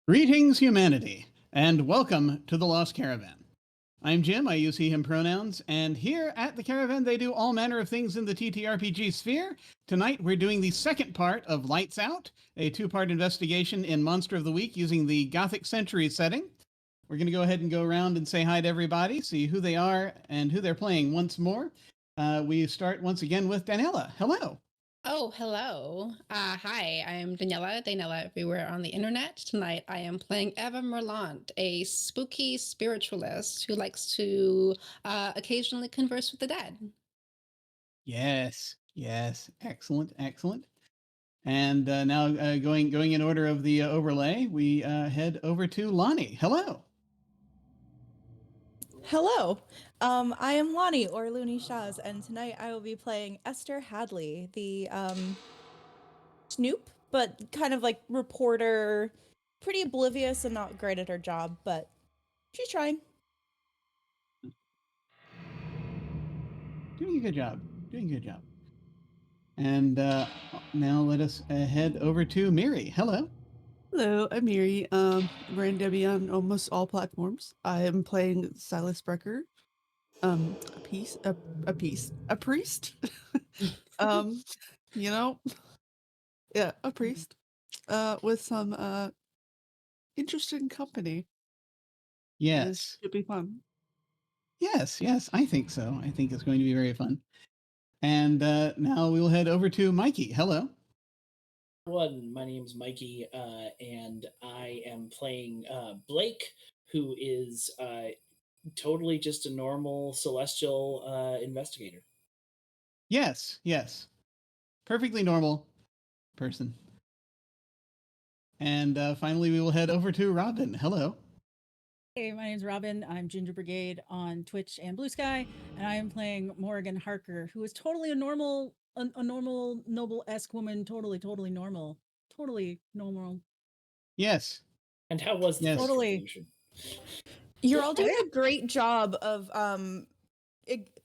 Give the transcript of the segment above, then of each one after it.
Greetings, humanity, and welcome to the Lost Caravan. I'm Jim, I use he, him pronouns, and here at the Caravan they do all manner of things in the TTRPG sphere. Tonight we're doing the second part of Lights Out, a two-part investigation in Monster of the Week using the Gothic Century setting. We're going to go ahead and go around and say hi to everybody, see who they are and who they're playing once more. We start once again with Daniela. Hello. Oh, hello. Hi, I'm Daniela everywhere on the internet. Tonight I am playing Eva Merlant, a spooky spiritualist who likes to occasionally converse with the dead. Yes, yes, excellent, excellent. And now going in order of the overlay, we head over to Lonnie. Hello. Hello, I am Lonnie or Looney Shaz, and tonight I will be playing Esther Hadley, the snoop, but kind of like reporter, pretty oblivious and not great at her job, but she's trying. Doing a good job. Doing a good job. And now let us head over to Miri. Hello. Hello, I'm Miri. Ran Debbie on almost all platforms. I am playing Silas Brecker, a priest. You know, yeah, a priest, with some interesting company. Yes. It should be fun. Yes, yes, I think so. I think it's going to be very fun. And now we'll head over to Mikey. Hello. Everyone, my name's Mikey, and I am playing Blake, who is totally just a normal celestial investigator. Yes, yes. Perfectly normal person. And finally, we will head over to Robin. Hello. Hey, my name's Robin. I'm Ginger Brigade on Twitch and Blue Sky, and I am playing Morrigan Harker, who is totally a normal noble-esque woman. Totally normal. Totally normal. Yes. And how was the Yes. Totally. evolution? You're all doing a great job of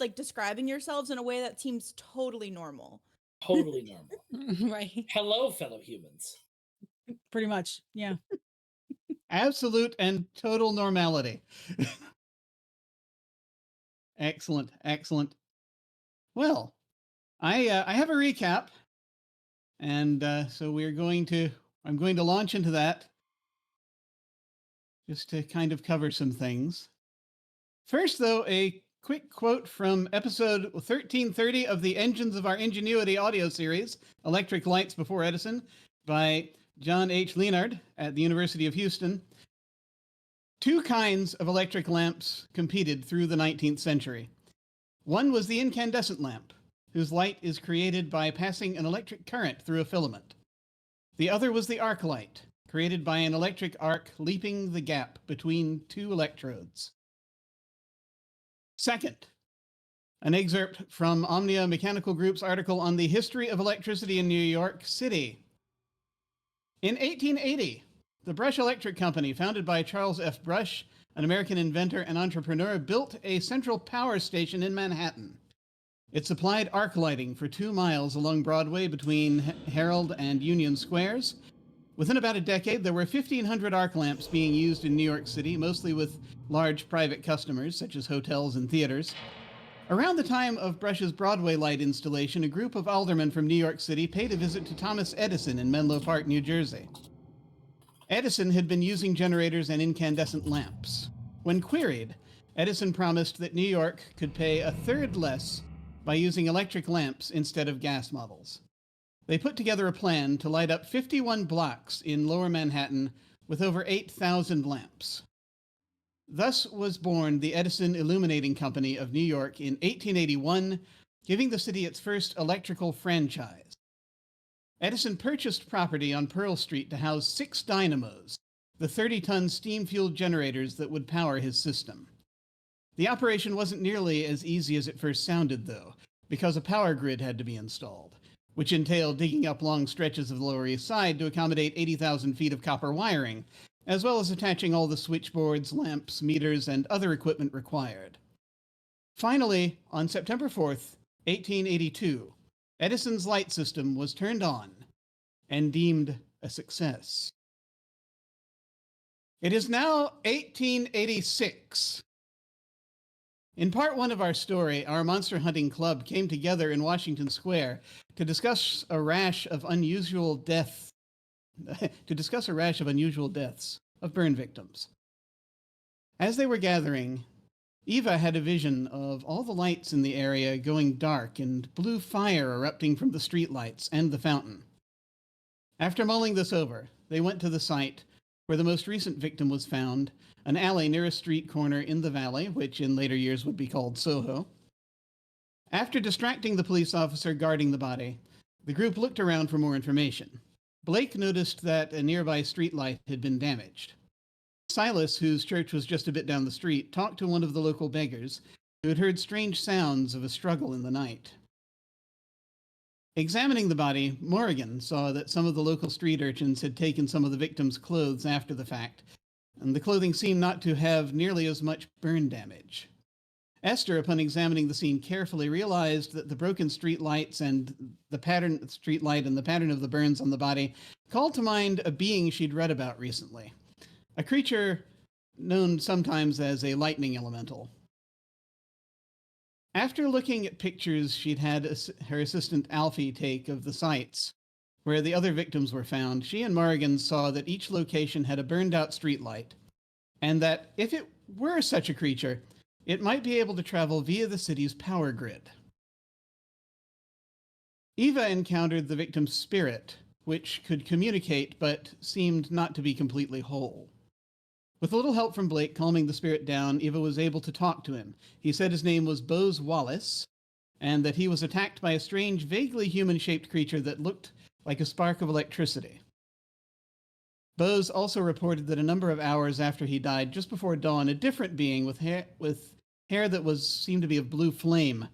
like describing yourselves in a way that seems totally normal. Totally normal. Right. Hello, fellow humans. Pretty much. Yeah. Absolute and total normality. Excellent, excellent. Well, I have a recap, and so I'm going to launch into that just to kind of cover some things. First, though, a quick quote from episode 1330 of the Engines of Our Ingenuity audio series, Electric Lights Before Edison, by John H. Leonard at the University of Houston. Two kinds of electric lamps competed through the 19th century. One was the incandescent lamp, whose light is created by passing an electric current through a filament. The other was the arc light, created by an electric arc leaping the gap between two electrodes. Second, an excerpt from Omnia Mechanical Group's article on the history of electricity in New York City. In 1880, the Brush Electric Company, founded by Charles F. Brush, an American inventor and entrepreneur, built a central power station in Manhattan. It supplied arc lighting for 2 miles along Broadway between Herald and Union Squares. Within about a decade, there were 1,500 arc lamps being used in New York City, mostly with large private customers, such as hotels and theaters. Around the time of Brush's Broadway light installation, a group of aldermen from New York City paid a visit to Thomas Edison in Menlo Park, New Jersey. Edison had been using generators and incandescent lamps. When queried, Edison promised that New York could pay a third less by using electric lamps instead of gas models. They put together a plan to light up 51 blocks in Lower Manhattan with over 8,000 lamps. Thus was born the Edison Illuminating Company of New York in 1881, giving the city its first electrical franchise. Edison purchased property on Pearl Street to house 6 dynamos, the 30-ton steam-fueled generators that would power his system. The operation wasn't nearly as easy as it first sounded, though, because a power grid had to be installed, which entailed digging up long stretches of the Lower East Side to accommodate 80,000 feet of copper wiring, as well as attaching all the switchboards, lamps, meters, and other equipment required. Finally, on September 4th, 1882, Edison's light system was turned on and deemed a success. It is now 1886. In part one of our story, our monster hunting club came together in Washington Square to discuss a rash of unusual deaths of burn victims. As they were gathering, Eva had a vision of all the lights in the area going dark and blue fire erupting from the streetlights and the fountain. After mulling this over, they went to the site where the most recent victim was found, an alley near a street corner in the valley, which in later years would be called Soho. After distracting the police officer guarding the body, the group looked around for more information. Blake noticed that a nearby streetlight had been damaged. Silas, whose church was just a bit down the street, talked to one of the local beggars who had heard strange sounds of a struggle in the night. Examining the body, Morrigan saw that some of the local street urchins had taken some of the victim's clothes after the fact, and the clothing seemed not to have nearly as much burn damage. Esther, upon examining the scene carefully, realized that the broken street lights and the pattern of the burns on the body called to mind a being she'd read about recently, a creature known sometimes as a lightning elemental. After looking at pictures she'd had her assistant Alfie take of the sites where the other victims were found, she and Morrigan saw that each location had a burned-out streetlight, and that if it were such a creature, it might be able to travel via the city's power grid. Eva encountered the victim's spirit, which could communicate but seemed not to be completely whole. With a little help from Blake calming the spirit down, Eva was able to talk to him. He said his name was Bose Wallace, and that he was attacked by a strange, vaguely human-shaped creature that looked like a spark of electricity. Bose also reported that a number of hours after he died, just before dawn, a different being with hair that seemed to be of blue flame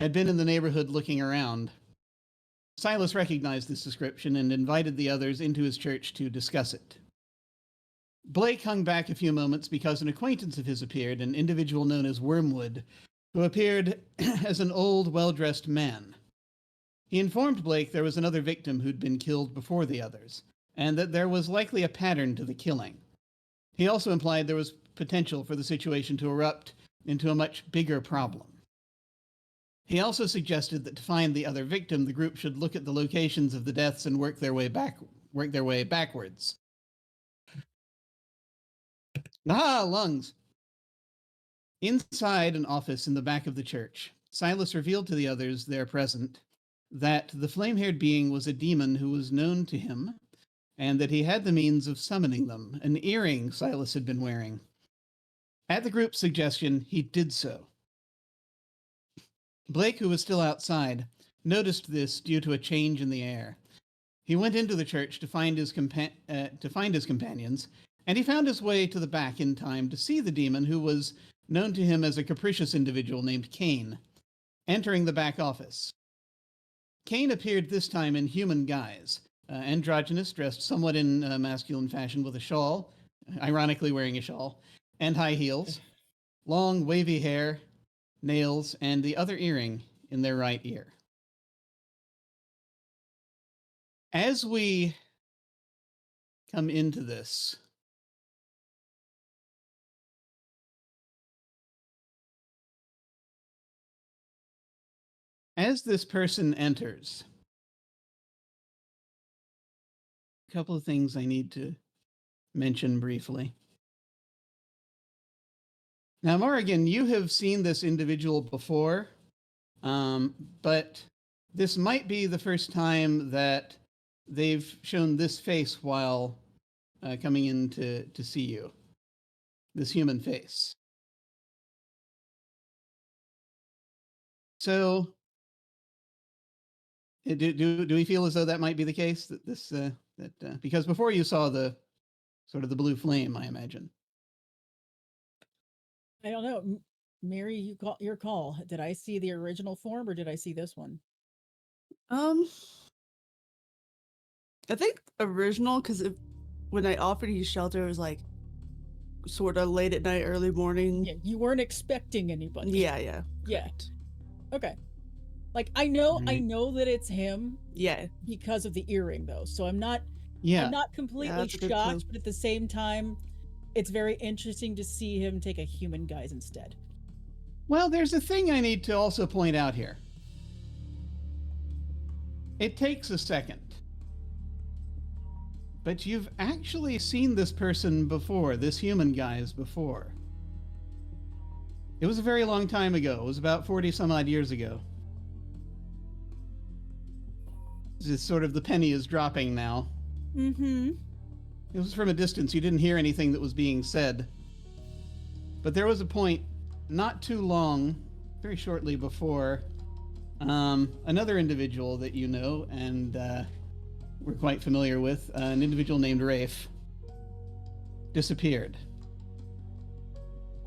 had been in the neighborhood looking around. Silas recognized this description and invited the others into his church to discuss it. Blake hung back a few moments because an acquaintance of his appeared, an individual known as Wormwood, who appeared as an old, well-dressed man. He informed Blake there was another victim who'd been killed before the others, and that there was likely a pattern to the killing. He also implied there was potential for the situation to erupt into a much bigger problem. He also suggested that to find the other victim, the group should look at the locations of the deaths and work their way backwards. Lungs! Inside an office in the back of the church, Silas revealed to the others there present that the flame-haired being was a demon who was known to him, and that he had the means of summoning them, an earring Silas had been wearing. At the group's suggestion, he did so. Blake, who was still outside, noticed this due to a change in the air. He went into the church to find his companions, and he found his way to the back in time to see the demon, who was known to him as a capricious individual named Cain, entering the back office. Cain appeared this time in human guise, androgynous, dressed somewhat in masculine fashion with a shawl, ironically wearing a shawl, and high heels, long wavy hair, nails, and the other earring in their right ear. As we come into this, as this person enters, a couple of things I need to mention briefly. Now, Morrigan, you have seen this individual before, but this might be the first time that they've shown this face while coming in to see you, this human face. So, do we feel as though that might be the case, that this because before you saw the sort of the blue flame, I imagine. I don't know. Mary, your call. Did I see the original form or did I see this one? I think original, because when I offered you shelter, it was like sort of late at night, early morning. Yeah, you weren't expecting anybody. Yeah. Yeah. Okay. Like I know Right. that it's him Yeah. because of the earring though. So I'm not Yeah. I'm not completely that's a good clue. shocked, but at the same time, it's very interesting to see him take a human guise instead. Well, there's a thing I need to also point out here. It takes a second. But you've actually seen this person before, this human guise before. It was a very long time ago. It was about 40 some odd years ago. This is sort of the penny is dropping now. Mm-hmm. It was from a distance. You didn't hear anything that was being said. But there was a point not too long, very shortly before, another individual that you know and we're quite familiar with, an individual named Rafe, disappeared.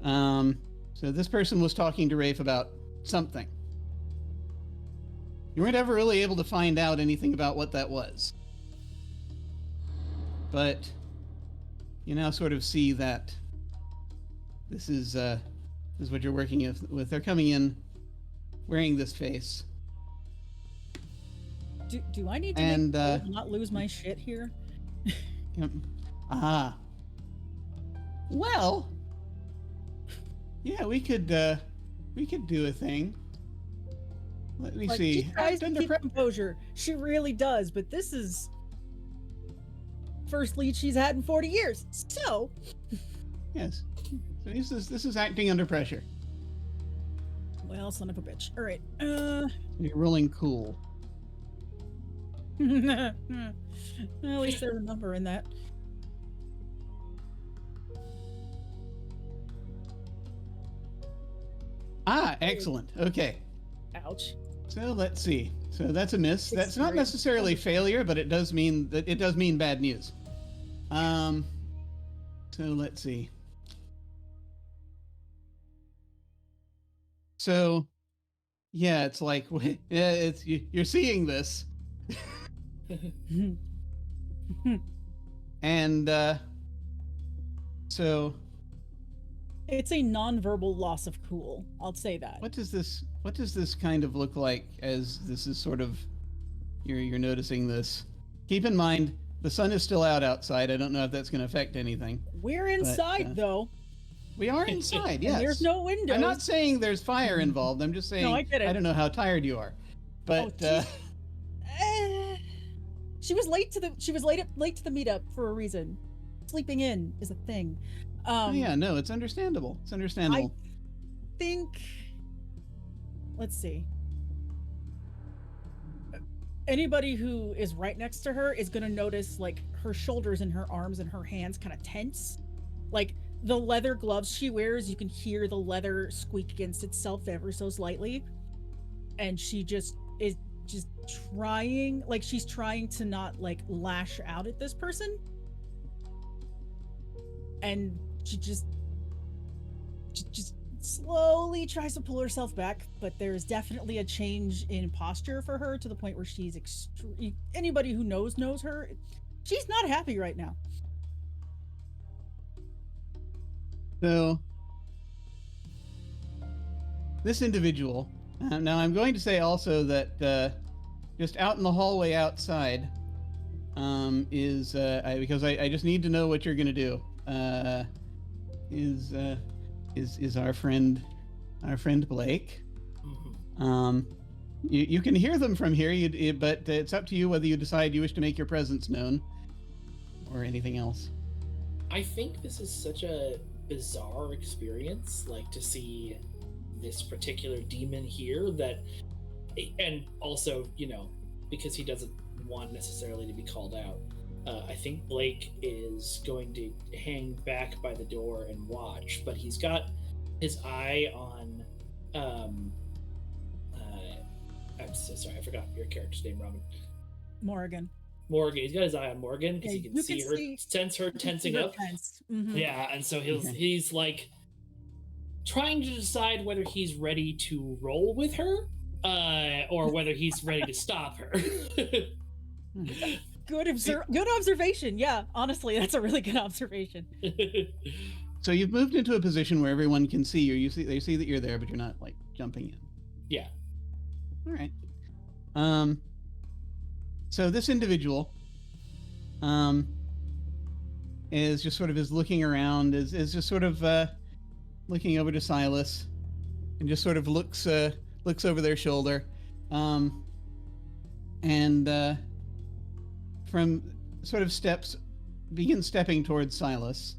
So this person was talking to Rafe about something. You weren't ever really able to find out anything about what that was. But you now sort of see that this is what you're working with. They're coming in wearing this face. Do I need to And, not lose my shit here? Well, yeah, we could do a thing. Let me see. She tries to keep composure. She really does, but this is first lead she's had in 40 years. So Yes. So this is acting under pressure. Well, son of a bitch. All right. You're rolling cool. At least there's a number in that. Excellent. Okay. Ouch. So let's see. So that's a miss. That's not necessarily failure, but it does mean bad news. So let's see. So, yeah, it's like, yeah, you're seeing this, and so it's a non-verbal loss of cool. I'll say that. What does this kind of look like as this is sort of you're noticing this? Keep in mind the sun is still out outside. I don't know if that's going to affect anything. We're inside though. We are inside, yes. And there's no windows. I'm not saying there's fire involved. I'm just saying No, I get it. I don't know how tired you are. But she was late to the meetup for a reason. Sleeping in is a thing. Yeah, no, it's understandable. It's understandable. I think let's see. Anybody who is right next to her is going to notice like her shoulders and her arms and her hands kind of tense. Like the leather gloves she wears, you can hear the leather squeak against itself ever so slightly. And she just is just trying, like she's trying to not like lash out at this person. And she just slowly tries to pull herself back, but there's definitely a change in posture for her to the point where she's anybody who knows her, she's not happy right now. So, this individual, now I'm going to say also that just out in the hallway outside is, because I just need to know what you're going to do, is our friend Blake. Mm-hmm. You can hear them from here, but it's up to you whether you decide you wish to make your presence known or anything else. I think this is such a bizarre experience, like to see this particular demon here that, and also, you know, because he doesn't want necessarily to be called out, I think Blake is going to hang back by the door and watch, but he's got his eye on I'm so sorry, I forgot your character's name, Robin. Morgan. He's got his eye on Morgan because he can see her, sense her tensing up. Mm-hmm. Yeah, and so he's like trying to decide whether he's ready to roll with her, or whether he's ready to stop her. Good observation. Yeah, honestly, that's a really good observation. So you've moved into a position where everyone can see you. They see that you're there, but you're not like jumping in. Yeah. All right. So this individual is just sort of is looking around, is just sort of looking over to Silas, and just sort of looks over their shoulder, and from sort of begins stepping towards Silas,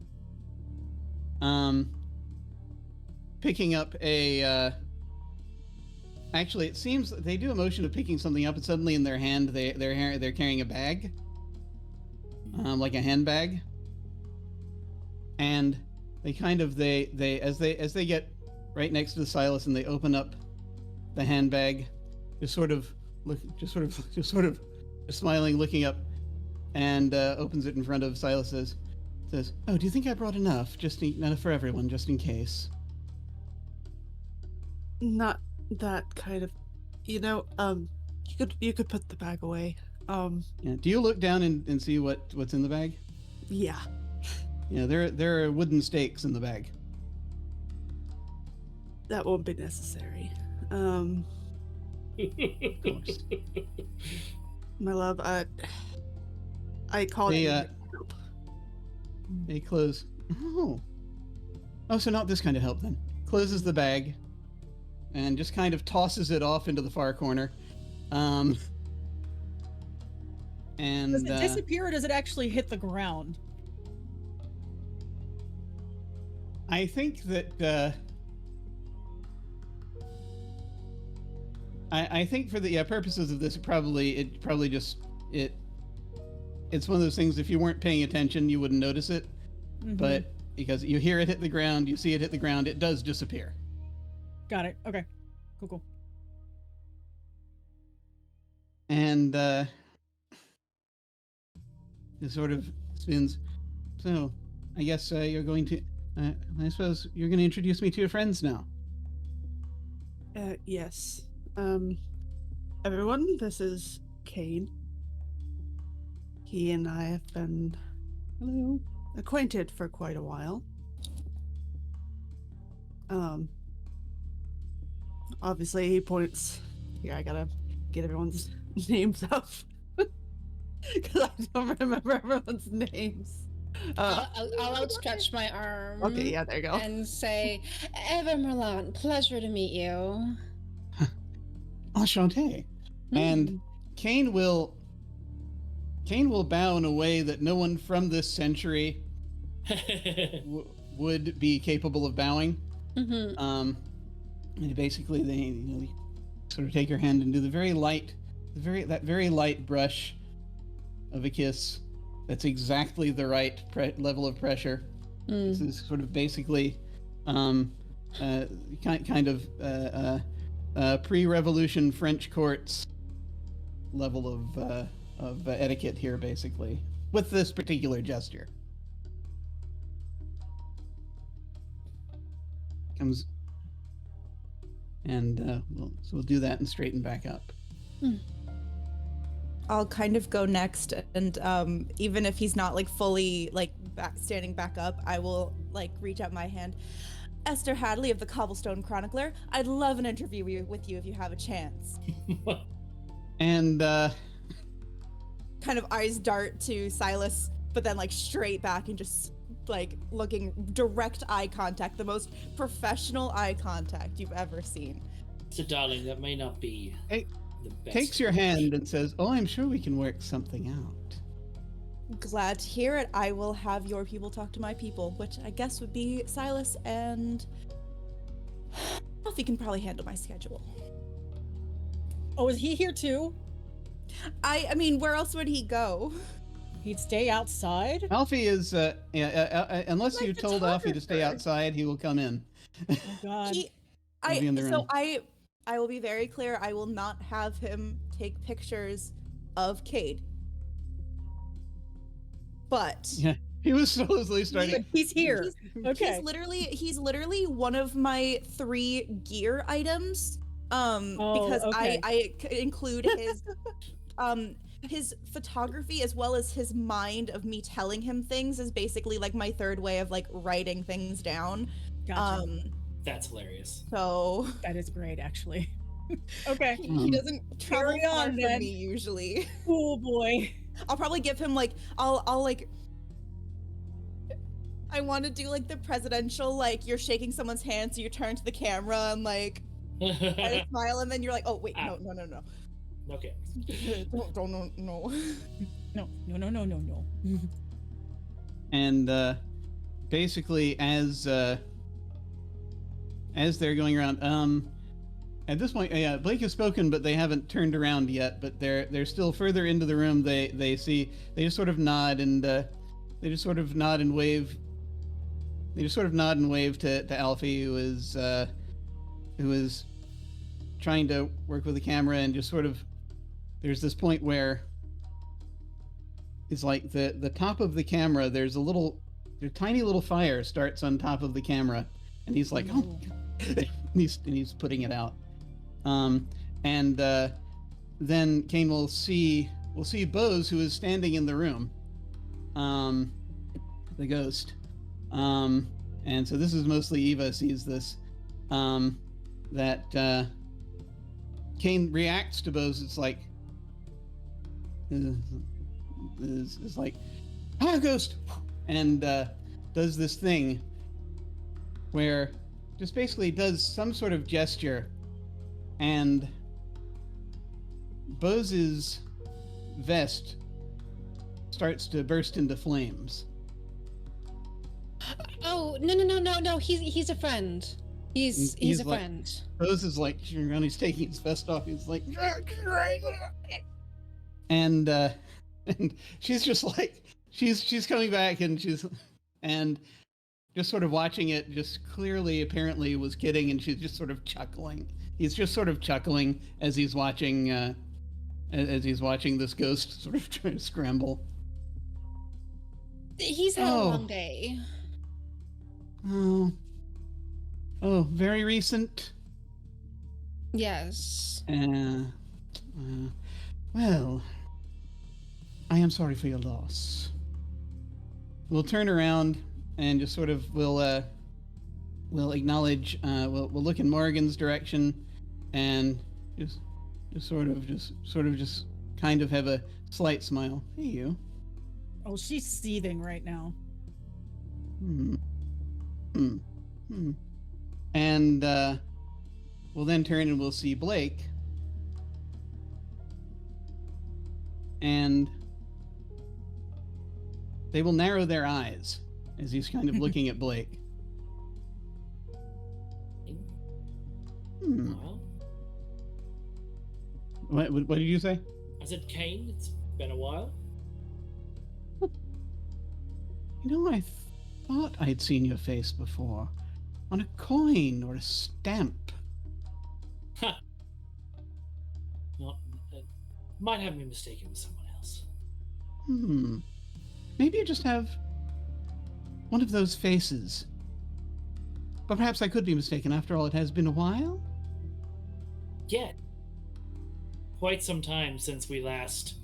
picking up a. Actually, it seems they do a motion of picking something up, and suddenly in their hand they're carrying a bag, like a handbag, and they kind of as they get right next to Silas and they open up the handbag, just smiling, looking up, and opens it in front of Silas. Says, "Oh, do you think I brought enough? Just enough for everyone, just in case." Not that kind of, you could put the bag away. Yeah. Do you look down and see what's in the bag? Yeah. Yeah, there are wooden stakes in the bag. That won't be necessary. Of course. My love, I called it. They close. Oh, so not this kind of help then. Closes the bag and just kind of tosses it off into the far corner. And Does it disappear or does it actually hit the ground? I think that I think for the purposes of this, it's one of those things. If you weren't paying attention, you wouldn't notice it, but because you hear it hit the ground, you see it hit the ground, it does disappear. Got it. Okay. Cool. And it sort of spins. So, I guess you're going to. I suppose you're going to introduce me to your friends now. Yes. Everyone, this is Kane. He and I have been acquainted for quite a while. Obviously he points. Here, I gotta get everyone's names up because I don't remember everyone's nanes. I'll outstretch my arm. Okay, yeah, there you go. And say, Eva Merlant, pleasure to meet you. Enchanté. And Kane will bow in a way that no one from this century would be capable of bowing. And basically, they sort of take her hand and do that very light brush of a kiss. That's exactly the right level of pressure. This is sort of basically kind of pre-revolution French courts level of etiquette here, basically, with this particular gesture. Comes and we'll do that and straighten back up. I'll kind of go next, and even if he's not like fully like standing back up, I will like reach out my hand. Esther Hadley of the Cobblestone Chronicler. I'd love an interview with you if you have a chance. And kind of eyes dart to Silas, but then like straight back and just like looking direct eye contact, the most professional eye contact you've ever seen. So, darling, that may not be the best. Takes your hand and says, "Oh, I'm sure we can work something out." Glad to hear it. I will have your people talk to my people, which I guess would be Silas, and Alfie can probably handle my schedule. Oh, is he here too? I mean, where else would he go? He'd stay outside? Alfie is, unless Like you told Alfie to stay photographer. outside, he will come in. Oh God. He'll be in the room. I will be very clear. I will not have him take pictures of Cade. But Yeah, he was supposedly starting. He's here. Okay. he's literally one of my 3 gear items. Because okay. I include his photography as well as his mind of me telling him things is basically like my 3rd way of like writing things down. Gotcha. That's hilarious. So That is great, actually. Okay. he doesn't travel Carry far on, from then. me usually. Oh boy. I'll probably give him like I'll like I want to do like the presidential, like you're shaking someone's hand, so you turn to the camera and like I smile, and then you're like, oh wait, no. Okay. don't no. No. And basically, as they're going around, at this point, Blake has spoken, but they haven't turned around yet. But they're still further into the room. They just sort of nod and they just sort of nod and wave. They just sort of nod and wave to Alfie, who is trying to work with the camera, and just sort of. There's this point where it's like the top of the camera. There's tiny little fire starts on top of the camera, and he's like, oh, he's putting it out. And then Kane will see Bose, who is standing in the room, the ghost. And so this is mostly Eva sees this, that Kane reacts to Bose. It's like, is like, ghost, and does this thing where just basically does some sort of gesture, and Bose's vest starts to burst into flames. Oh, no. He's a friend. He's a like, friend. Bose is like, he's taking his vest off. He's like, and she's just like, she's coming back, and just sort of watching it, just clearly, apparently was kidding, and she's just sort of chuckling. He's just sort of chuckling as he's watching this ghost sort of try to scramble. He's had a long day. Oh, very recent. Yes. Well, I am sorry for your loss. We'll turn around and just sort of we'll acknowledge. We'll look in Morrigan's direction, and just kind of have a slight smile. Hey, you. Oh, she's seething right now. And we'll then turn and we'll see Blake. And they will narrow their eyes as he's kind of looking at Blake. Well, What did you say? I said, Kane, it's been a while. I thought I'd seen your face before. On a coin or a stamp. Ha! Not, might have me mistaken with someone else. Maybe you just have one of those faces. But perhaps I could be mistaken. After all, it has been a while. Yeah. Quite some time since we last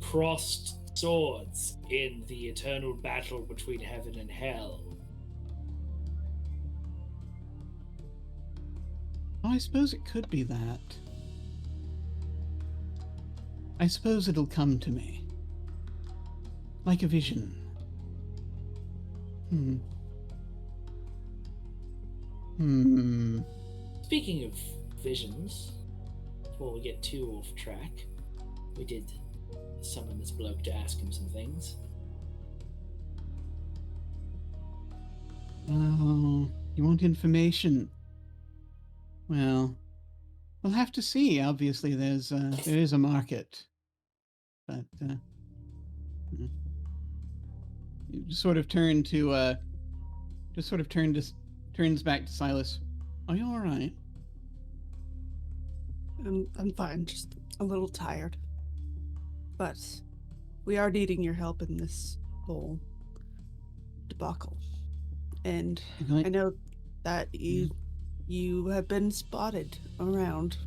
crossed swords in the eternal battle between heaven and hell. Oh, I suppose it could be that. I suppose it'll come to me. Like a vision. Speaking of visions, before we get too off track, we did summon this bloke to ask him some things. Oh, you want information? Well, we'll have to see. Obviously, there is a market, but you just sort of turn to turns back to Silas. Are you all right? I'm fine, just a little tired. But we are needing your help in this whole debacle. And I know that you have been spotted around.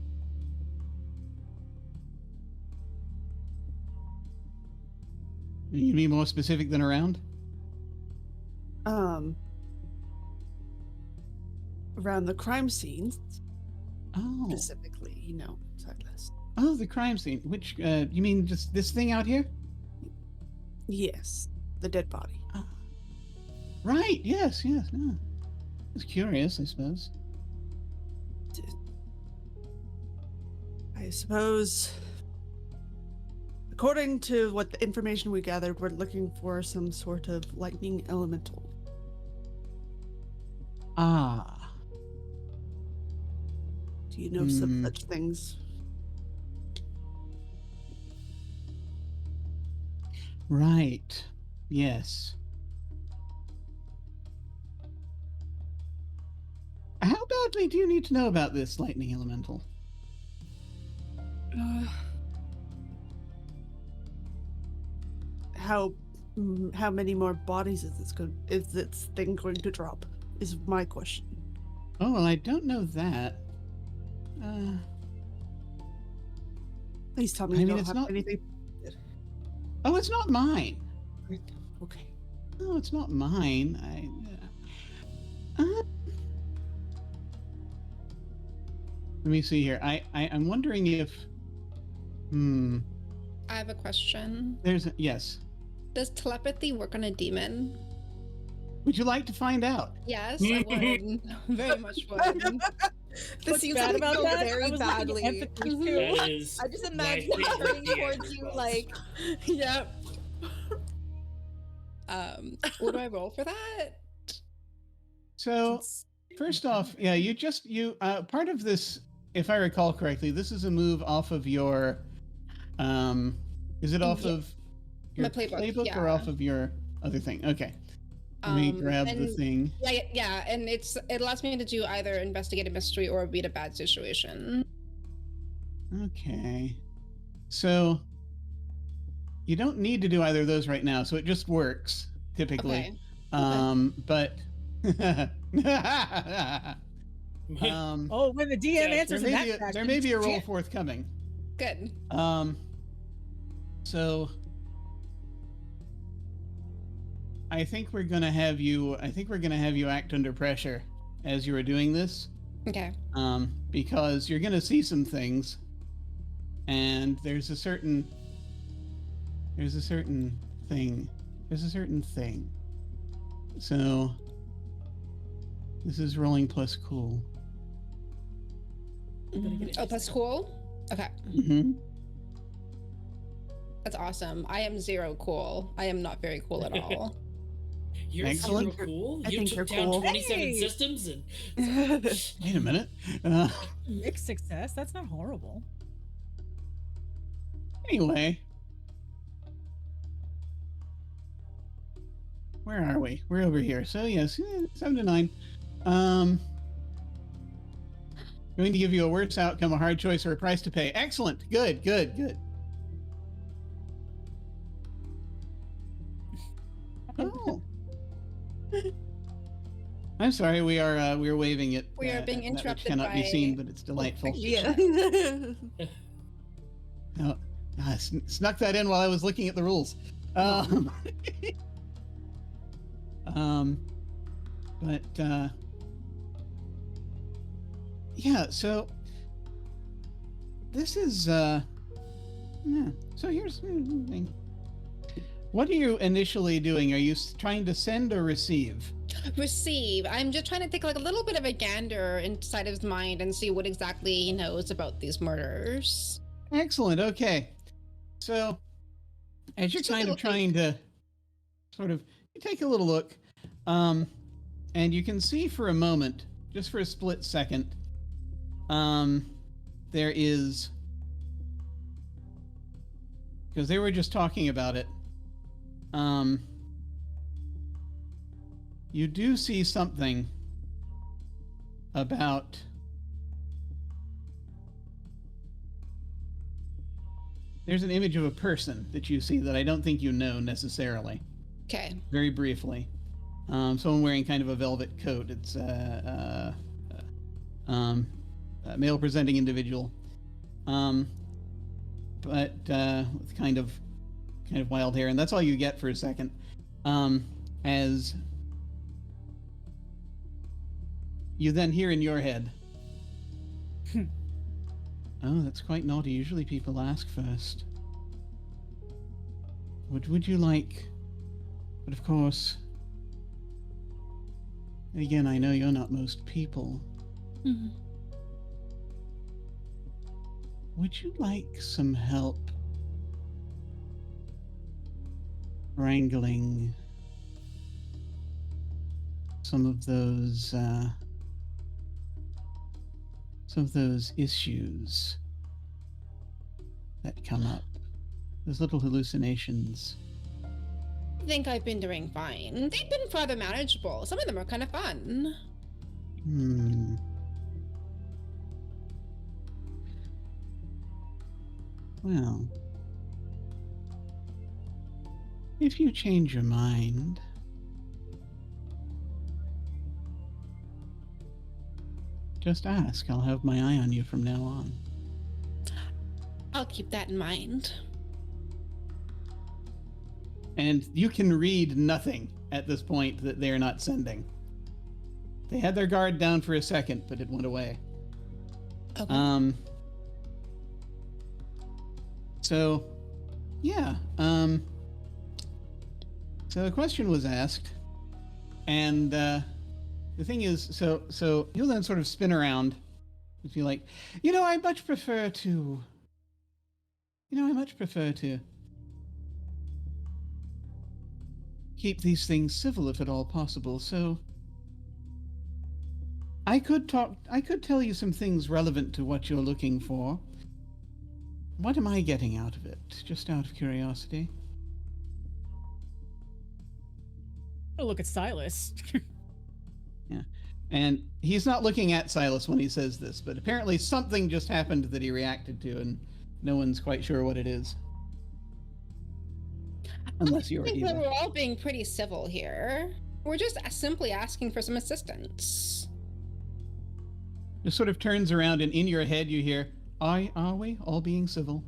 You mean more specific than around? Around the crime scenes. Oh. Specifically, Silas. Oh, the crime scene. Which, you mean just this thing out here? Yes, the dead body. Right. Yes. Yes. No. I was curious, I suppose. I suppose, according to what the information we gathered, we're looking for some sort of lightning elemental. Ah. Do you know some such things? Right. Yes. How badly do you need to know about this lightning elemental? How many more bodies is this thing going to drop? Is my question. Oh, well, I don't know that. Please tell me I you mean, don't it's have not anything. Oh, it's not mine. Okay. No, it's not mine. Let me see here. I'm wondering if. I have a question. Yes. Does telepathy work on a demon? Would you like to find out? Yes, I would. Very much would. This What's seems bad like about go that? I very was looking at badly. empathy too. That is. I just my imagine it favorite turning DM towards you response. like Yep. What do I roll for that? So, first off, yeah, part of this, if I recall correctly, this is a move off of your, is it off of your My playbook, or yeah. off of your other thing? Okay. Let me grab the thing. Yeah, and it allows me to do either investigate a mystery or beat a bad situation. Okay. So, you don't need to do either of those right now, so it just works, typically. Okay. But... Oh, when the DM answers in that fashion, there may be a roll forthcoming. Good. So I think we're gonna have you act under pressure as you are doing this. Okay. Because you're gonna see some things, and there's a certain thing. So this is rolling plus cool. Oh, plus cool? Okay. Mm-hmm. That's awesome. I am 0 cool. I am not very cool at all. You're Excellent. super cool. I You think took you're down cool. 27 Hey! systems and Wait a minute. Mixed success. That's not horrible. Anyway, where are we? We're over here. So yes, 7 to 9. Going to give you a worse outcome, a hard choice, or a price to pay. Excellent. Good. Oh. I'm sorry. We are waving it. We are being that which interrupted cannot be by- seen, but it's delightful. Yeah. Oh, I snuck that in while I was looking at the rules. Yeah, so this is yeah. So here's the thing. What are you initially doing? Are you trying to send or receive? Receive. I'm just trying to take like a little bit of a gander inside his mind and see what exactly he knows about these murders. Excellent. Okay. So as you're Just a kind of little trying to sort of you take a little look, and you can see for a moment, just for a split second, there is, because they were just talking about it, you do see something about there's an image of a person that you see that I don't think you know necessarily. Okay. Very briefly. Someone wearing kind of a velvet coat. It's a male presenting individual. But with kind of wild hair, and that's all you get for a second. As you then hear in your head, oh, that's quite naughty. Usually people ask first. What would you like? But of course, And again, I know you're not most people. Mhm. Would you like some help wrangling some of those issues that come up? Those little hallucinations. I think I've been doing fine. They've been rather manageable. Some of them are kind of fun. Well, if you change your mind, just ask. I'll have my eye on you from now on. I'll keep that in mind. And you can read nothing at this point that they're not sending. They had their guard down for a second, but it went away. Okay. So, yeah. So the question was asked, and the thing is, so you'll then sort of spin around and feel like, I much prefer to keep these things civil if at all possible. So I could tell you some things relevant to what you're looking for. What am I getting out of it? Just out of curiosity. Oh, look at Silas. Yeah. And he's not looking at Silas when he says this, but apparently something just happened that he reacted to, and no one's quite sure what it is. Unless you're I think that Eva. we're all being pretty civil here. We're just simply asking for some assistance. Just sort of turns around, and in your head you hear, are we all being civil?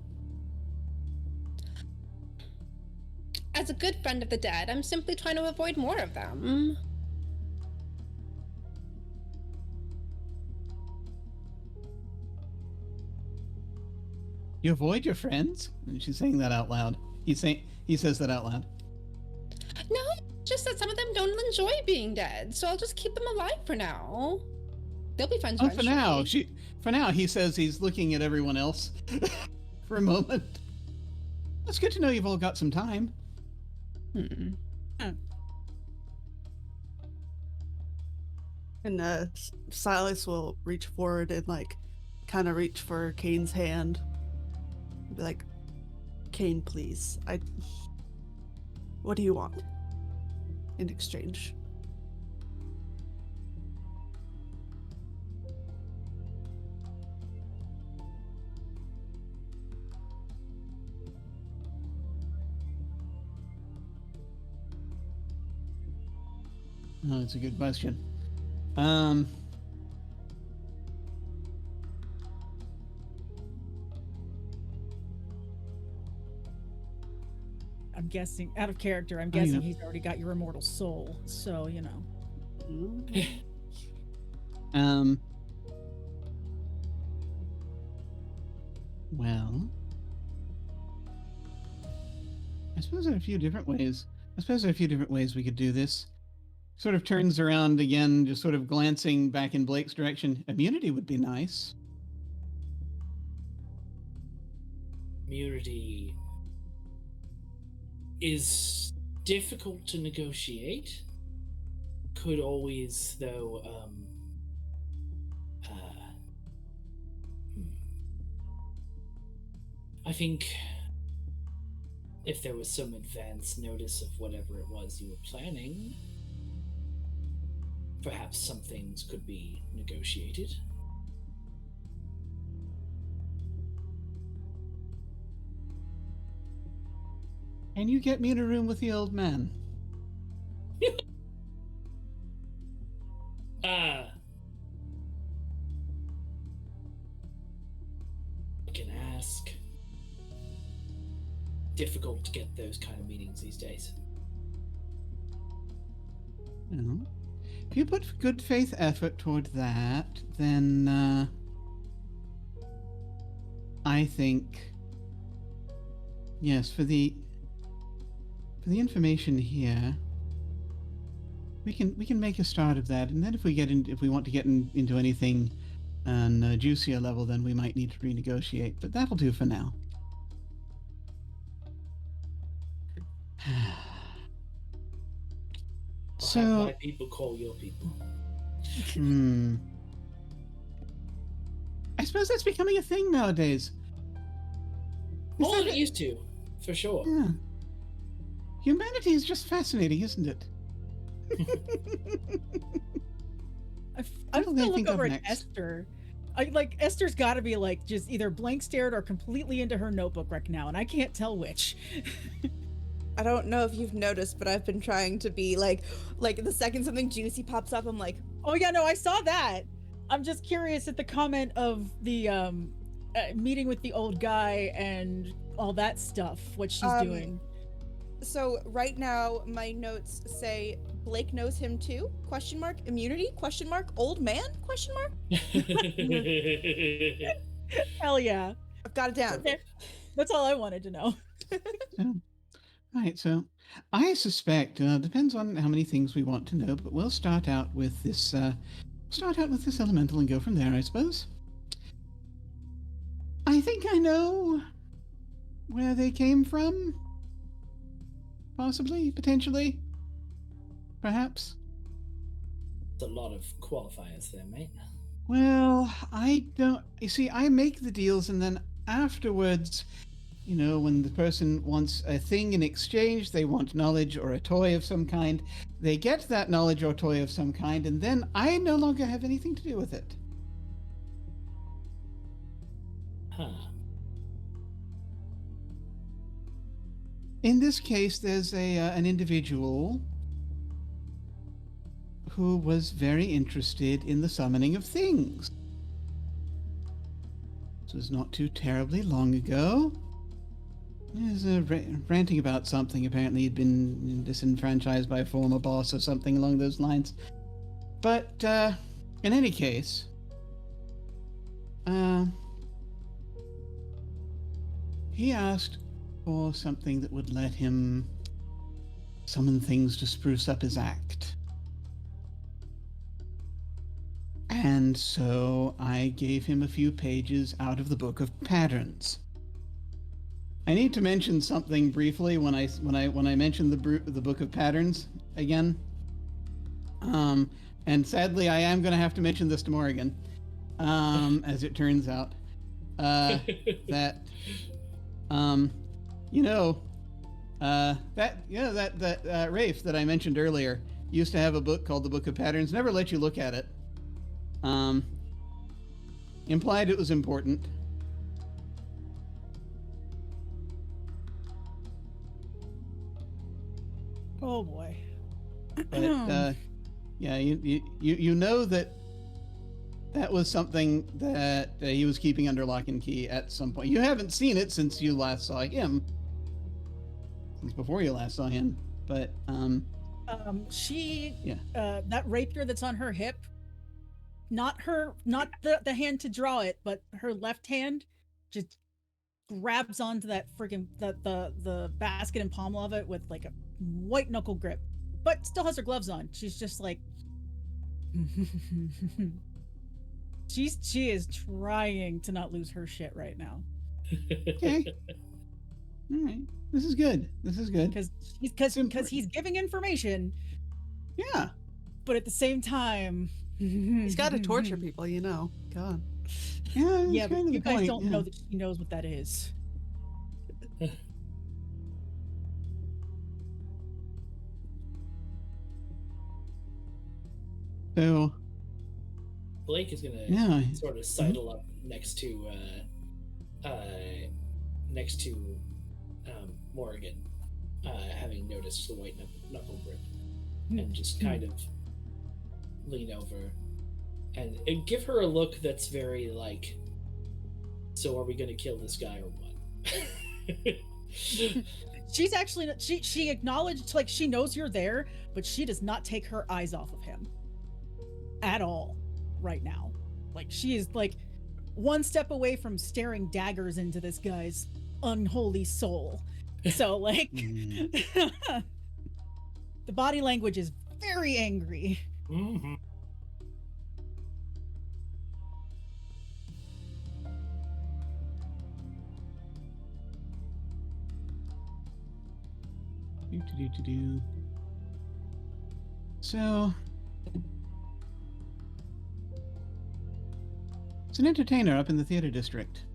As a good friend of the dead, I'm simply trying to avoid more of them. You avoid your friends? And she's saying that out loud. He says that out loud. No, just that some of them don't enjoy being dead, so I'll just keep them alive for now. They'll be friends eventually. For now, he says he's looking at everyone else for a moment. That's good to know you've all got some time. And Silas will reach forward and kind of reach for Kane's hand. Be like, Kane, please. What do you want in exchange? Oh, that's a good question. I'm guessing, out of character, I'm guessing he's already got your immortal soul. So, Well, I suppose there are a few different ways. We could do this. Sort of turns around again, just sort of glancing back in Blake's direction. Immunity would be nice. Immunity is difficult to negotiate. Could always, though, I think if there was some advance notice of whatever it was you were planning, perhaps some things could be negotiated. Can you get me in a room with the old man? I can ask. Difficult to get those kind of meetings these days. If you put good faith effort toward that, then I think, yes, for the information here, We can make a start of that, and then if we want to get into anything on a juicier level, then we might need to renegotiate. But that'll do for now. I'll have my people call your people. I suppose that's becoming a thing nowadays. Well, it used to, for sure. Yeah. Humanity is just fascinating, isn't it? I'm still looking over at Esther. Esther's got to be like just either blank stared or completely into her notebook right now, and I can't tell which. I don't know if you've noticed, but I've been trying to be like the second something juicy pops up, I'm like, oh yeah, no, I saw that. I'm just curious at the comment of the meeting with the old guy and all that stuff, what she's doing. So right now my notes say Blake knows him too? ? Immunity ? Old man ? Hell yeah. I've got it down. That's all I wanted to know. Right, so I suspect depends on how many things we want to know, but we'll start out with this elemental and go from there, I suppose. I think I know where they came from. Possibly, potentially, perhaps. There's a lot of qualifiers there, mate. Well, I don't. You see, I make the deals, and then afterwards, when the person wants a thing in exchange, they want knowledge or a toy of some kind. They get that knowledge or toy of some kind, and then I no longer have anything to do with it. Huh. In this case, there's an individual who was very interested in the summoning of things. This was not too terribly long ago. He was ranting about something. Apparently he'd been disenfranchised by a former boss or something along those lines. But in any case, he asked for something that would let him summon things to spruce up his act. And so I gave him a few pages out of the Book of Patterns. I need to mention something briefly when I mention the Book of Patterns again. And sadly, I am going to have to mention this to Morrigan, as it turns out, that that Rafe that I mentioned earlier used to have a book called the Book of Patterns. Never let you look at it. Implied it was important. Oh boy. But yeah, you know that was something that he was keeping under lock and key at some point. You haven't seen it since you last saw him. Since before you last saw him. But that rapier that's on her hip, not the hand to draw it, but her left hand just grabs onto that freaking the basket and pommel of it with like a white knuckle grip, but still has her gloves on. She's just like she is trying to not lose her shit right now. Okay. All right. This is good. Because he's giving information. Yeah. But at the same time, he's got to torture people, God. Yeah, but you guys don't know that she knows what that is. So Blake is gonna sort of sidle up next to Morrigan, having noticed the white knuckle grip, and just kind of lean over and give her a look that's very like, so are we gonna kill this guy or what? She's actually she acknowledged, like, she knows you're there, but she does not take her eyes off of him at all right now. Like, she is like one step away from staring daggers into this guy's unholy soul. So like the body language is very angry. Mm-hmm. Do. So, it's an entertainer up in the theater district.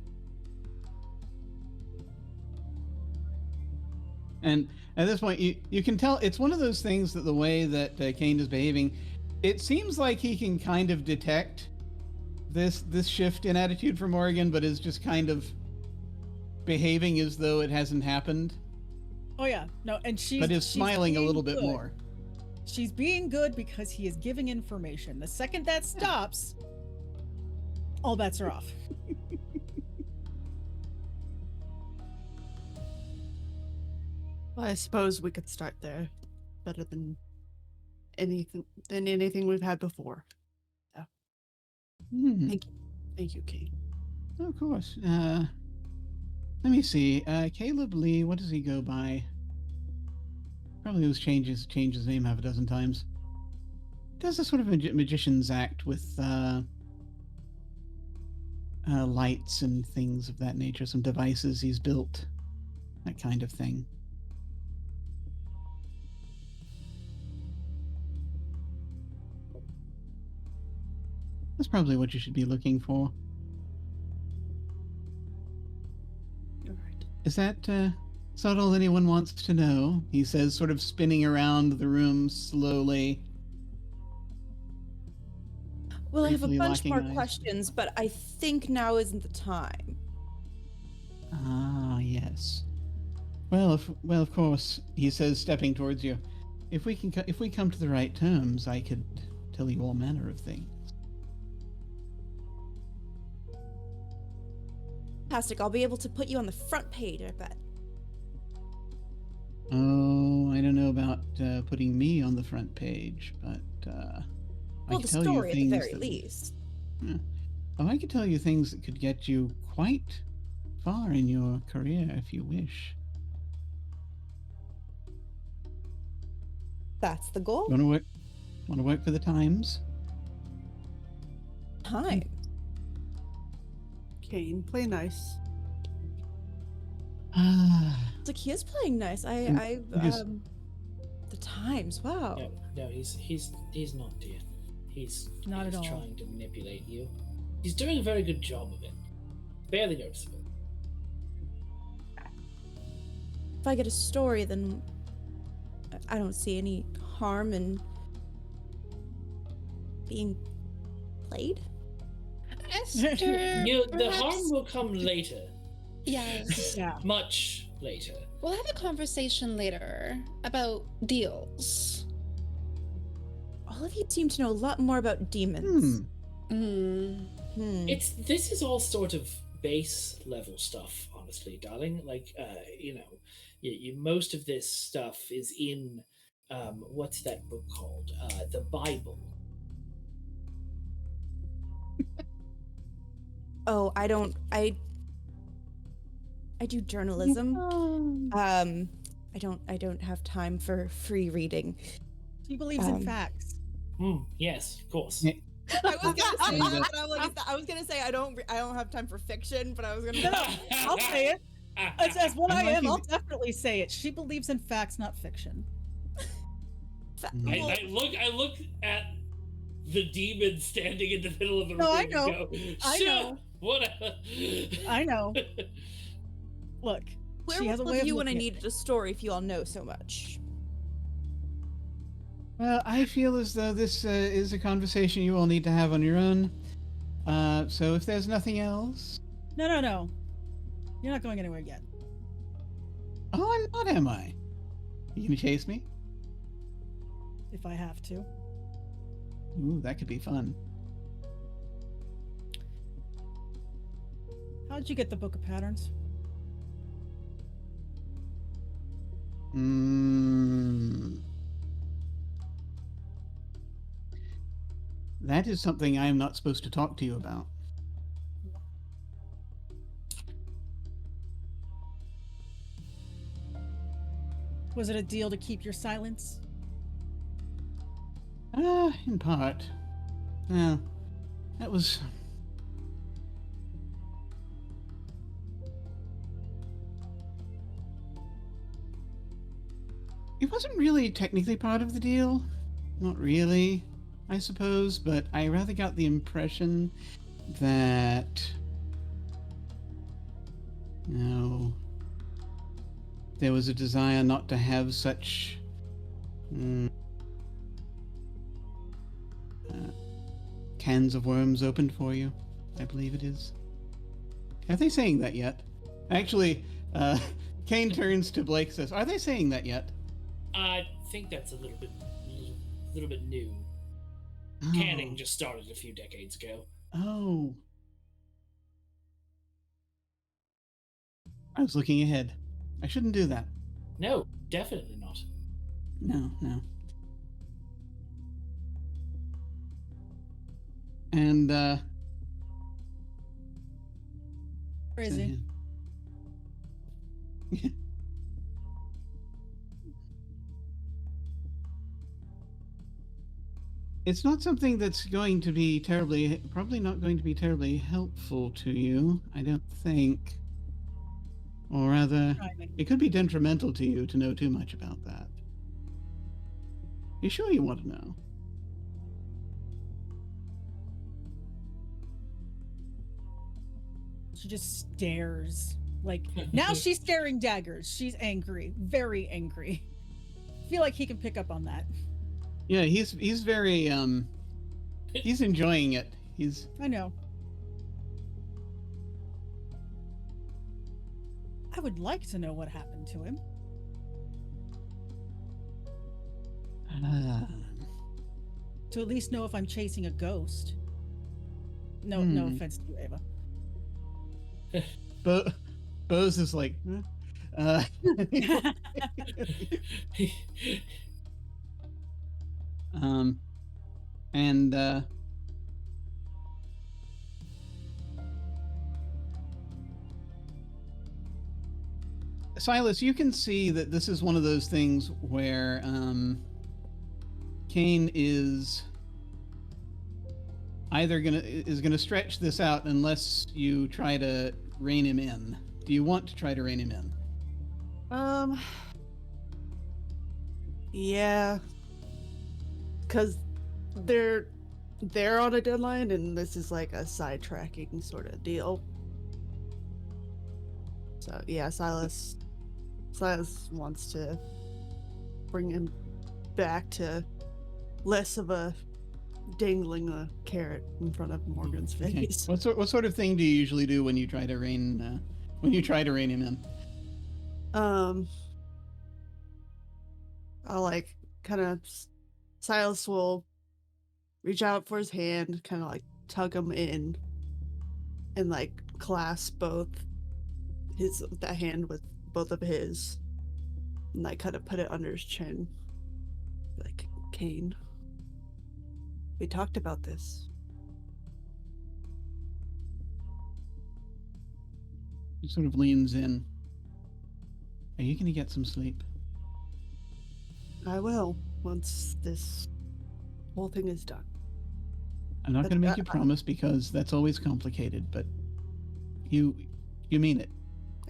And at this point, you can tell it's one of those things that the way that Kane is behaving, it seems like he can kind of detect this shift in attitude from Morrigan, but is just kind of behaving as though it hasn't happened. Oh yeah, no, and she's but is smiling a little bit good. more. She's being good because he is giving information. The second that stops, all bets are off. Well, I suppose we could start there. Better than anything we've had before. So. Thank you, Kate. Of course. Let me see. Caleb Lee. What does he go by? Probably was changed his name half a dozen times. Does a sort of magician's act with lights and things of that nature. Some devices he's built. That kind of thing. That's probably what you should be looking for. All right. Is that all anyone wants to know? He says, sort of spinning around the room slowly. Well, I have a Briefly bunch locking more eyes. questions, but I think now isn't the time. Ah, yes. Well, of course, he says, stepping towards you. If we come to the right terms, I could tell you all manner of things. Fantastic. I'll be able to put you on the front page, I bet. Oh, I don't know about putting me on the front page, but I Well, could the tell you story at the things very that least. Oh, I could tell you things that could get you quite far in your career if you wish. That's the goal. Want to work for the Times? Time. Kane, play nice. It's like he is playing nice. The Times. Wow. No, he's not, dear. He's Not at all. trying to manipulate you. He's doing a very good job of it. Barely noticeable. If I get a story, then I don't see any harm in being played. Esther, The perhaps- harm will come later. Yes. Yeah. Much later. We'll have a conversation later about deals. All of you seem to know a lot more about demons. This is all sort of base level stuff, honestly, darling. Like, you most of this stuff is in what's that book called? The Bible. Oh, I do journalism. I don't have time for free reading. She believes in facts. Yes, of course. Yeah. I was gonna say that, but I'm like, I was gonna say I don't have time for fiction, but I was gonna. No, I'll say it. As what I am, liking I'll it. definitely say it. She believes in facts, not fiction. I look at the demon standing in the middle of the room. No, I know. And go, I know. Whatever. I know. Look, Where she has a were way of you when I looking at needed a story if you all know so much? Well, I feel as though this is a conversation you all need to have on your own. So if there's nothing else... No. You're not going anywhere yet. Oh, I'm not, am I? You gonna chase me? If I have to. Ooh, that could be fun. How'd you get the Book of Patterns? That is something I am not supposed to talk to you about. Was it a deal to keep your silence? In part. Well, that was... It wasn't really technically part of the deal. Not really, I suppose, but I rather got the impression that... No. There was a desire not to have such... cans of worms opened for you, I believe it is. Are they saying that yet? Actually, Kane turns to Blake, says, "Are they saying that yet?" I think that's a little bit new. Oh. Canning just started a few decades ago. Oh. I was looking ahead. I shouldn't do that. No, definitely not. No. And, Crazy. It's not something that's going to be probably not going to be terribly helpful to you, I don't think. Or rather, it could be detrimental to you to know too much about that. You sure you want to know? She just stares. Like, now she's staring daggers. She's angry. Very angry. I feel like he can pick up on that. Yeah, he's very, he's enjoying it. I know. I would like to know what happened to him. To at least know if I'm chasing a ghost. No offense to you, Ava. Bose is like, and Silas, you can see that this is one of those things where Kane is either gonna stretch this out unless you try to rein him in. Do you want to try to rein him in? Yeah, because they're on a deadline, and this is like a sidetracking sort of deal. So yeah, Silas wants to bring him back to less of a dangling a carrot in front of Morgan's face. Okay. What sort of thing do you usually do when you try to rein him in? I'll like kind of Silas will reach out for his hand, kind of like tug him in, and like clasp that hand with both of his, and like kind of put it under his chin, like, Kane, we talked about this. He sort of leans in. Are you gonna get some sleep? I will, once this whole thing is done. I'm not going to make you promise because that's always complicated, but you mean it.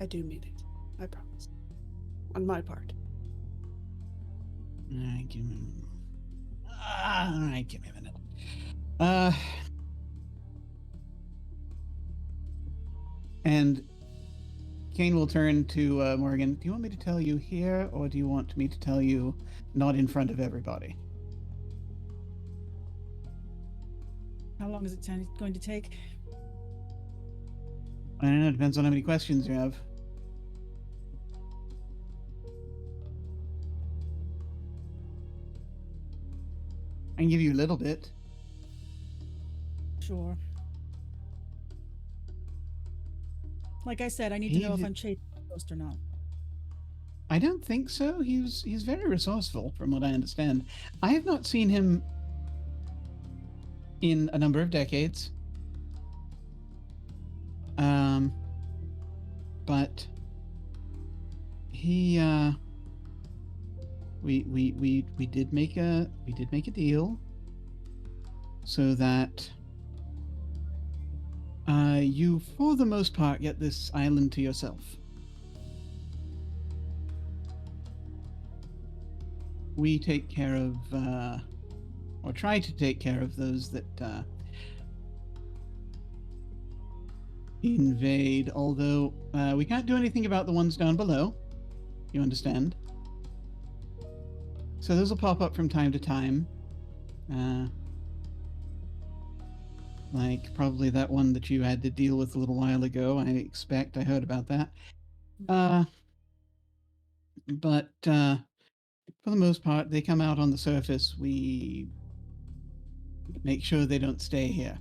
I do mean it. I promise. On my part. All right, give me a minute. And Kane will turn to Morgan. Do you want me to tell you here, or do you want me to tell you not in front of everybody? How long is it going to take? I don't know. It depends on how many questions you have. I can give you a little bit. Sure. Like I said, I need to know if I'm chasing a ghost or not. I don't think so. He's very resourceful, from what I understand. I have not seen him in a number of decades. But he we did make a deal. so that you, for the most part, get this island to yourself. We take care of, or try to take care of those that invade, although we can't do anything about the ones down below. You understand? So those will pop up from time to time. Like probably that one that you had to deal with a little while ago, I expect. I heard about that. But for the most part, they come out on the surface. We make sure they don't stay here.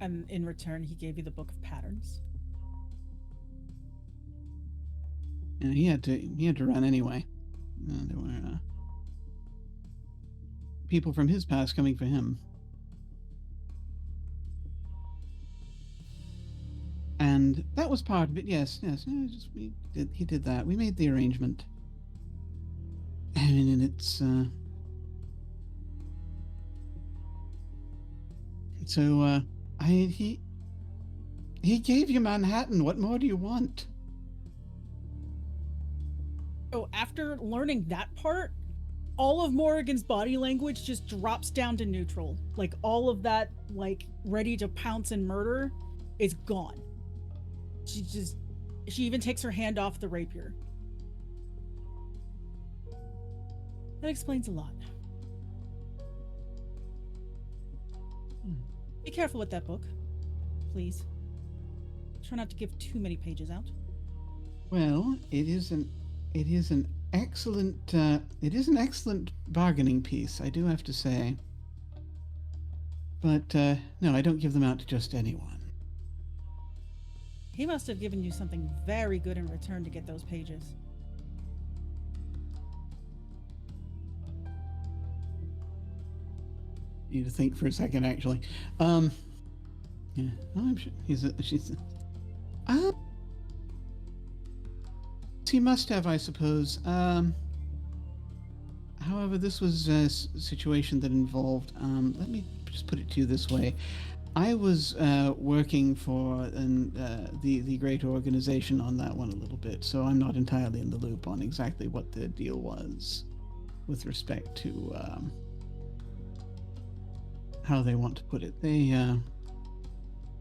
And in return, he gave you the book of patterns. And he had to run anyway. There were people from his past coming for him. And that was part of it. Yes. He did that. We made the arrangement. And it's so he gave you Manhattan. What more do you want? Oh, after learning that part, all of Morrigan's body language just drops down to neutral. Like all of that, like ready to pounce and murder, is gone. She even takes her hand off the rapier. That explains a lot. Be careful with that book, please. Try not to give too many pages out. Well, it is an excellent bargaining piece, I do have to say. But no, I don't give them out to just anyone. He must have given you something very good in return to get those pages. Need to think for a second, actually. Yeah, I'm sure she's. He must have, I suppose. However, this was a situation that involved. Let me just put it to you this way. I was working for the great organization on that one a little bit, so I'm not entirely in the loop on exactly what the deal was with respect to how they want to put it. They,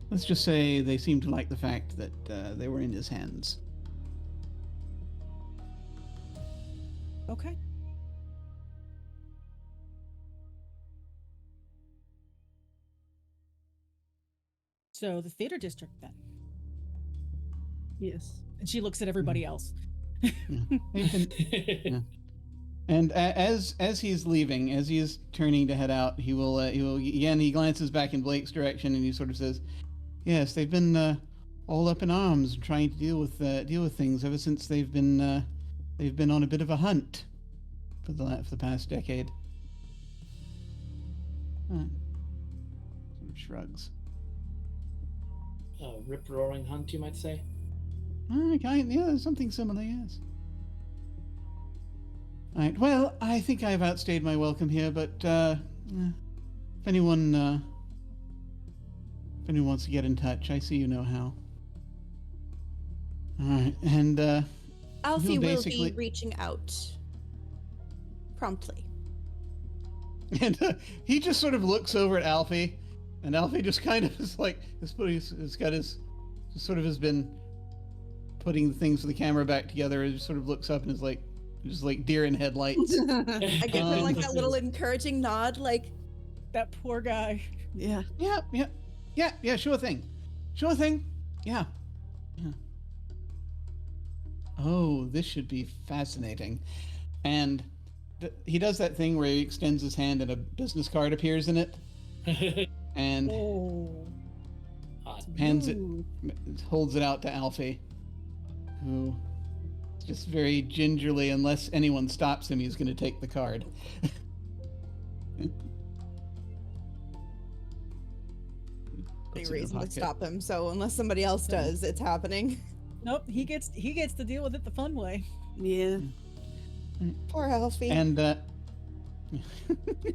let's just say they seem to like the fact that they were in his hands. Okay. So the theater district then. Yes. And she looks at everybody else. Yeah. And as he's leaving, as he is turning to head out, he will again. He glances back in Blake's direction and he sort of says, "Yes, they've been all up in arms, trying to deal with things ever since they've been on a bit of a hunt for the past decade." Sort of shrugs. Rip-roaring hunt, you might say? Yeah, something similar, yes. All right, well, I think I've outstayed my welcome here, but if anyone wants to get in touch, I see you know how. All right, and Alfie will be reaching out promptly. And he just sort of looks over at Alfie, and Alfie just kind of is like, has been putting the things for the camera back together, and just sort of looks up and is like, just like deer in headlights. I give him like that little encouraging nod, like, that poor guy. Yeah. Yeah, sure thing. Yeah. Oh, this should be fascinating. And he does that thing where he extends his hand and a business card appears in it. And holds it out to Alfie, who just very gingerly, unless anyone stops him, he's going to take the card. Any reason to stop him, so unless somebody else does, it's happening. Nope, he gets to deal with it the fun way. Yeah. Poor Alfie. And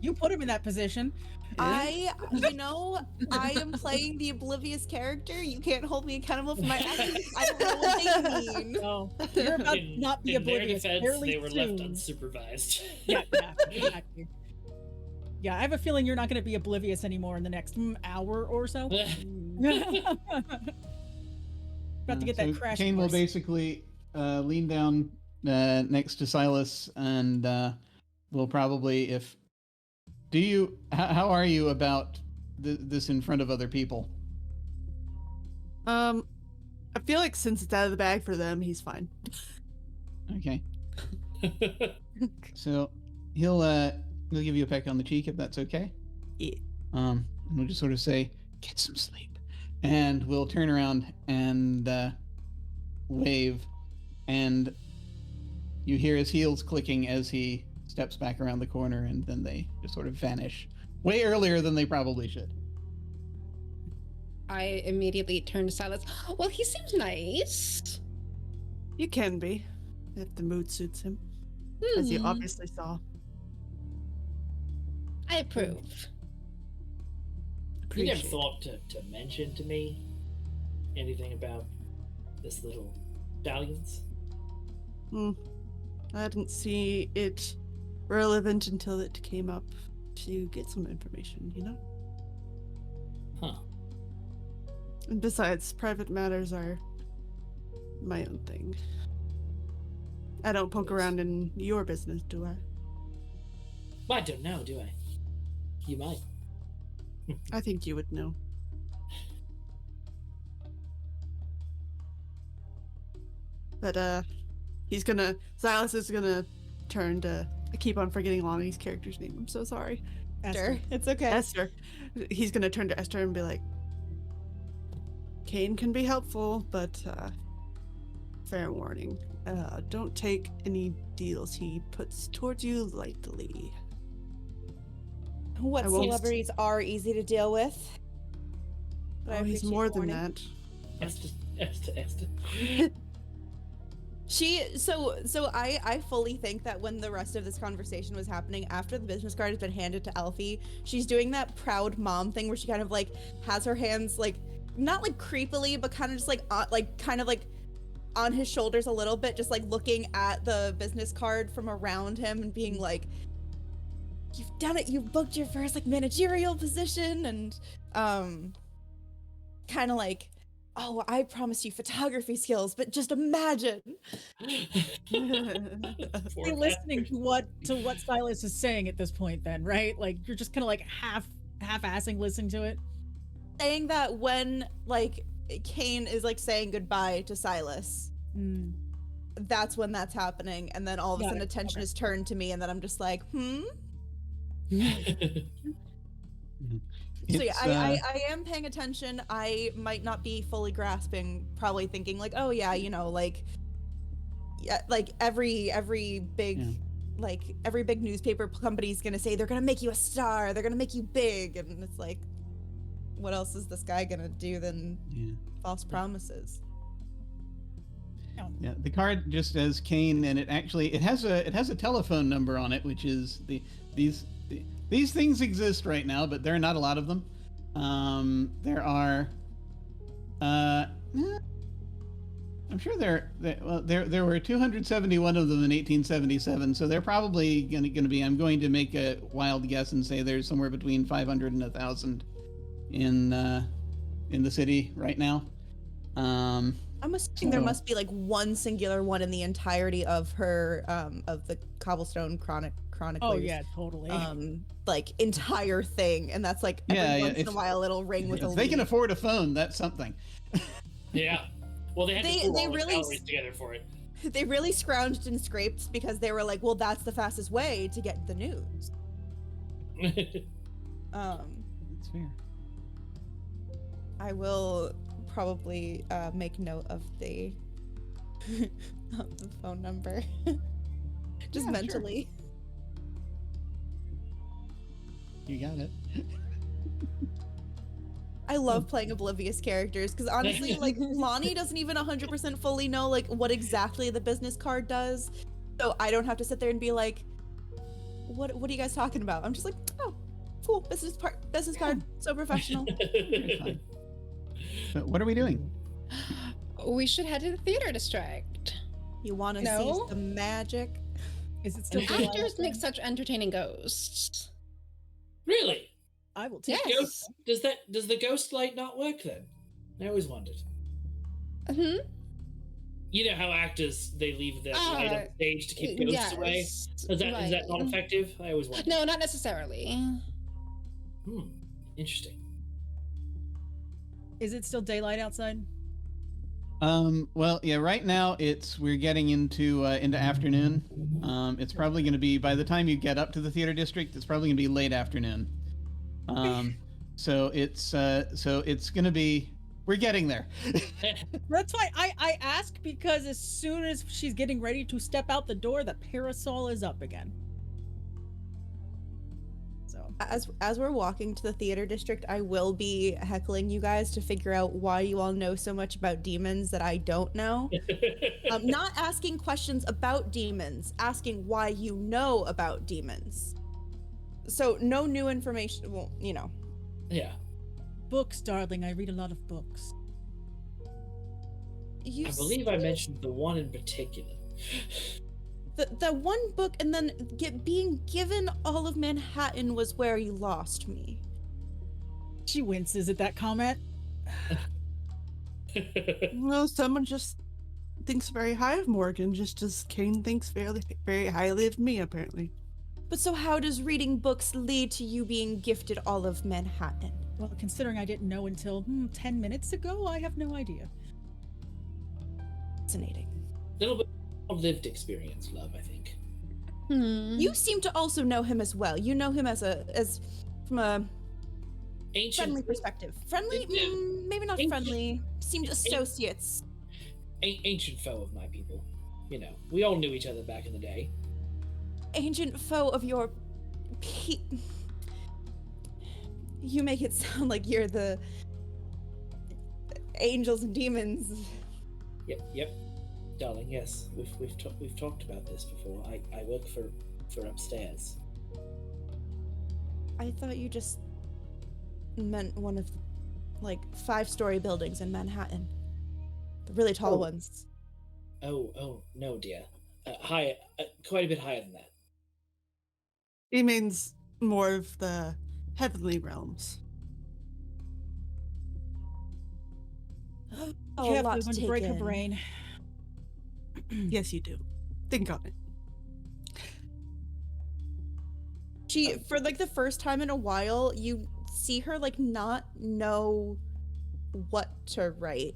You put him in that position. I am playing the oblivious character. You can't hold me accountable for my actions. I don't know what they mean. No, you're about to not be in their oblivious. defense, fairly they were left soon. unsupervised. Yeah, exactly. Yeah, I have a feeling you're not going to be oblivious anymore in the next hour or so. About to get that So crash Kane will course. basically lean down next to Silas and will probably, how are you about this in front of other people? I feel like since it's out of the bag for them, he's fine. Okay. So he'll give you a peck on the cheek if that's okay. Yeah. And we'll just sort of say, "Get some sleep," and we'll turn around and wave, and you hear his heels clicking as he steps back around the corner, and then they just sort of vanish way earlier than they probably should. I immediately turn to Silas. Well, he seems nice. You can be, if the mood suits him, as you obviously saw. I approve. You never thought to mention to me anything about this little stallions? I didn't see it relevant until it came up to get some information, you know? Huh. And besides, private matters are my own thing. I don't poke around in your business, do I? I don't know, do I? You might. I think you would know. But Silas is gonna turn to, I keep on forgetting Lonnie's character's name, I'm so sorry. Esther. It's okay. Esther. He's gonna turn to Esther and be like, Kane can be helpful, but fair warning, don't take any deals he puts towards you lightly. What celebrities are easy to deal with? But Oh, he's more than that. Esther. I fully think that when the rest of this conversation was happening, after the business card has been handed to Elfie, she's doing that proud mom thing where she kind of like has her hands like not like creepily, but kind of just like on his shoulders a little bit, just like looking at the business card from around him and being like, "You've done it! You've booked your first like managerial position," and kind of like, "Oh, I promised you photography skills, but just imagine." You're listening to what Silas is saying at this point, then, right? Like you're just kind of like half-assing listening to it. Saying that when like Kane is like saying goodbye to Silas, that's when that's happening, and then all of a sudden attention is turned to me, and then I'm just like, So yeah, I am paying attention. I might not be fully grasping, probably thinking like, oh yeah, you know, like, yeah, like every big like every big newspaper company's gonna say they're gonna make you a star, they're gonna make you big, and it's like, what else is this guy gonna do than false promises? Yeah, the card just says Kane, and it has a telephone number on it, which is these things exist right now, but there are not a lot of them. There are, I'm sure there were 271 of them in 1877, so they're probably going to be. I'm going to make a wild guess and say there's somewhere between 500 and 1,000 in the city right now. I'm assuming there must be like one singular one in the entirety of her of the Cobblestone Chronicles. Oh yeah, totally. Like entire thing, and that's like every once in a while it'll ring with a lead. They can afford a phone. That's something. Yeah. Well, they had to pull all the really salaries together for it. They really scrounged and scraped because they were like, well, that's the fastest way to get the news. That's fair. I will probably make note of the of the phone number just mentally. Sure. You got it. I love playing oblivious characters because honestly, like Lonnie doesn't even 100% fully know like what exactly the business card does, so I don't have to sit there and be like, what are you guys talking about? I'm just like, oh, cool, business card, so professional. Very fine. But what are we doing? We should head to the theater district. You want to No? see some magic? Is it still daylight Actors make outside? such entertaining ghosts. Really? I will take Yes. Does the ghost light not work then? I always wondered. Hmm? You know how actors they leave the light on stage to keep ghosts away? Yes. Is that not effective? I always wondered. No, not necessarily. Interesting. Is it still daylight outside? Well, yeah, right now we're getting into afternoon. It's probably going to be, by the time you get up to the theater district, it's probably going to be late afternoon. So it's going to be, we're getting there. That's why I ask, because as soon as she's getting ready to step out the door, the parasol is up again. So As we're walking to the theater district, I will be heckling you guys to figure out why you all know so much about demons that I don't know. Not asking questions about demons, asking why you know about demons. So no new information. Well, you know. Yeah. books, darling. I read a lot of books. You I believe I mentioned the one in particular. The one book, and then being given all of Manhattan was where you lost me. She winces at that comment. Well, someone just thinks very high of Morgan, just as Kane thinks very highly of me, apparently. But so how does reading books lead to you being gifted all of Manhattan? Well, considering I didn't know until 10 minutes ago, I have no idea. Fascinating. A little bit of lived experience, love, I think. You seem to also know him as well. You know him as from a Ancient, friendly perspective. Friendly? Maybe not Ancient- friendly. Seemed associates. ancient foe of my people. You know, we all knew each other back in the day. Ancient foe of your You make it sound like you're the angels and demons. Yep, darling. Yes, we've talked about this before. I work for upstairs. I thought you just meant one of the, 5-story buildings in Manhattan. The really tall ones. Oh no, dear. Higher, quite a bit higher than that. He means more of the heavenly realms. Oh, Careful, lots you're going to to break take her in. brain. Yes, you do. Think on it. She, for the first time in a while, you see her not know what to write.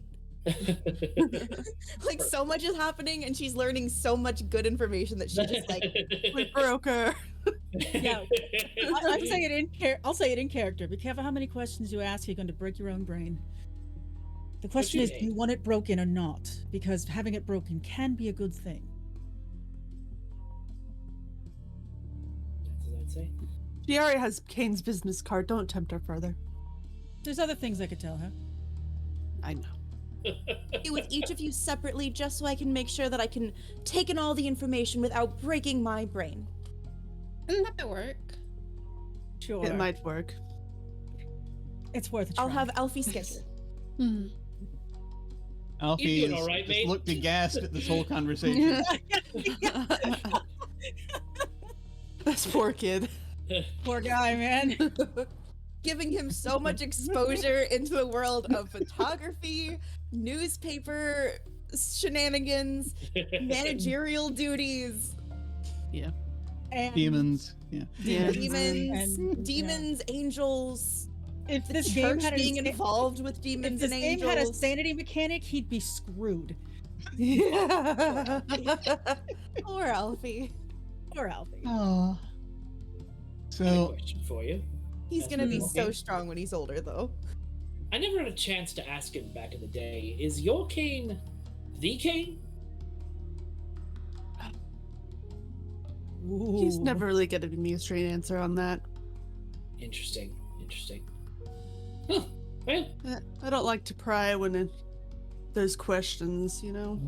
So much is happening and she's learning so much good information that she just We broke her. Yeah. I'll say it in character. Be careful how many questions you ask. You're going to break your own brain. The question is, do you want it broken or not? Because having it broken can be a good thing. That's what I'd say. She already has Kane's business card. Don't tempt her further. There's other things I could tell her. I know. with each of you separately just so I can make sure that I can take in all the information without breaking my brain. That might work. Sure. It might work. It's worth a try. I'll have Alfie schedule. Alfie You doing is all right, just mate? looked aghast at this whole conversation. This poor kid. Poor guy, man. Giving him so much exposure into the world of photography, newspaper shenanigans, managerial duties. Yeah. And Demons. Yeah. Yeah. Demons, angels. if The this game church had being a, involved with if demons this and game angels. had a sanity mechanic, he'd be screwed. Yeah. Poor Alfie. Poor Alfie. Oh. I have a So question for you. He's That's gonna be cool. so strong when he's older, though. I never had a chance to ask him back in the day. Is your Kane the Kane? He's Ooh. never really given me a straight answer on that. Interesting. Huh. Well, I don't like to pry when there's questions, you know?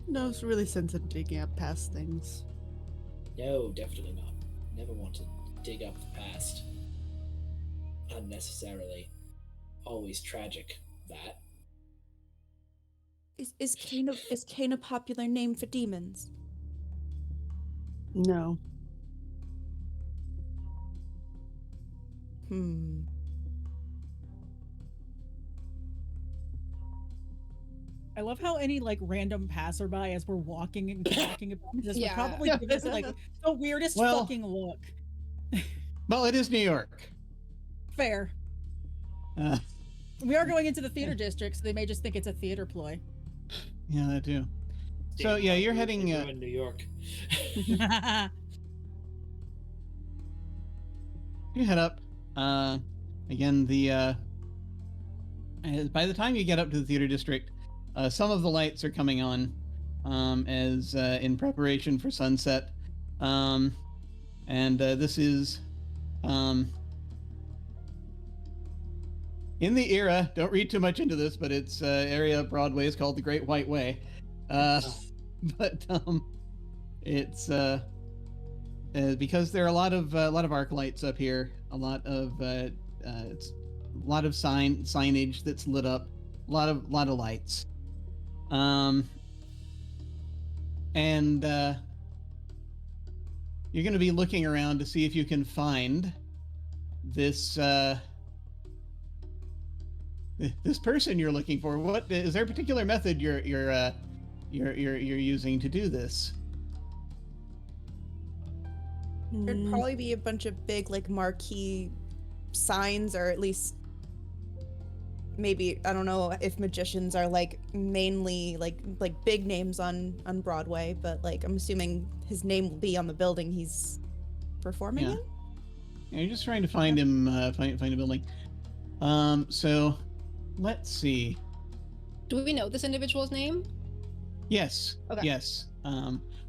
No, it's really sensitive to digging up past things. no, definitely not. never want to dig up the past unnecessarily. Always tragic, that. Is Cain a popular name for demons? No. I love how any like random passerby as we're walking and talking about this would Yeah. probably give us like the weirdest Well- fucking look. Well, it is New York. Fair. Uh, We are going into the theater district, so they may just think it's a theater ploy. yeah, that too. So, Damn, yeah, you're they heading, ruined New York. You head up. Again, by the time you get up to the theater district, some of the lights are coming on, as in preparation for sunset. This is in the era. Don't read too much into this, but it's area of Broadway is called the Great White Way. But it's because there are a lot of arc lights up here, a lot of signage that's lit up, a lot of lights, and you're going to be looking around to see if you can find this this person you're looking for. What is there a particular method you're using to do this? There'd probably be a bunch of big like marquee signs, or at least maybe, I don't know if magicians are like mainly like big names on Broadway, but like I'm assuming his name will be on the building he's performing in. Yeah, you're just trying to find him, find a building. So let's see. Do we know this individual's name? Yes. Okay. Yes.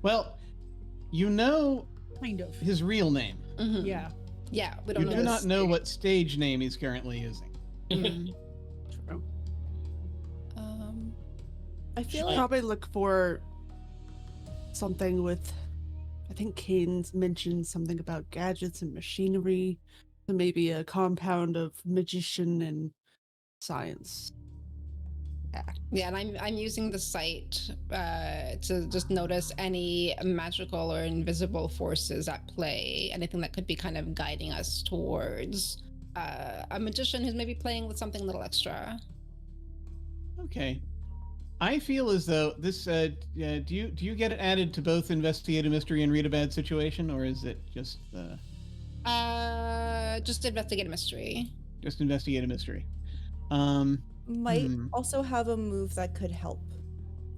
Well, you know Kind of. his real name. Mhm. Yeah. Yeah, we don't You know. do his- not know what stage name he's currently using. Mhm. True. I feel Should like probably look for something with. I think Kane's mentioned something about gadgets and machinery, so maybe a compound of magician and science. Yeah, and I'm using the site to just notice any magical or invisible forces at play, anything that could be kind of guiding us towards a magician who's maybe playing with something a little extra. Okay. I feel as though this. Do you get it added to both investigate a mystery and read a bad situation, or is it just Just investigate a mystery. just investigate a mystery? might also have a move that could help.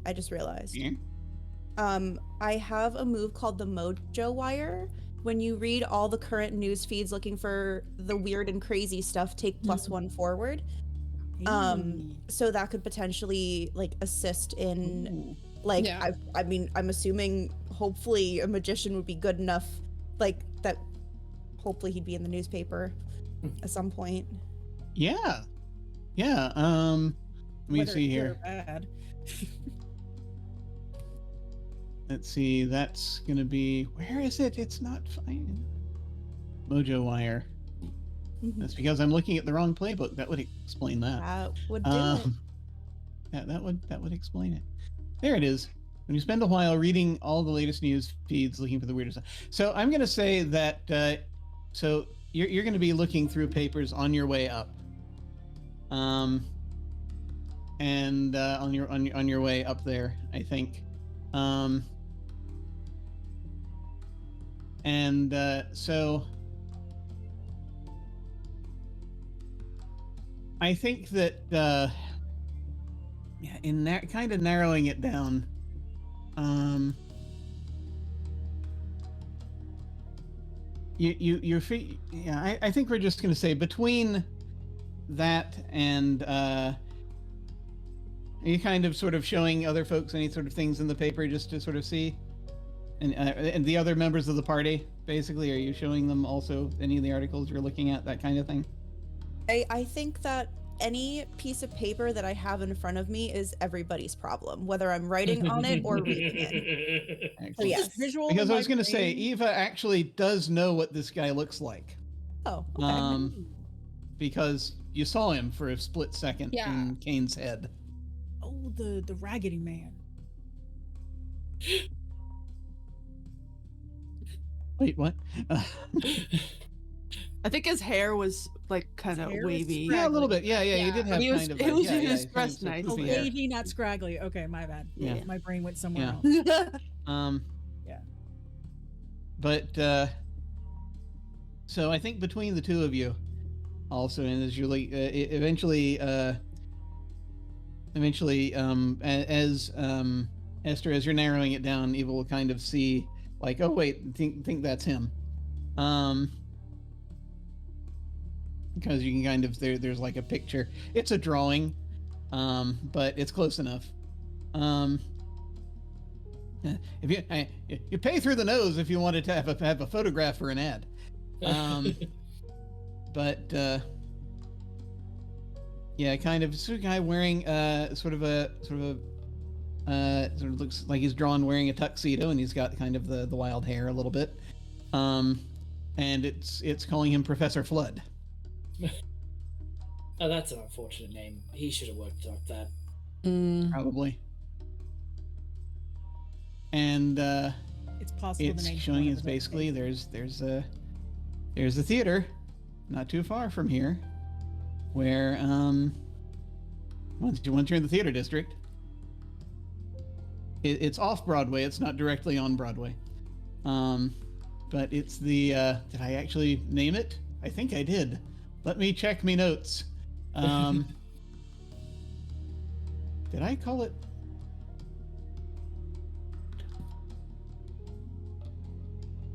I just realized. Yeah. I have a move called the Mojo Wire. When you read all the current news feeds looking for the weird and crazy stuff, take +1 forward. So that could potentially like assist in like Yeah. I mean I'm assuming hopefully a magician would be good enough like that. Hopefully he'd be in the newspaper at some point. Yeah. Yeah. Let me Whether see it's good here. or bad. Let's see. That's gonna be. Where is it? It's not fine. Mojo Wire. That's because I'm looking at the wrong playbook. That would explain that. That would do it. Yeah, that would explain it. There it is. When you spend a while reading all the latest news feeds, looking for the weirdest stuff. So I'm going to say that. So you're going to be looking through papers on your way up. And on your way up there, I think. So I think that in that kind of narrowing it down, I think we're just going to say between that and are you kind of sort of showing other folks any sort of things in the paper just to sort of see, and the other members of the party basically, are you showing them also any of the articles you're looking at, that kind of thing? I think that any piece of paper that I have in front of me is everybody's problem, whether I'm writing on it or reading it. So Excellent. yes. Visual Because in I my was going to say, brain. Eva actually does know what this guy looks like. Oh, okay. Because you saw him for a split second Yeah. in Kane's head. Oh, the Raggedy Man. Wait, what? I think his hair was like kind His of hair was wavy. Yeah, a little bit. Yeah, Yeah. he did have He was- kind of he like, was- yeah, he yeah, was kind of dressed some nice. Oh, poofy hair. wavy, not scraggly. Okay, my bad. Yeah. My brain went somewhere Yeah. else. Yeah. But so I think between the two of you, also, and as you like, eventually, as Esther, as you're narrowing it down, Eva will kind of see, like, oh wait, think that's him, because you can kind of there's like a picture. It's a drawing, but it's close enough. If you pay through the nose if you wanted to have a photograph for an ad. But yeah, kind of sort of guy wearing sort of looks like he's drawn wearing a tuxedo, and he's got kind of the wild hair a little bit. And it's calling him Professor Flood. Oh, that's an unfortunate name. He should have worked up that. Probably. And It's possible the it's name's showing one us of his basically own there's a theater not too far from here where once you're in the theater district, it's off Broadway. It's not directly on Broadway, but it's the did I actually name it? I think I did. Let me check me notes. Did I call it?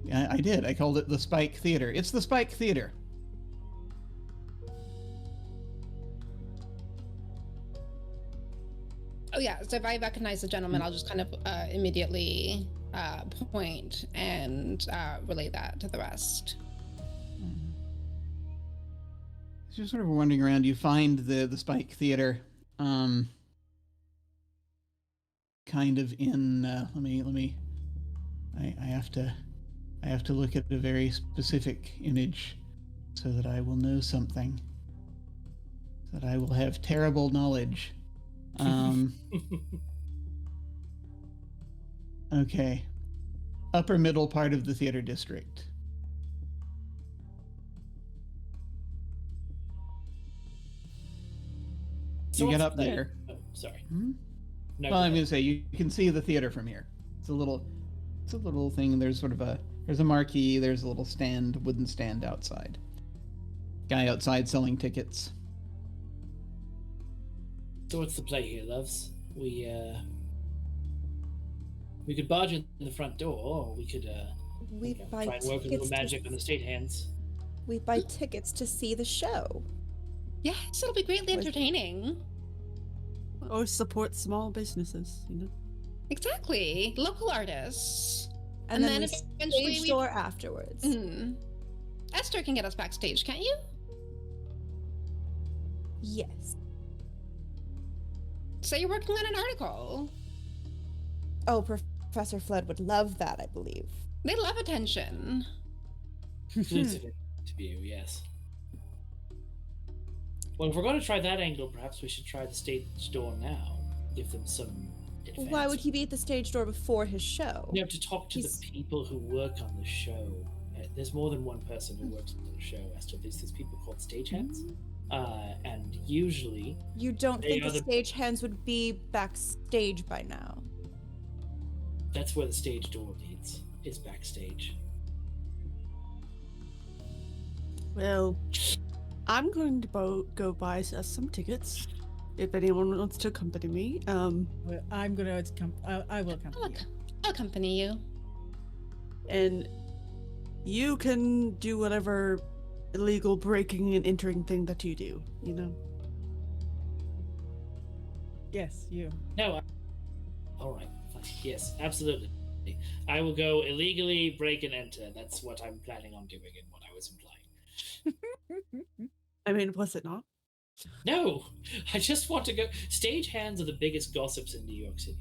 Yeah, I did. I called it the Spike Theater. It's the Spike Theater. Oh yeah. So if I recognize the gentleman, I'll just kind of immediately point and relay that to the rest. As you're sort of wandering around, you find the Spike Theater, kind of in. Let me. I have to look at a very specific image so that I will know something. So that I will have terrible knowledge. Okay. Upper middle part of the theater district. So You get what's up the- there. Oh, sorry. Hmm? No, Well, go I'm ahead. going to say you can see the theater from here. It's a little thing. There's sort of there's a marquee. There's a little wooden stand outside. Guy outside selling tickets. So what's the play here, loves? We could barge in the front door, or we could We buy try and work a little tickets. magic on the state hands. We buy tickets to see the show. Yes, it'll be greatly entertaining. Or support small businesses, you know. Exactly. Local artists. And then then we eventually stage we- door afterwards. Mhm. Esther can get us backstage, can't you? Yes. So you're working on an article. Oh, Professor Flood would love that, I believe. They love attention. Exclusive interview, yes. Well, if we're going to try that angle, perhaps we should try the stage door now. Give them some advance. Why would he be at the stage door before his show? You have to talk to He's- the people who work on the show. There's more than one person who works on the show, Esther. There's people called stagehands. And usually, You don't They think are the the- stagehands would be backstage by now? that's where the stage door leads, is backstage. Well, I'm going to go buy us some tickets. If anyone wants to accompany me, Well, I'm gonna come. I will come. I'll accompany you. and you can do whatever illegal breaking and entering thing that you do. You know. Yes, you. No. All right. Fine. Yes, absolutely. I will go illegally break and enter. That's what I'm planning on doing and what I was implying. I mean, was it not? No, I just want to go. Stagehands are the biggest gossips in New York City.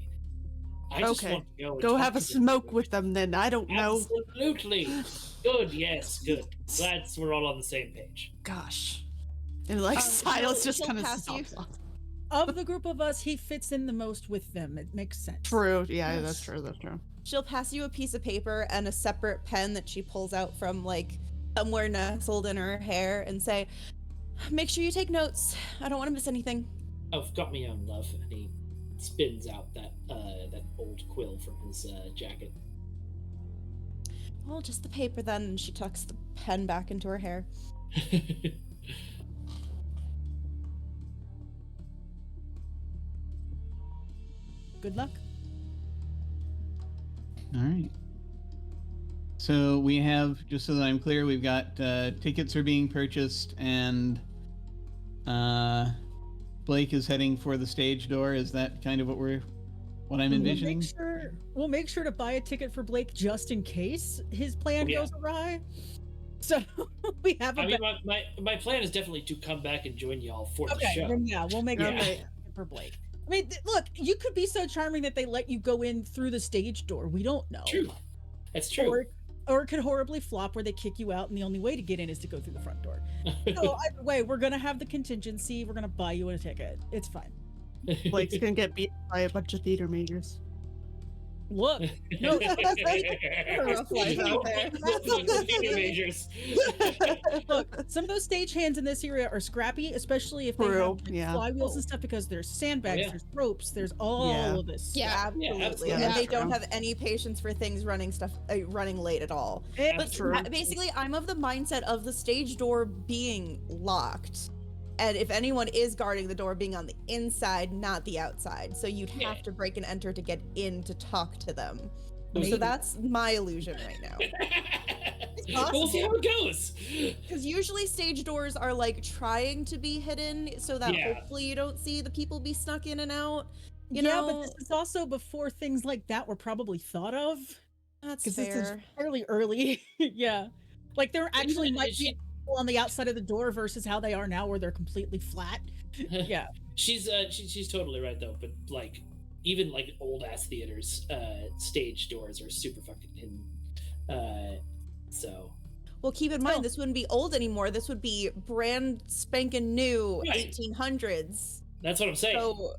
I just Okay. want to go and Go talk have a to them. smoke with them then. I don't know. Absolutely. Good, yes, good. Glad we're all on the same page. Gosh. And like Silas just she'll kind of pass you. stops off. Of the group of us, he fits in the most with them. It makes sense. True. Yeah, that's true. That's true. She'll pass you a piece of paper and a separate pen that she pulls out from like somewhere nestled in her hair and say, make sure you take notes. I don't want to miss anything. I've got me own, love. And he spins out that old quill from his jacket. Well, just the paper then. And she tucks the pen back into her hair. Good luck. All right. So we have, just so that I'm clear, we've got tickets are being purchased, and Blake is heading for the stage door. Is that kind of what I'm envisioning? We'll make sure to buy a ticket for Blake just in case his plan goes awry. So we have a. I mean, my plan is definitely to come back and join y'all for the show. Then we'll make it for Blake. I mean, look, you could be so charming that they let you go in through the stage door. We don't know. True. That's true. Or it could horribly flop where they kick you out and the only way to get in is to go through the front door. So either way, we're going to have the contingency. We're going to buy you a ticket. It's fine. Blake's going to get beat by a bunch of theater majors. Look, no, rough life out there. Majors. Look, some of those stagehands in this area are scrappy, especially if they have flywheels and stuff, because there's sandbags, there's ropes, there's all of this. Yeah, absolutely. And they don't have any patience for things running late at all. But basically, I'm of the mindset of the stage door being locked. And if anyone is guarding the door, being on the inside, not the outside. So you'd have to break and enter to get in to talk to them. So that's my illusion right now. We'll see how it goes. Because usually stage doors are like trying to be hidden so that hopefully you don't see the people be snuck in and out. You know? But this is also before things like that were probably thought of. That's fair. This is fairly early. Yeah. Like there actually might be on the outside of the door versus how they are now where they're completely flat. Yeah. She's totally right though, but like even like old ass theaters, stage doors are super fucking hidden. So well, keep in mind this wouldn't be old anymore. This would be brand spanking new 1800s. That's what I'm saying. So,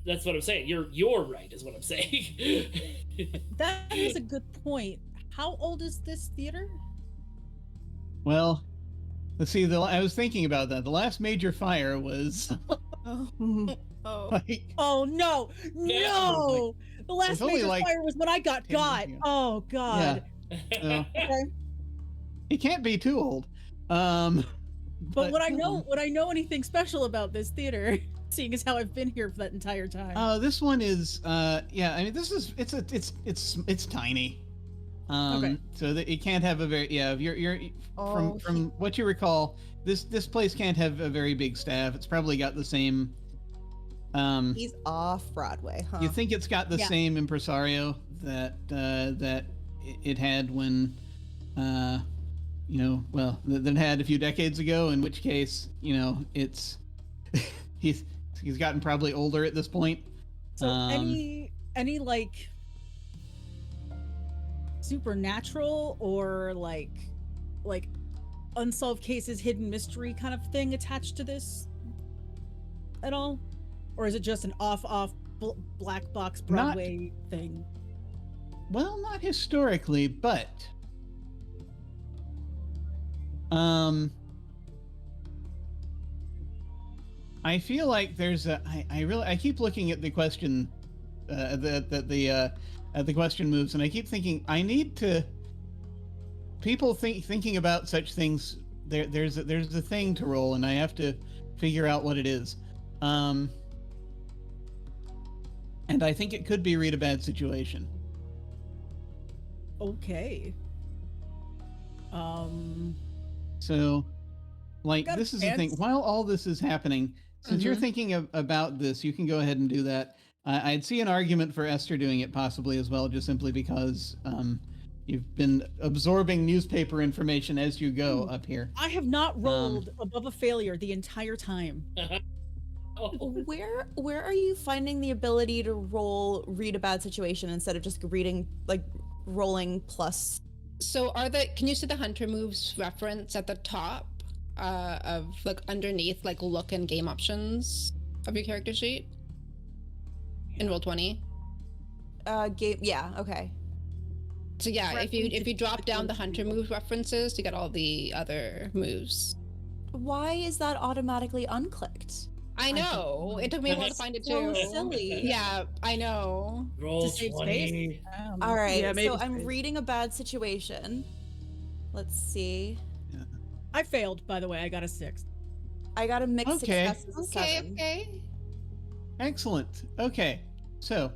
that's what I'm saying. You're right is what I'm saying. That is a good point. How old is this theater? Well, let's see. I was thinking about that. The last major fire was. Like, oh no! The last major fire was when I got. Oh god. Yeah. Okay. It can't be too old. But would I know anything special about this theater? Seeing as how I've been here for that entire time. This one is. I mean, this is. It's tiny. So that it can't have a very you're from what you recall, this place can't have a very big staff. It's probably got the same. He's off Broadway, huh? You think it's got the same impresario that it had when, that had a few decades ago. In which case, it's he's gotten probably older at this point. So any like supernatural or like unsolved cases, hidden mystery kind of thing attached to this at all, or is it just an off black box Broadway thing? Well, not historically, but I feel like there's I keep looking at the question the question moves, and I keep thinking I need to people thinking about such things. There's a thing to roll, and I have to figure out what it is. And I think it could be read a bad situation. Okay. So, like, this is the thing. While all this is happening, since you're thinking about this, you can go ahead and do that. I'd see an argument for Esther doing it possibly as well, just simply because, You've been absorbing newspaper information as you go up here. I have not rolled above a failure the entire time. Where are you finding the ability to read a bad situation instead of just reading, like, rolling plus? So can you see the hunter moves reference at the top of, like, underneath, like, look and game options of your character sheet in Roll20? Game, yeah, okay. So yeah, if you drop down the hunter move references to get all the other moves. Why is that automatically unclicked? I know. It took me a while to find it too. So silly. Yeah, I know. Roll To save 20. space? All right, Yeah, maybe so I'm space. reading a bad situation. Let's see. I failed, by the way. I got a 6. I got a mixed Okay. success as a 7. Okay. Excellent. Okay. So,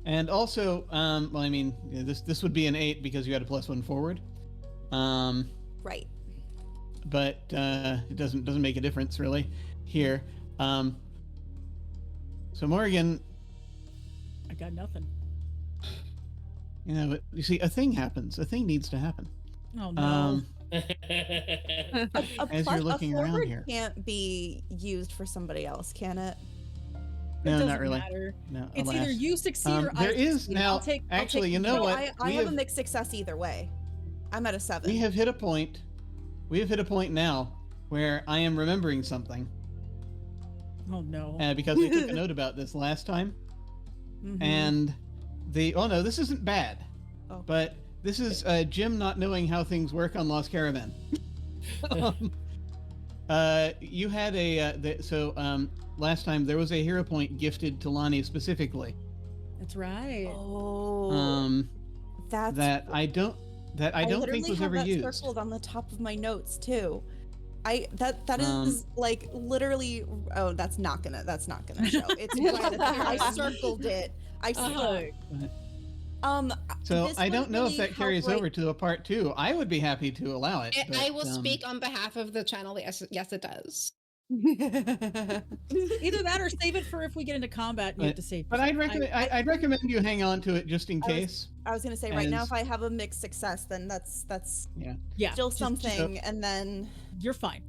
and also, well, I mean, this would be an 8 because you had a +1 forward. Right. But it doesn't make a difference really here. So Morgan, I got nothing. but you see, a thing happens. A thing needs to happen. Oh no. As you're looking around forward here. can't be used for somebody else, can it? It No, doesn't not really. matter. No, It's alas. either you succeed or I There is succeed. now. I'll take Actually, you know No, what? I have a mixed success either way. I'm at a 7. We have hit a point. We have hit a point now where I am remembering something Oh no. because I took a note about this last time, Mhm. and oh no, this isn't bad, Oh. but this is Jim not knowing how things work on Lost Caravan. You had last time there was a hero point gifted to Lonnie specifically. That's right. Oh, that's I don't think was ever that used. circled on the top of my notes too. That is like literally. Oh, that's not gonna show. It's right there. I circled it. I Look. So this I don't would know if really that carries help, over to a part 2. I would be happy to allow it. But, I will speak on behalf of the channel. Yes, it does. Either that or save it for if we get into combat and you have to save. But I'd recommend you hang on to it just in case. I was gonna say right now, as- if I have a mixed success, then that's Yeah, still just- something, and then You're fine.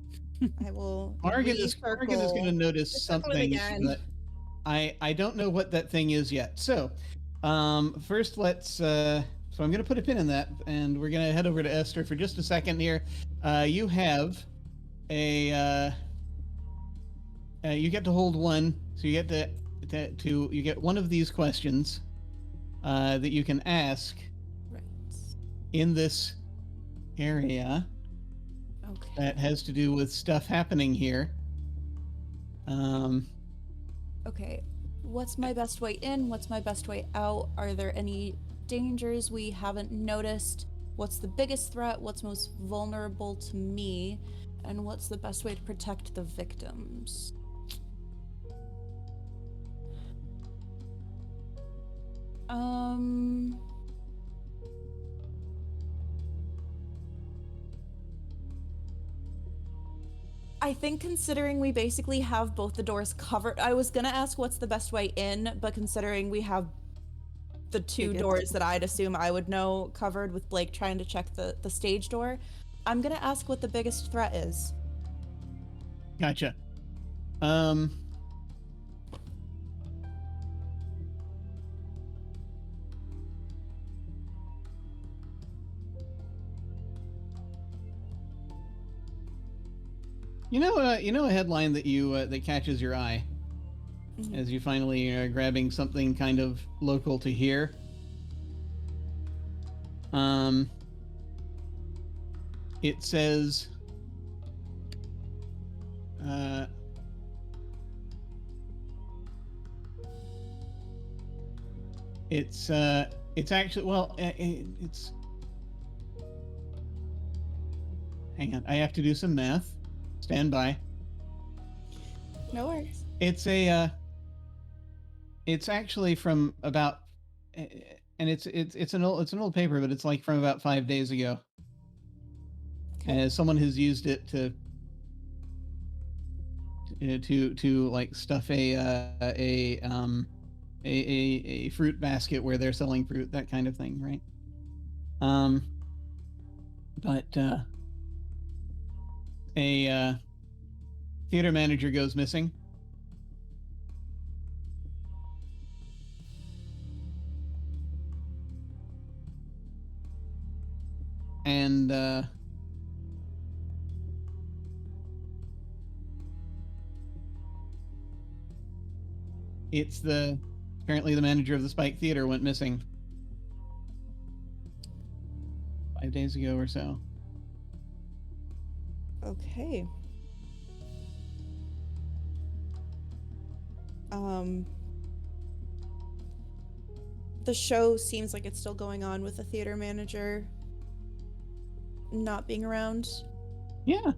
I will. Morgan is going to notice Just circle it something, again. but I don't know what that thing is yet. So, first let's. So I'm going to put a pin in that, and we're going to head over to Esther for just a second here. You have a. You get to hold one, so you get you get one of these questions that you can ask Right. in this area Okay. that has to do with stuff happening here. Okay. What's my best way in? What's my best way out? Are there any dangers we haven't noticed? What's the biggest threat? What's most vulnerable to me? And what's the best way to protect the victims? I think considering we basically have both the doors covered, I was gonna ask what's the best way in, but considering we have the two doors that I'd assume I would know covered with Blake trying to check the stage door, I'm gonna ask what the biggest threat is. Gotcha. You know a headline that that catches your eye Mhm. as you finally are grabbing something kind of local to here. It says, it's actually, well, it's, hang on, I have to do some math. Stand by. No worries. It's it's actually from about, and it's an old paper, but it's like from about 5 days ago. As someone has used it to like stuff a fruit basket where they're selling fruit, that kind of thing, right? But a theater manager goes missing. And apparently the manager of the Spike Theater went missing 5 days ago or so. Okay. The show seems like it's still going on with the theater manager not being around. Yeah.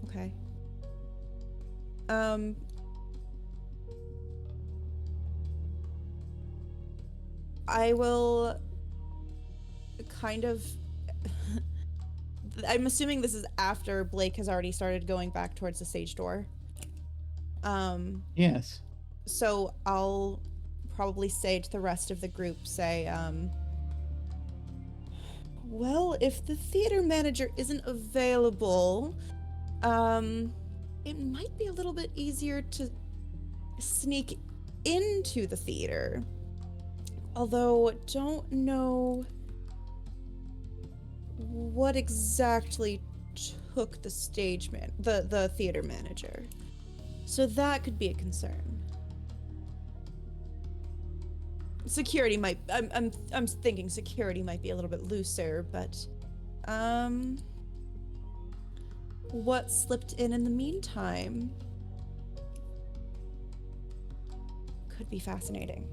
Okay. I will kind of I'm assuming this is after Blake has already started going back towards the stage door. Yes. So I'll probably say to the rest of the group, well, if the theater manager isn't available, it might be a little bit easier to sneak into the theater. Although, don't know what exactly took the the theater manager. So that could be a concern. Security might I'm thinking security might be a little bit looser, but what slipped in the meantime could be fascinating.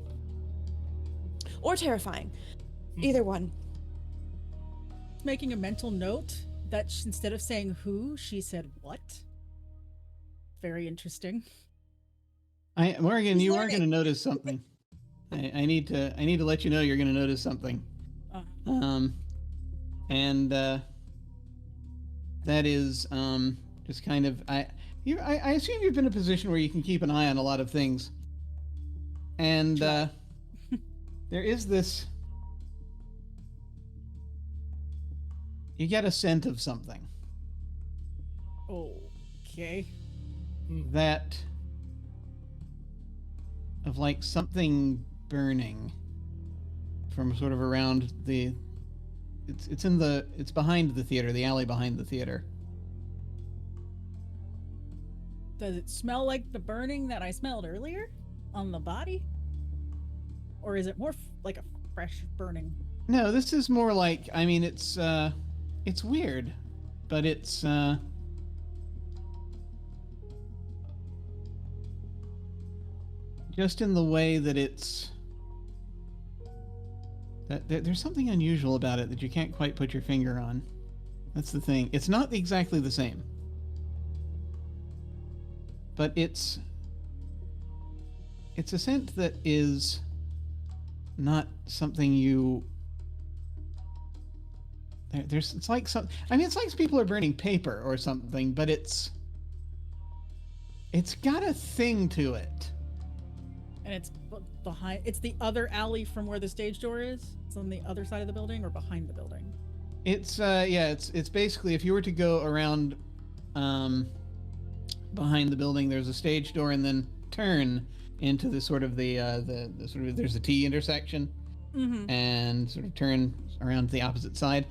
Or terrifying. Either one. Making a mental note that instead of saying who, she said what. Very interesting. Morgan, you are going to notice something. I need to let you know you're going to notice something. And that is just kind of I assume you've been in a position where you can keep an eye on a lot of things. And there is this. You get a scent of something. Okay. That of like something burning from sort of around the it's behind the theater, the alley behind the theater. Does it smell like the burning that I smelled earlier on the body? Or is it more like a fresh burning? No, this is more like, I mean, it's weird, but it's just in the way that there's something unusual about it that you can't quite put your finger on. That's the thing. It's not exactly the same, but it's a scent that is not something you. It's like some. I mean, it's like people are burning paper or something, but it's got a thing to it. And it's behind. It's the other alley from where the stage door is. It's on the other side of the building or behind the building. It's it's basically if you were to go around behind the building, there's a stage door, and then turn into the sort of the sort of there's a T intersection, and sort of turn around to the opposite side.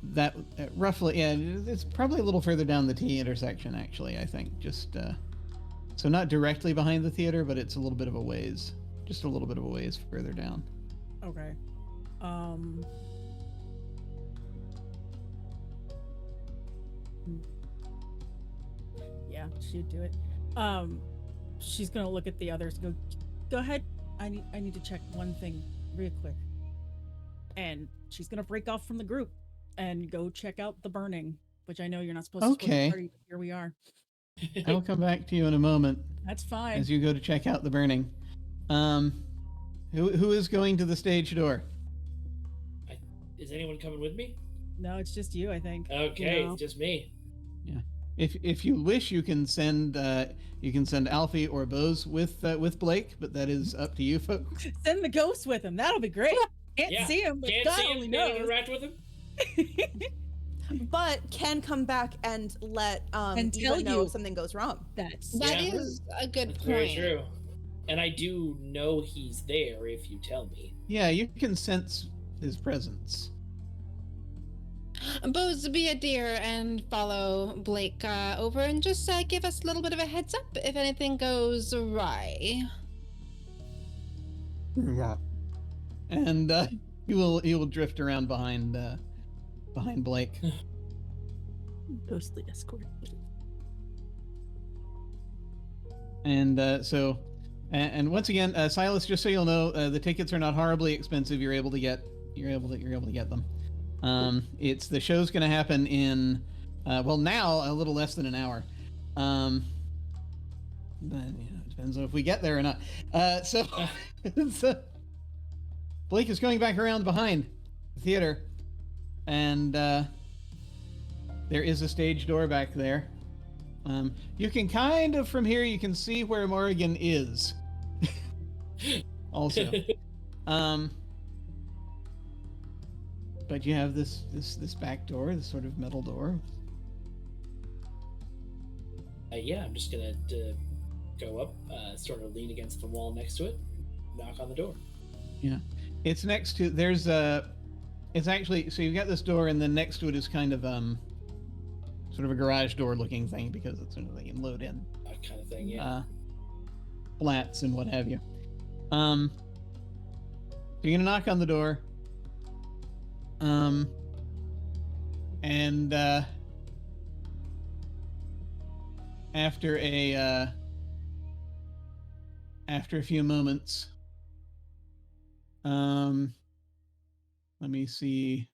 That roughly, yeah, it's probably a little further down the T intersection actually. I think just so not directly behind the theater, but it's a little bit of a ways, just a little bit of a ways further down. Okay. Yeah, she'd do it. She's gonna look at the others and go ahead. I need to check one thing real quick. And she's gonna break off from the group and go check out the burning, which I know you're not supposed to split the party, but here we are. I'll come back to you in a moment. That's fine. As you go to check out the burning. Who is going to the stage door? Is anyone coming with me? No, it's just you, I think. Okay, it's just me. Yeah. If you wish, you can send Alfie or Bose with Blake, but that is up to you folks. Send the ghost with him. That'll be great. Can't see him, but Can't God see him, only can't knows. interact with him. but can come back and let And Eva tell know you. if something goes wrong. That Yeah. is a good That's point. very true. And I do know he's there if you tell me. Yeah, you can sense his presence. Bose, be a dear and follow Blake over and just give us a little bit of a heads up if anything goes awry. Yeah. And you will drift around behind Blake. Ghostly escort. And and once again, Silas, just so you'll know, the tickets are not horribly expensive. You're able to get them. It's the show's going to happen in now a little less than an hour. But it depends on if we get there or not. So Blake is going back around behind the theater, and there is a stage door back there. You can kind of, from here, you can see where Morrigan is. Also. But you have this back door, this sort of metal door. Yeah, I'm just gonna go up, sort of lean against the wall next to it, knock on the door. Yeah. It's next to, it's actually, so you've got this door, and then next to it is kind of, sort of a garage door looking thing, because it's sort of, they can load in. That kind of thing, yeah. Flats and what have you. So you're gonna knock on the door. And after a few moments, let me see.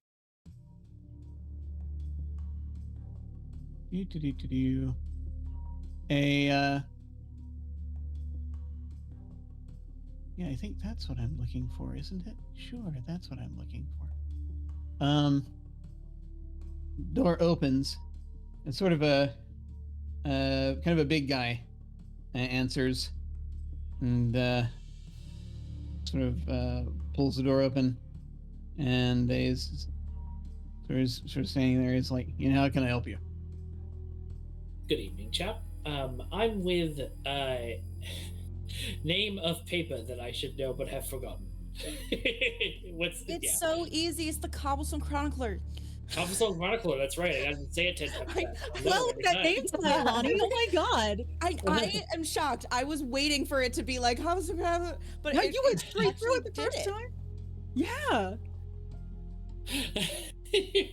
Yeah, I think that's what I'm looking for, isn't it? Sure, that's what I'm looking for. Door opens, and sort of a kind of a big guy answers, and sort of pulls the door open, and he's sort of standing there. He's like, how can I help you? Good evening, chap. I'm with name of paper that I should know but have forgotten. It's so easy. It's the Cobblestone Chronicler. Cobblestone Chronicler, that's right. I didn't say it 10 times. Well, that name tonight, Lonnie. Oh my god. I am shocked. I was waiting for it to be like Cobblestone Chronicler, but No, you went straight through it the did first it. time. Yeah.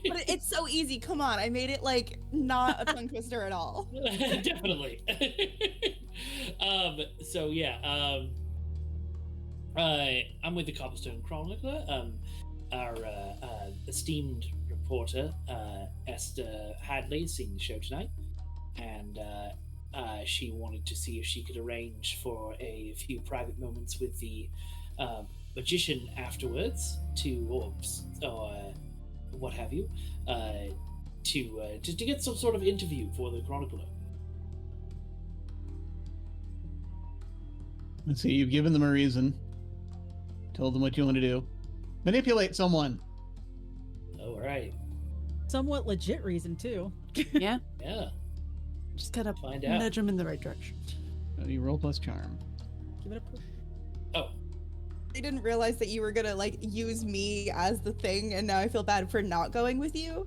But it's so easy. Come on, I made it like not a tongue twister at all. Definitely. So yeah, I'm with the Cobblestone Chronicler. Our esteemed reporter, Esther Hadley, is seeing the show tonight, and she wanted to see if she could arrange for a few private moments with the magician afterwards, or what have you, to get some sort of interview for the Chronicler. Let's see, you've given them a reason, told them what you want to do. Manipulate someone. All right. Somewhat legit reason too. Yeah. Yeah. Just gotta Find out. nudge him in the right direction. You roll plus charm. Give it a push. Oh. I didn't realize that you were gonna like use me as the thing, and now I feel bad for not going with you.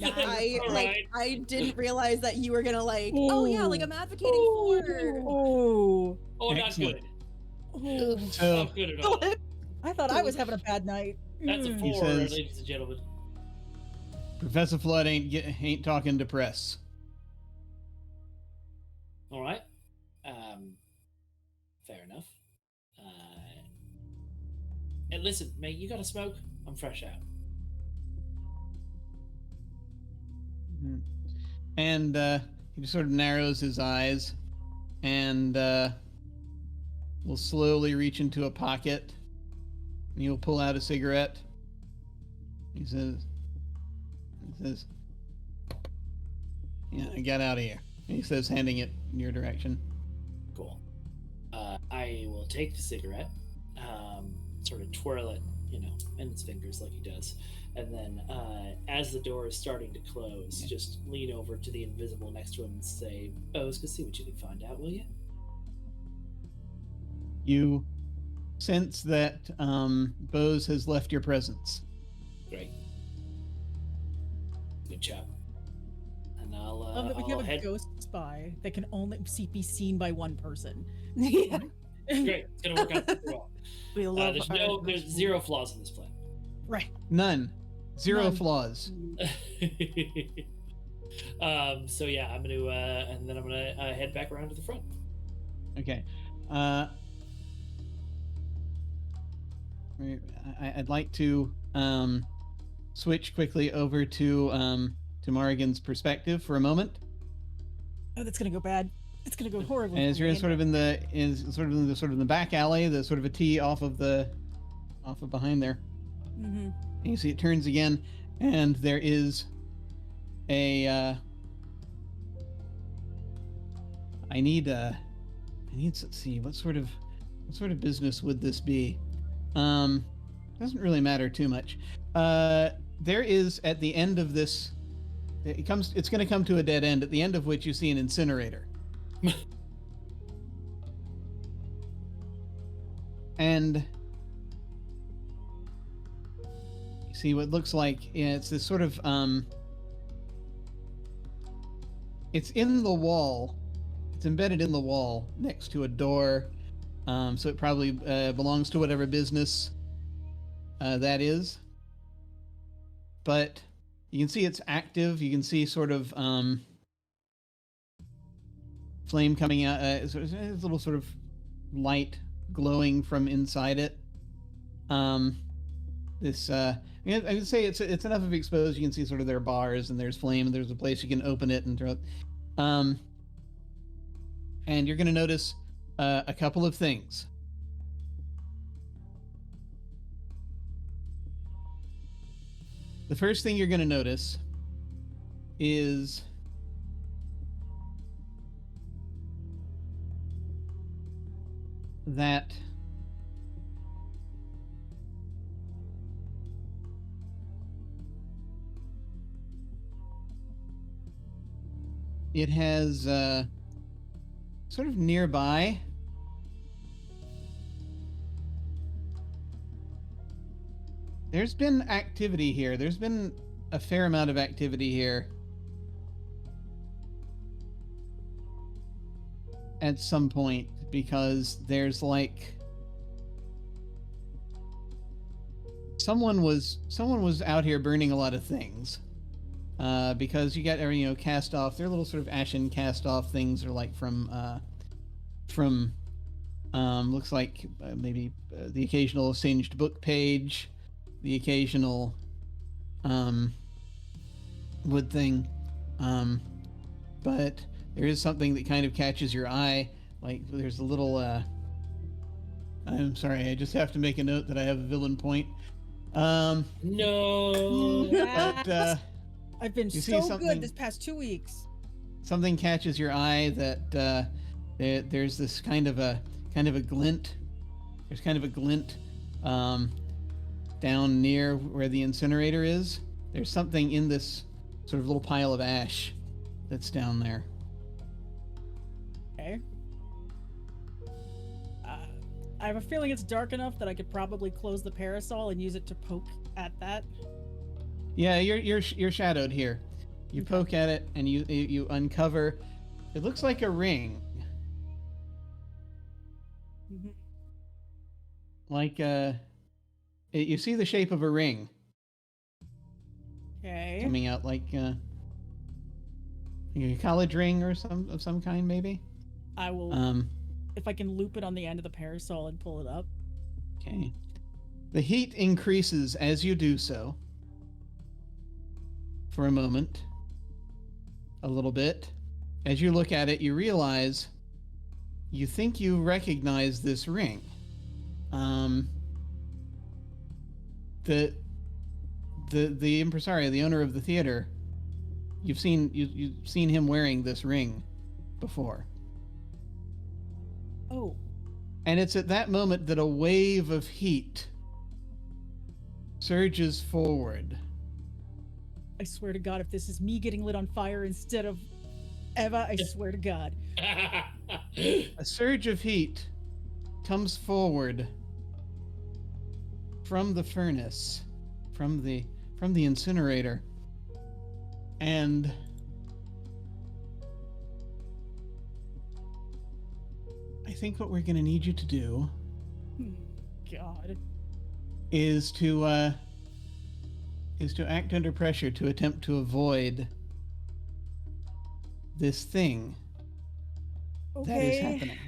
I didn't realize that you were gonna like, oh yeah, like I'm advocating for. Oh. Oh, not Excellent. good. So Not good at all. I thought I was having a bad night. That's a Mm. 4, says- ladies and gentlemen. Professor Flood ain't talking to press. All right. Fair enough. And listen, mate, you got to smoke? I'm fresh out. And he just sort of narrows his eyes, and will slowly reach into a pocket, and he'll pull out a cigarette. He says, yeah, get out of here. And he says, handing it in your direction. Cool. I will take the cigarette, sort of twirl it in its fingers like he does. And then as the door is starting to close, just lean over to the invisible next to him and say, Bose, go see what you can find out, will you? You sense that Bose has left your presence. Great. Good job. And I'll that we I'll have a head... ghost spy that can only be seen by one person. Yeah. Great. It's gonna work out super well. We love There's zero flaws in this plan. Right. None. Zero None. flaws. So yeah, I'm gonna head back around to the front. Okay. I'd like to switch quickly over to Morrigan's perspective for a moment. Oh, that's gonna go bad. It's gonna go horribly. As you're sort of in the back alley, the sort of a T off of behind there. Mm-hmm. And you see it turns again, and there is a I need to see what sort of business would this be. Doesn't really matter too much. There is at the end of this, it's going to come to a dead end, at the end of which you see an incinerator. And you see what looks like, it's this sort of it's in the wall. It's embedded in the wall next to a door. So it probably belongs to whatever business that is. But you can see it's active. You can see sort of flame coming out. It's a little sort of light glowing from inside it. I would say it's enough of exposed. You can see sort of there are bars and there's flame and there's a place you can open it and throw it. And you're going to notice a couple of things. The first thing you're going to notice is that it has sort of nearby there's been activity here. There's been a fair amount of activity here at some point, because there's like someone was out here burning a lot of things, because you got cast off. They're little sort of ashen cast off things, or like from looks like maybe the occasional singed book page, the occasional wood thing, but there is something that kind of catches your eye. Like there's a little I'm sorry, I just have to make a note that I have a villain point. No. But I've been you so see good this past 2 weeks. something catches your eye that there's this kind of a glint. There's kind of a glint down near where the incinerator is. There's something in this sort of little pile of ash that's down there. Okay. I have a feeling it's dark enough that I could probably close the parasol and use it to poke at that. Yeah, you're shadowed here. You Okay. poke at it and you uncover. It looks like a ring. Mm-hmm. Like you see the shape of a ring Okay. coming out, like a college ring or some kind, maybe. I will, if I can loop it on the end of the parasol and pull it up. Okay. The heat increases as you do so. For a moment. A little bit. As you look at it, you realize you think you recognize this ring. The impresario, the owner of the theater, you've seen him wearing this ring before. Oh. And it's at that moment that a wave of heat surges forward. I swear to God, if this is me getting lit on fire instead of Eva, I swear to God. A surge of heat comes forward from the furnace, from the incinerator, and I think what we're going to need you to do God. is to act under pressure to attempt to avoid this thing that is happening.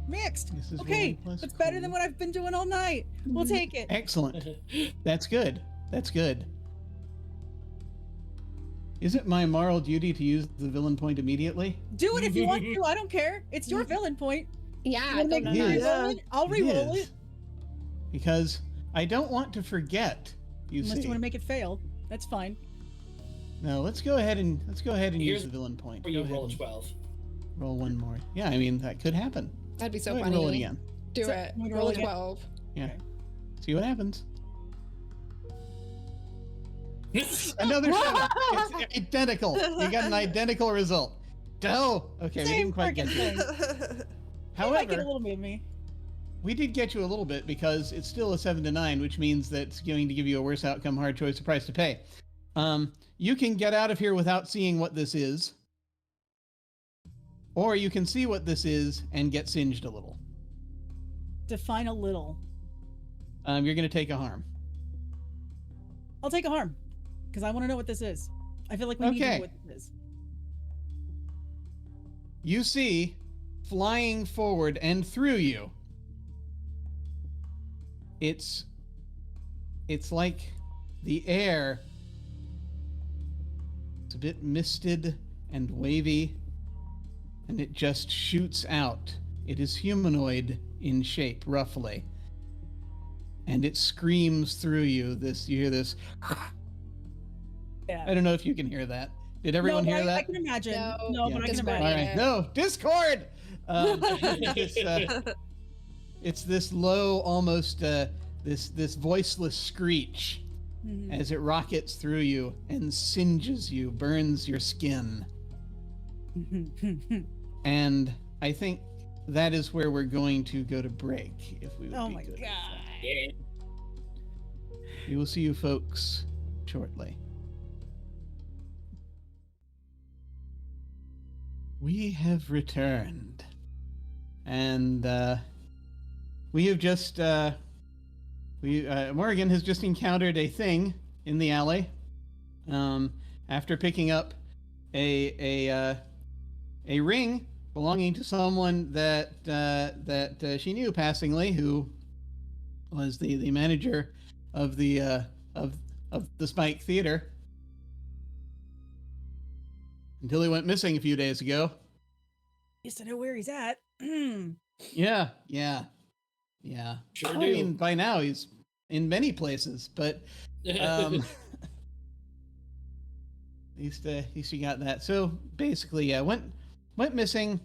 Mixed. This is Okay, rolling plus that's better cool. than what I've been doing all night. We'll take it. Excellent. That's good. That's good. Is it my moral duty to use the villain point immediately? Do it if you want to. I don't care. It's your villain point. Yeah, You wanna make me no. re-roll it? I'll re-roll is. it. Because I don't want to forget. Unless you want to make it fail. That's fine. No, let's go ahead and Here's use the villain point. Where Go you ahead roll a and 12. roll one more. Yeah, I mean that could happen. that'd be so Go ahead and funny. roll it again. Do So, it. I'm gonna Roll roll a again. 12. Yeah. Okay. See what happens. Another shot. It's identical. You got an identical result. Oh, okay. We Same didn't quite get frickin' you. thing. You might get a However, little bit of me. we did get you a little bit because it's still a 7 to 9, which means that it's going to give you a worse outcome, hard choice, or price to pay. You can get out of here without seeing what this is, or you can see what this is and get singed a little. Define a little. You're going to take a harm. I'll take a harm. Because I want to know what this is. I feel like we need to Okay. know what this is. You see, flying forward and through you, it's like the air. It's a bit misted and wavy, and it just shoots out. It is humanoid in shape, roughly, and it screams through you. You hear this. Yeah. I don't know if you can hear that. Did everyone no, hear I that? can imagine. No. No, Yeah. but I can Discord. All imagine. right, no Discord. It's this low, almost this voiceless screech Mhm. as it rockets through you and singes you, burns your skin. And I think that is where we're going to go to break. If we would Oh be my good with God. that. Yeah. We will see you folks shortly. We have returned, and we have just Morgan has just encountered a thing in the alley. After picking up a ring belonging to someone that she knew passingly, who was the manager of the Spike Theater, until he went missing a few days ago. Used to know where he's at. Yeah. Sure I do. mean, by now he's in many places, but at least you got that. So basically, yeah, went missing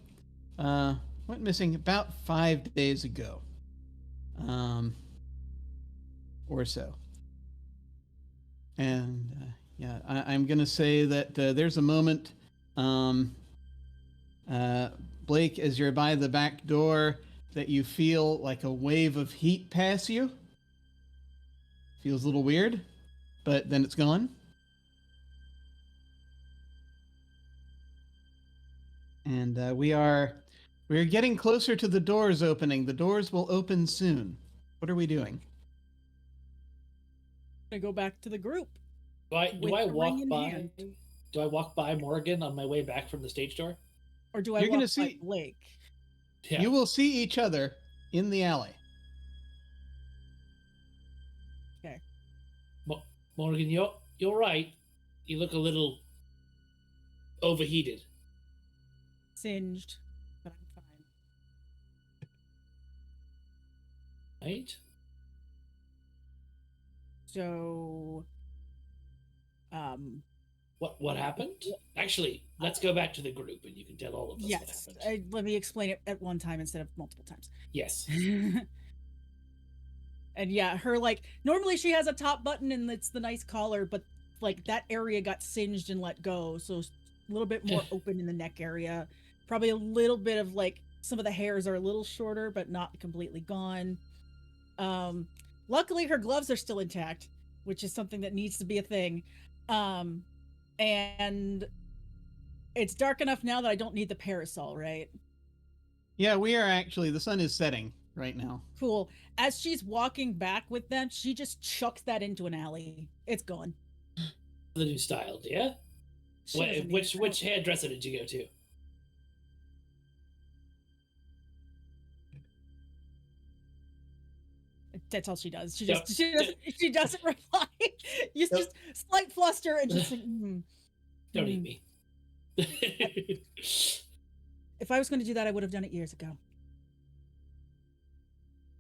about 5 days ago, or so. And yeah, I'm gonna say that there's a moment, Blake, as you're by the back door, that you feel like a wave of heat pass you. Feels a little weird, but then it's gone. And we're getting closer to the doors opening. The doors will open soon. What are we doing? I go back to the group. Do I with the walk ring in by? hand. Do I walk by Morgan on my way back from the stage door? Or do I You're walk gonna by see- Blake? Yeah. You will see each other in the alley. Okay. Morgan, you're right. You look a little overheated. Singed. But I'm fine. Right? So What happened? Actually, let's go back to the group and you can tell all of us what Yes, happened. let me explain it at one time instead of multiple times. Yes. And yeah, her like normally she has a top button and it's the nice collar, but like that area got singed and let go, so a little bit more open in the neck area. Probably a little bit of like some of the hairs are a little shorter, but not completely gone. Luckily her gloves are still intact, which is something that needs to be a thing. And it's dark enough now that I don't need the parasol, right? Yeah, we are actually, the sun is setting right now. Cool. As she's walking back with them, she just chucks that into an alley. It's gone. The new style, yeah? Which hairdresser did you go to? That's all she does. She doesn't reply. It's just slight fluster and just like, Don't eat me. If I was going to do that, I would have done it years ago.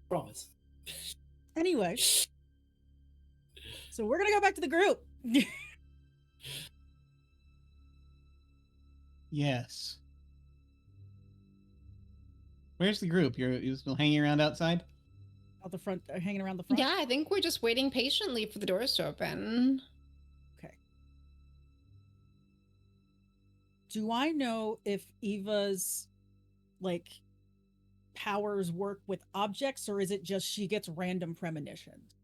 Promise. Anyway, so we're gonna go back to the group. Yes. Where's the group? You're still hanging around outside? Out the front, hanging around the front. Yeah, I think we're just waiting patiently for the doors to open. Okay. Do I know if Eva's like powers work with objects, or is it just she gets random premonitions?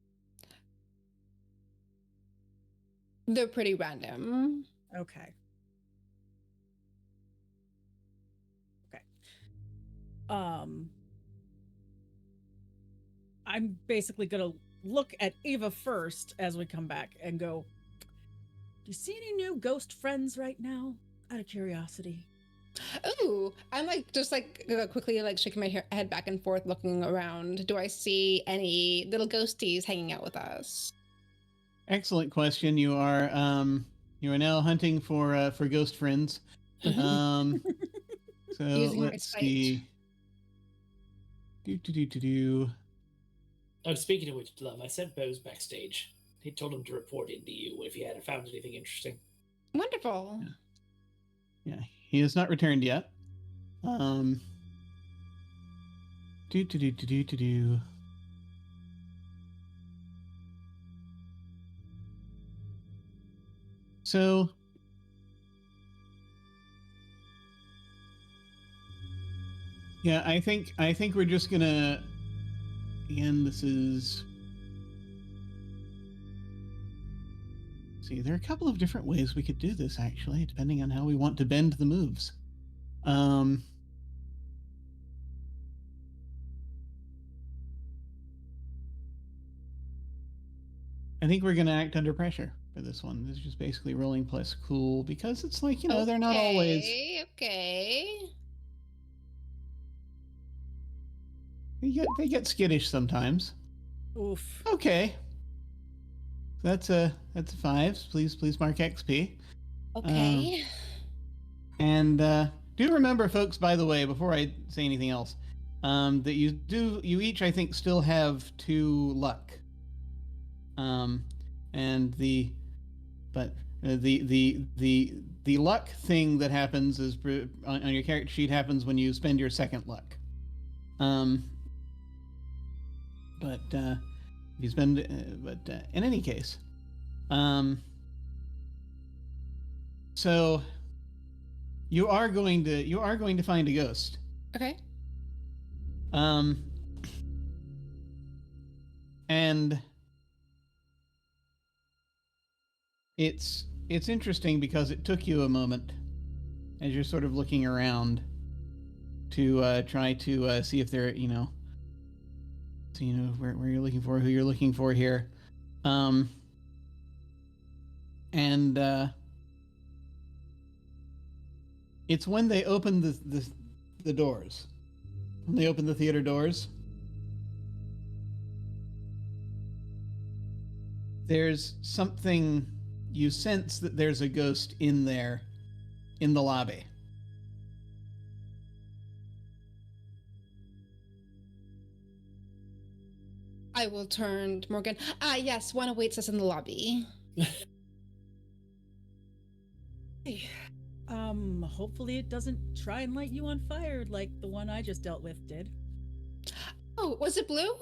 They're pretty random. Okay. I'm basically gonna look at Eva first as we come back and go, do you see any new ghost friends right now? Out of curiosity. Ooh, I'm like just like quickly like shaking my head back and forth, looking around. Do I see any little ghosties hanging out with us? Excellent question. You are now hunting for ghost friends. So Using my let's sight. see. Oh, speaking of which, love, I sent Bose backstage. He told him to report into you if he had found anything interesting. Wonderful. Yeah, he has not returned yet. So yeah, I think we're just gonna. Again, this is. See, there are a couple of different ways we could do this, actually, depending on how we want to bend the moves. I think we're going to act under pressure for this one. This is just basically rolling plus cool, because it's like, they're not always. Okay. They get skittish sometimes. Oof. Okay. That's a 5. Please mark XP. Okay. And do remember, folks, by the way, before I say anything else, that you each, I think, still have 2 luck. And the luck thing that happens is on your character sheet happens when you spend your 2nd luck. But if you spend, in any case, so you are going to find a ghost. Okay. And it's interesting because it took you a moment as you're sort of looking around to try to see if they're, so where you're looking for, who you're looking for here. And it's when they open the doors. When they open the theater doors, there's something, you sense that there's a ghost in there, in the lobby. I will turn to Morgan. Yes, one awaits us in the lobby. Hopefully it doesn't try and light you on fire like the one I just dealt with did. Oh, was it blue?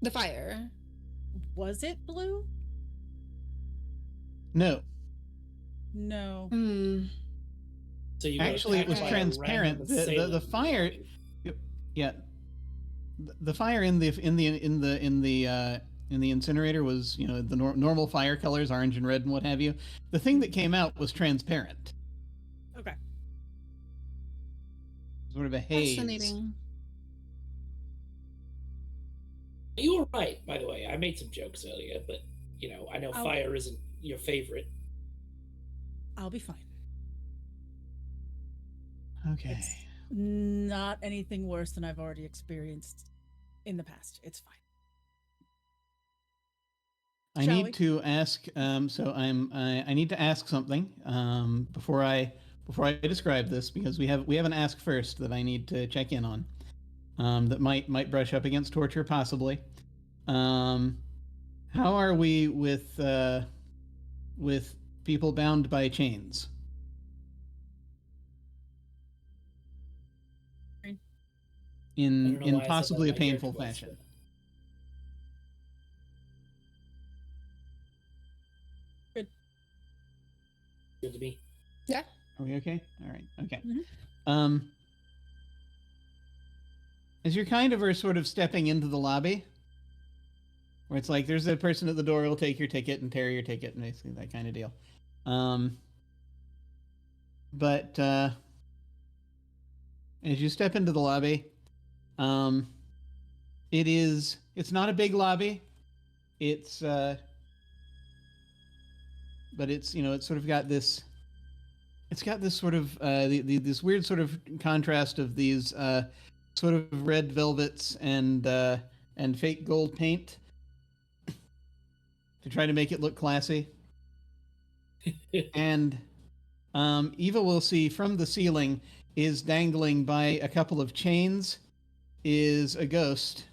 The fire. Was it blue? No. No. Hmm. So you got Actually, it attacked was by a transparent. random The assailant. fire, yeah, the fire in the incinerator was, you know, the normal fire colors, orange and red and what have you. The thing that came out was transparent, Okay. sort of a haze. Fascinating. You were right, by the way. I made some jokes earlier, but you know, I know I'll- fire isn't your favorite. I'll be fine. Okay. It's not anything worse than I've already experienced in the past. It's fine. I Shall need we? to ask. I need to ask something before I describe this, because we have an ask first that I need to check in on. That might brush up against torture, possibly. How are we with people bound by chains? I In don't know why I said that possibly a my character painful voice, fashion. but- Good to me. Yeah. Are we okay? All right. Okay. Mhm. As you're kind of are sort of stepping into the lobby, where it's like there's a person at the door who'll take your ticket and tear your ticket, and basically that kind of deal. But as you step into the lobby, it's not a big lobby. But it's, you know, it's sort of got this. It's got this sort of this weird sort of contrast of these sort of red velvets and fake gold paint to try to make it look classy. And Eva will see from the ceiling is dangling by a couple of chains is a ghost.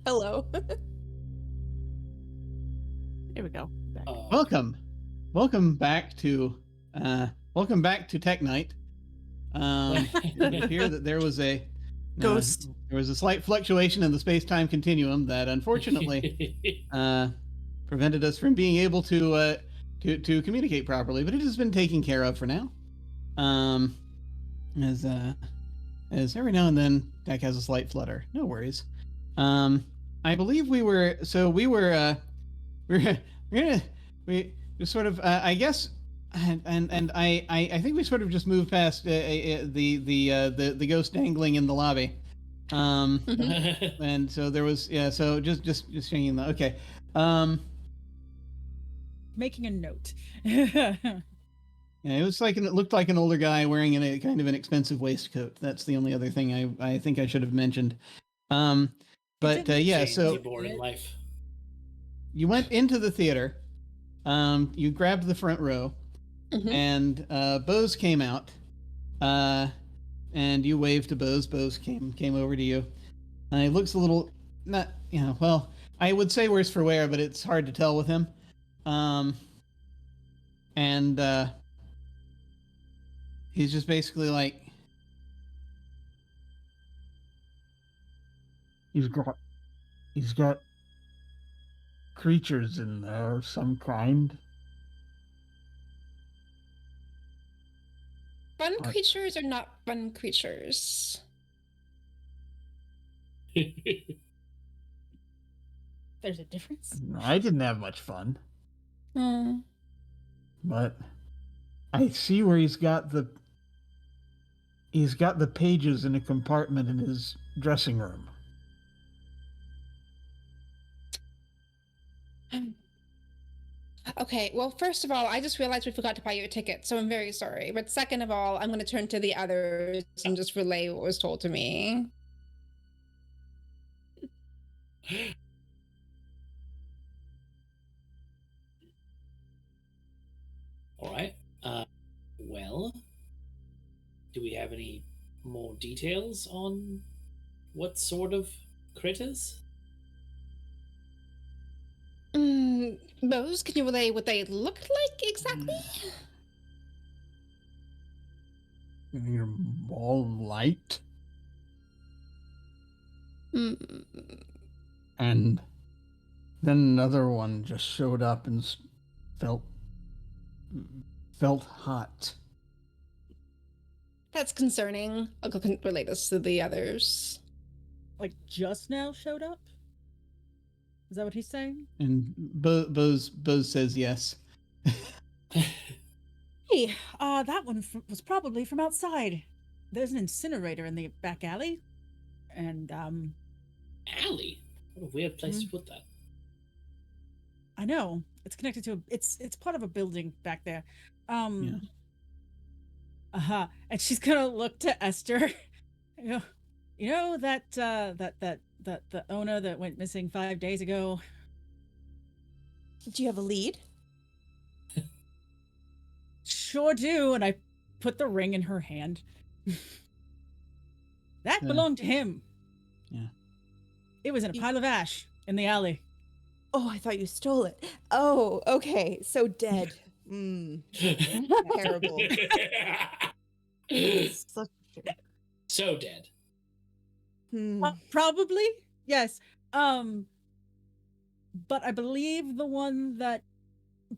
Hello. There we go. Back. Welcome back to Tech Night. It would appear that there was a Ghost. There was a slight fluctuation in the space-time continuum that unfortunately prevented us from being able to communicate properly, but it has been taken care of for now. As every now and then Deck has a slight flutter. No worries. I believe we sort of I guess and I think we sort of just moved past the ghost dangling in the lobby. And so there was so just checking the okay. Making a note. Yeah, it looked like an older guy wearing a kind of an expensive waistcoat. That's the only other thing I think I should have mentioned. But yeah, so born in life. You went into the theater. You grabbed the front row, and Bose came out, and you waved to Bose. Bose came over to you. He looks a little not, well, I would say worse for wear, but it's hard to tell with him. And he's just basically like, he's got creatures in there of some kind. Fun creatures are not fun creatures. There's a difference. I didn't have much fun. Hmm. But I see where he's got the pages in a compartment in his dressing room. Okay, well, first of all, I just realized we forgot to buy you a ticket, so I'm very sorry. But second of all, I'm going to turn to the others and just relay what was told to me. All right. Well, do we have any more details on what sort of critters? Bose, can you relay what they look like exactly? You're all light. And then another one just showed up and felt hot. That's concerning. I'll go relay this to the others. Like just now showed up? Is that what he's saying? And Bose says yes. Hey, that one was probably from outside. There's an incinerator in the back alley. And, Alley? What a weird place to put that. I know. It's connected to it's part of a building back there. Yeah. And she's gonna look to Esther. you know that the owner that went missing 5 days ago. Do you have a lead? Sure do. And I put the ring in her hand. That belonged to him. Yeah. It was in a pile of ash in the alley. Oh, I thought you stole it. Oh, okay. So dead. Terrible. So dead. Probably, yes. But I believe the one that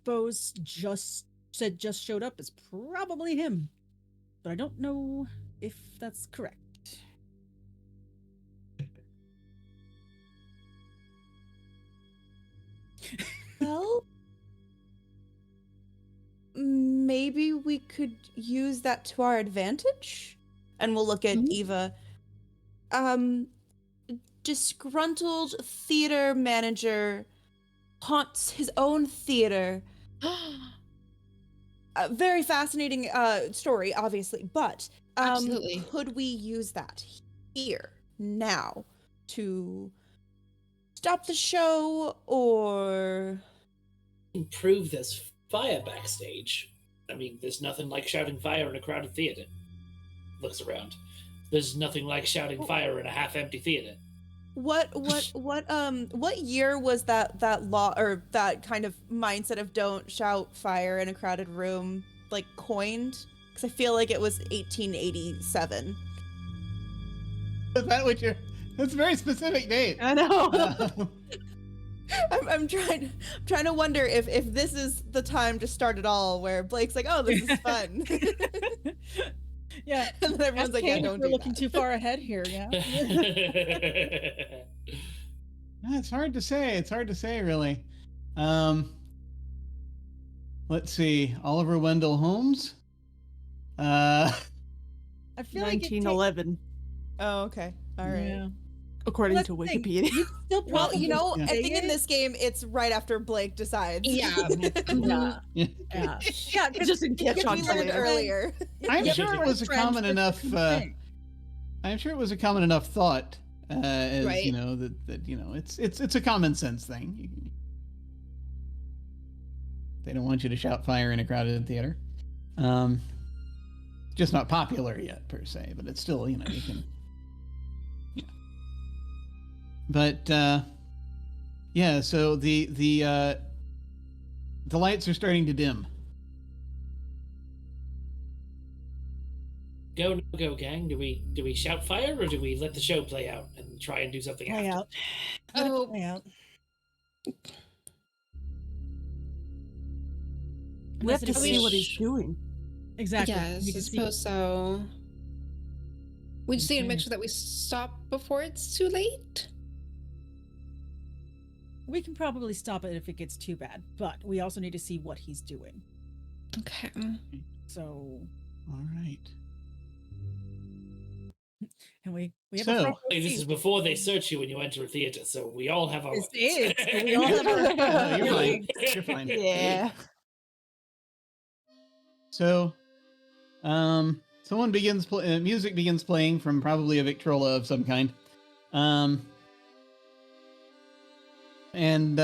Bose just showed up is probably him. But I don't know if that's correct. Well, maybe we could use that to our advantage. And we'll look at Eva. Disgruntled theater manager haunts his own theater. A very fascinating story, obviously, but Absolutely. could we use that here now to stop the show or Prove there's fire backstage? I mean, there's nothing like shouting fire in a crowded theater. Looks around. There's nothing like shouting fire in a half-empty theater. what year was that law or that kind of mindset of don't shout fire in a crowded room like coined? Because I feel like it was 1887. Is that what you're? That's a very specific date. I know. I'm trying to wonder if this is the time to start it all, where Blake's like, oh, this is fun. Yeah. And then everyone's like, yeah, don't we're do looking that. too far ahead here. Yeah. It's hard to say. It's hard to say, really. Let's see. Oliver Wendell Holmes. I feel like 1911, Oh, okay. All right. Yeah. according Let's to think. Wikipedia. You still Well, probably you know, Yeah. I think in this game, it's right after Blake decides. Yeah. Yeah. Yeah. Yeah. Yeah. Just in case We on learned later. earlier. I'm Yeah, sure it but was a friends common are enough. different things. I'm sure it was a common enough thought, as Right. you know, that you know, it's a common sense thing. They don't want you to shout fire in a crowded theater. Just not popular yet per se, but it's still, you know, you can. Yeah. But yeah, so the lights are starting to dim. Go, no go, gang. Do we shout fire or do we let the show play out and try and do something Play after? out. Let it Oh. play out. We have to Unless it see is- what he's doing. Exactly. Yes, We I can see- suppose so. We just need to make Okay. sure that we stop before it's too late. We can probably stop it if it gets too bad, but we also need to see what he's doing. Okay. So, All right. and we have So- a front row Hey, this seat. is before they search you when you enter a theater, so we all have our. This weapons. is, so we all have our- No, you're fine. You're fine. Yeah. So, someone begins music begins playing from probably a Victrola of some kind, and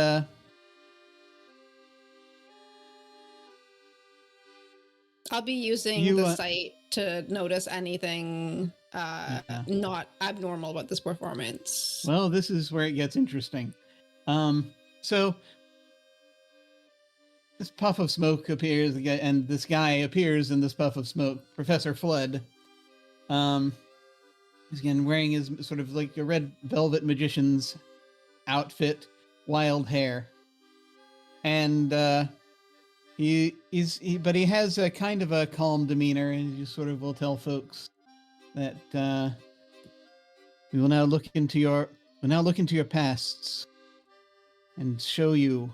I'll be using You, the site to notice anything Yeah. not abnormal about this performance. well, this is where it gets interesting. So this puff of smoke appears, and this guy appears in this puff of smoke, Professor Flood. He's again wearing his sort of like a red velvet magician's outfit, wild hair, and but he has a kind of a calm demeanor, and he just sort of will tell folks that we will now look into your pasts and show you,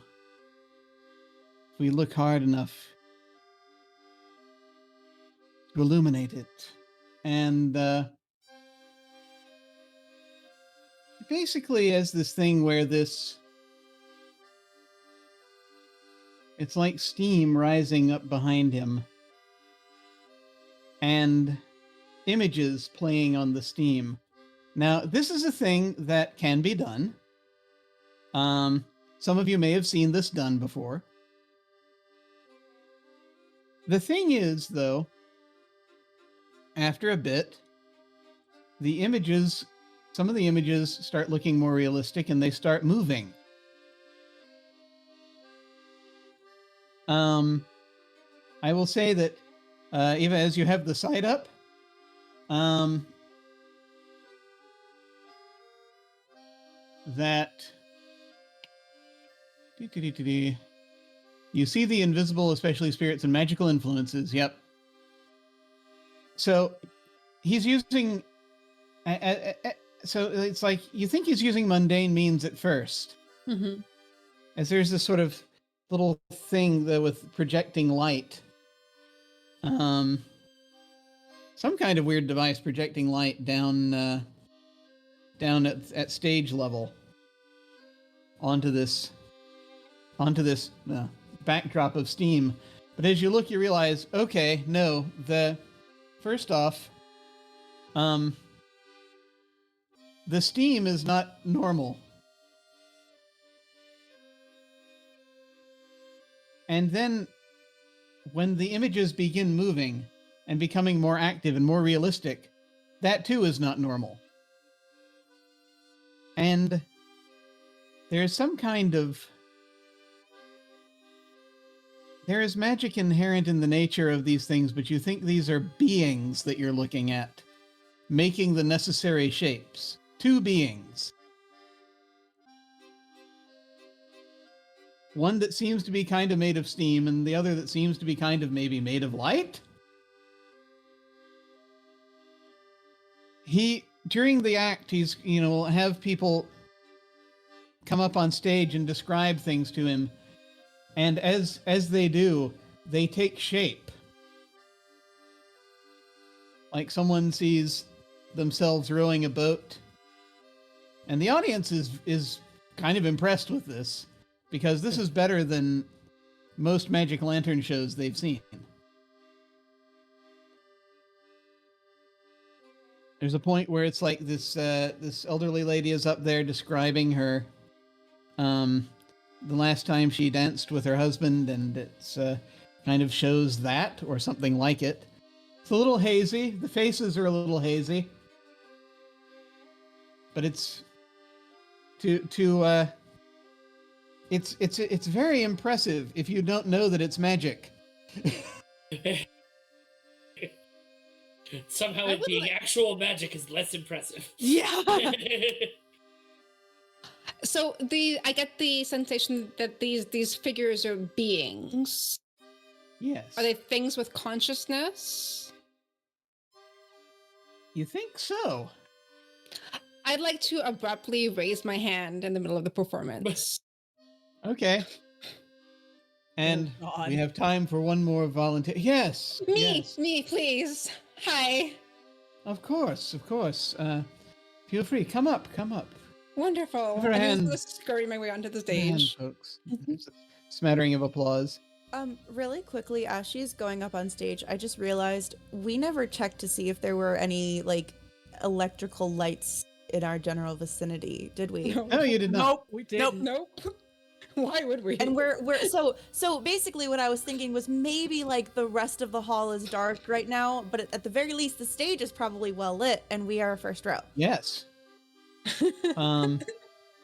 if we look hard enough, to illuminate it. And basically has this thing where it's like steam rising up behind him and images playing on the steam. Now, this is a thing that can be done. Some of you may have seen this done before. The thing is, though, after a bit, some of the images start looking more realistic and they start moving. I will say that, Eva, as you have the site up, that you see the invisible, especially spirits and magical influences. Yep. So he's using, so it's like you think he's using mundane means at first, Mm-hmm. as there's this sort of little thing with projecting light. Some kind of weird device projecting light down at stage level onto this backdrop of steam. But as you look, you realize, okay, no, first off, the steam is not normal. And then when the images begin moving and becoming more active and more realistic, that too is not normal. And there's some kind of... There is magic inherent in the nature of these things, but you think these are beings that you're looking at, making the necessary shapes. 2 beings. One that seems to be kind of made of steam, and the other that seems to be kind of maybe made of light. During the act, he's, will have people come up on stage and describe things to him. And as they do, they take shape. Like someone sees themselves rowing a boat. And the audience is kind of impressed with this, because this is better than most Magic Lantern shows they've seen. There's a point where it's like this elderly lady is up there describing her the last time she danced with her husband, and it's kind of shows that or something like it. It's a little hazy. The faces are a little hazy, but it's it's very impressive if you don't know that it's magic. Somehow it being actual magic is less impressive. Yeah. So I get the sensation that these figures are beings. Yes. Are they things with consciousness? You think so? I'd like to abruptly raise my hand in the middle of the performance. Okay. And God. we have time for one more volunteer. Yes. Yes. Me, please. Hi. Of course. Feel free. Come up. Wonderful. Give her a I'm hand. just scurry my way onto the Hand, stage. folks. Smattering of applause. Really quickly, as she's going up on stage, I just realized we never checked to see if there were any, like, electrical lights in our general vicinity, did we? No, you did not. Nope, we didn't. Nope. Why would we? And we're so basically what I was thinking was maybe like the rest of the hall is dark right now, but at the very least the stage is probably well lit and we are first row. Yes.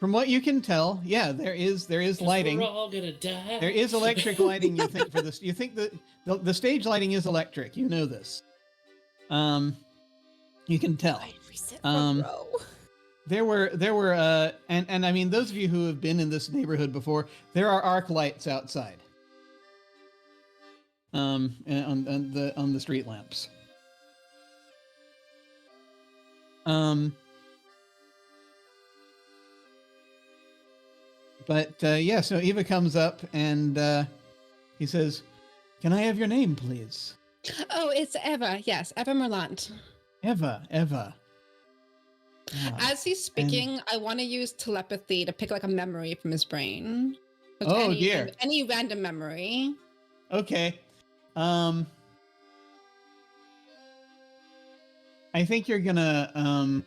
From what you can tell, yeah, there is lighting. We're all gonna die. There is electric lighting. You think for this? You think that the stage lighting is electric? You know this. You can tell. We sit front row. There were and I mean, those of you who have been in this neighborhood before, there are arc lights outside. On the street lamps. But yeah, so Eva comes up and he says, "Can I have your name, please?" Oh, it's Eva. Yes, Eva Merlant. Eva. As he's speaking, I want to use telepathy to pick like a memory from his brain. Like Oh, dear. Any random memory. Okay. I think you're gonna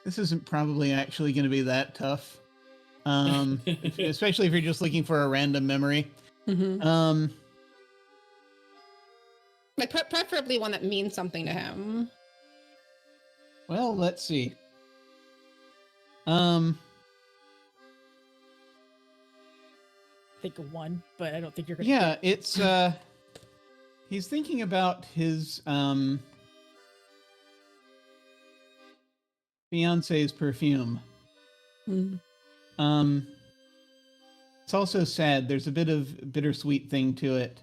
this isn't probably actually gonna be that tough. Especially if you're just looking for a random memory. Mm-hmm. Like preferably one that means something to him. Well, let's see. Think of one, but I don't think you're gonna. Yeah, it's he's thinking about his fiance's perfume. Mm. It's also sad. There's a bit of bittersweet thing to it.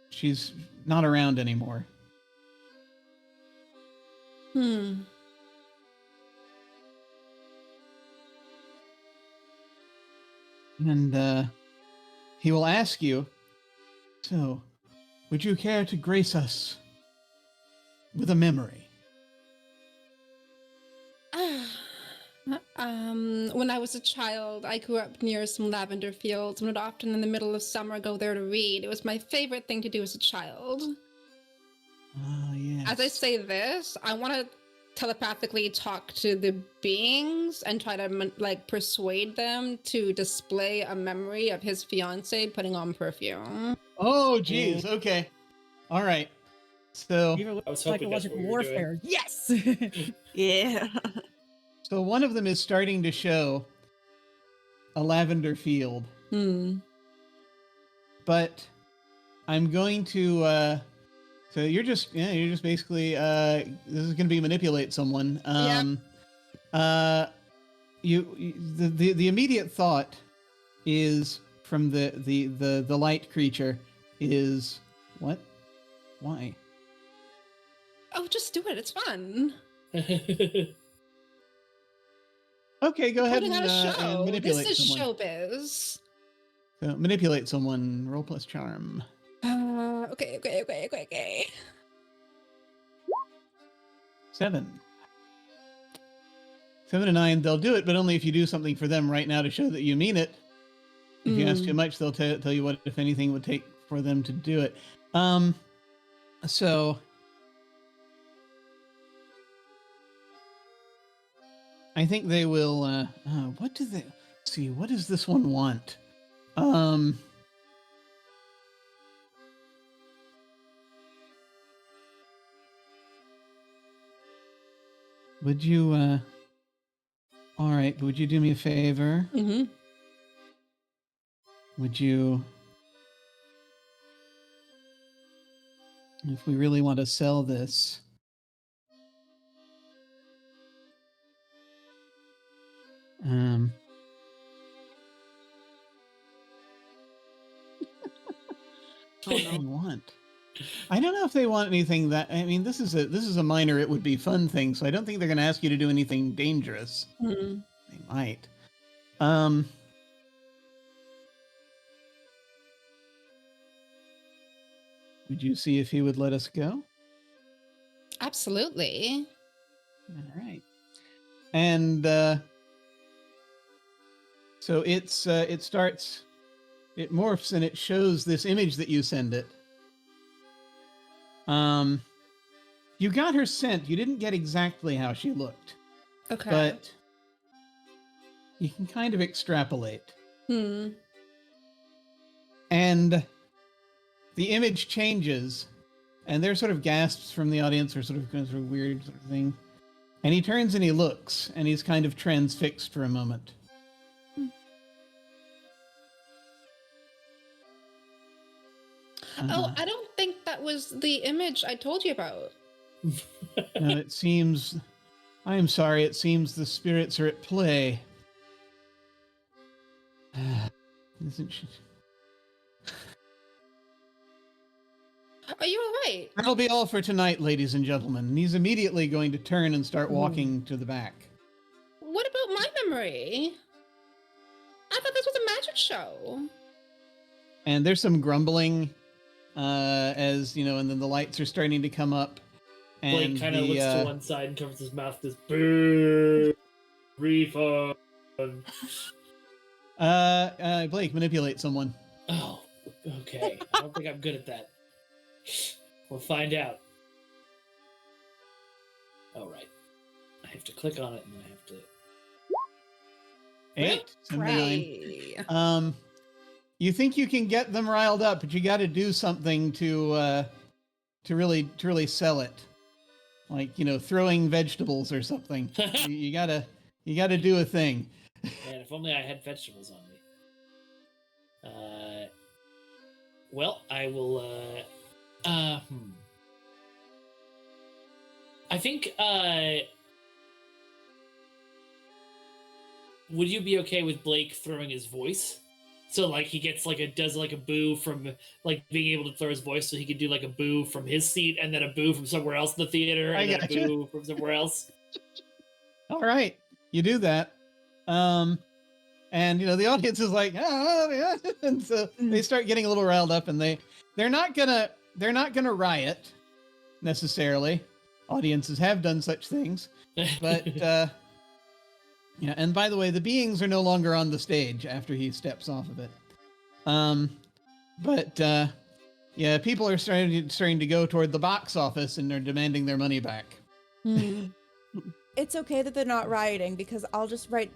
She's not around anymore. And he will ask you, "So, would you care to grace us with a memory?" When I was a child, I grew up near some lavender fields and would often in the middle of summer go there to read. It was my favorite thing to do as a child. Ah, yes. As I say this, I want to telepathically talk to the beings and try to like persuade them to display a memory of his fiance putting on perfume. Oh, geez. Okay. All right. So Even with I was hoping that's psychological what we were doing. warfare. Yes. Yeah. So one of them is starting to show a lavender field, but I'm going to. So you're just basically. This is going to be manipulate someone. The immediate thought is from the light creature is what? Why? Oh, just do it. It's fun. Okay, go ahead Putting and, on a show. and manipulate This is someone. showbiz. So manipulate someone. Roll plus charm. Okay. 7. 7 and 9. They'll do it, but only if you do something for them right now to show that you mean it. If you ask too much, they'll tell you what, if anything, would take for them to do it. So I think they will. What do they see? What does this one want? Would you? All right. Would you do me a favor? Mm-hmm. Would you? If we really want to sell this. What do they want? I don't know if they want anything that. I mean, this is a minor. It would be fun thing. So I don't think they're going to ask you to do anything dangerous. Mm-hmm. They might. Would you see if he would let us go? Absolutely. All right. And so it morphs and it shows this image that you send it. You got her scent. You didn't get exactly how she looked, Okay. but you can kind of extrapolate. And the image changes, and there's sort of gasps from the audience, or sort of weird sort of thing. And he turns and he looks, and he's kind of transfixed for a moment. Oh, I don't think that was the image I told you about. No, it seems. I am sorry. It seems the spirits are at play. Isn't she? Are you all right? That'll be all for tonight, ladies and gentlemen. And he's immediately going to turn and start walking to the back. What about my memory? I thought this was a magic show. And there's some grumbling, as you know, and then the lights are starting to come up. And Blake kind of looks to one side and covers his mouth. This boo refund. Blake, manipulate someone. Oh, okay. I don't think I'm good at that. We'll find out. All right. I have to click on it, and then I have to. 8, 79. You think you can get them riled up, but you got to do something to really sell it, like, you know, throwing vegetables or something. you gotta do a thing. Man, if only I had vegetables on me. Well, I will. I think. Would you be okay with Blake throwing his voice? So like he gets does a boo from like being able to throw his voice, so he could do like a boo from his seat and then a boo from somewhere else in the theater and then a boo from somewhere else. All right, you do that, and you know the audience is like, oh, and so they start getting a little riled up, and they're not gonna riot necessarily. Audiences have done such things, but yeah. And by the way, the beings are no longer on the stage after he steps off of it. But yeah, people are starting to go toward the box office and they're demanding their money back. It's okay that they're not rioting, because I'll just write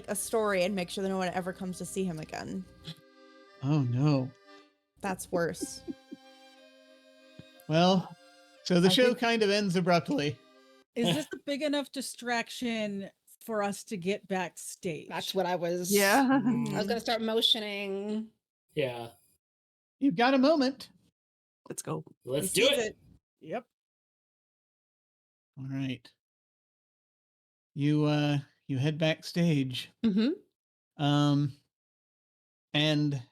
a story and make sure that no one ever comes to see him again. Oh no. That's worse. Well, so the show kind of ends abruptly. Is this a big enough distraction for us to get backstage? That's what I was. Yeah. I was gonna start motioning. Yeah. You've got a moment. Let's go. Let's He do sees it. Yep. All right. You head backstage. Mm-hmm. And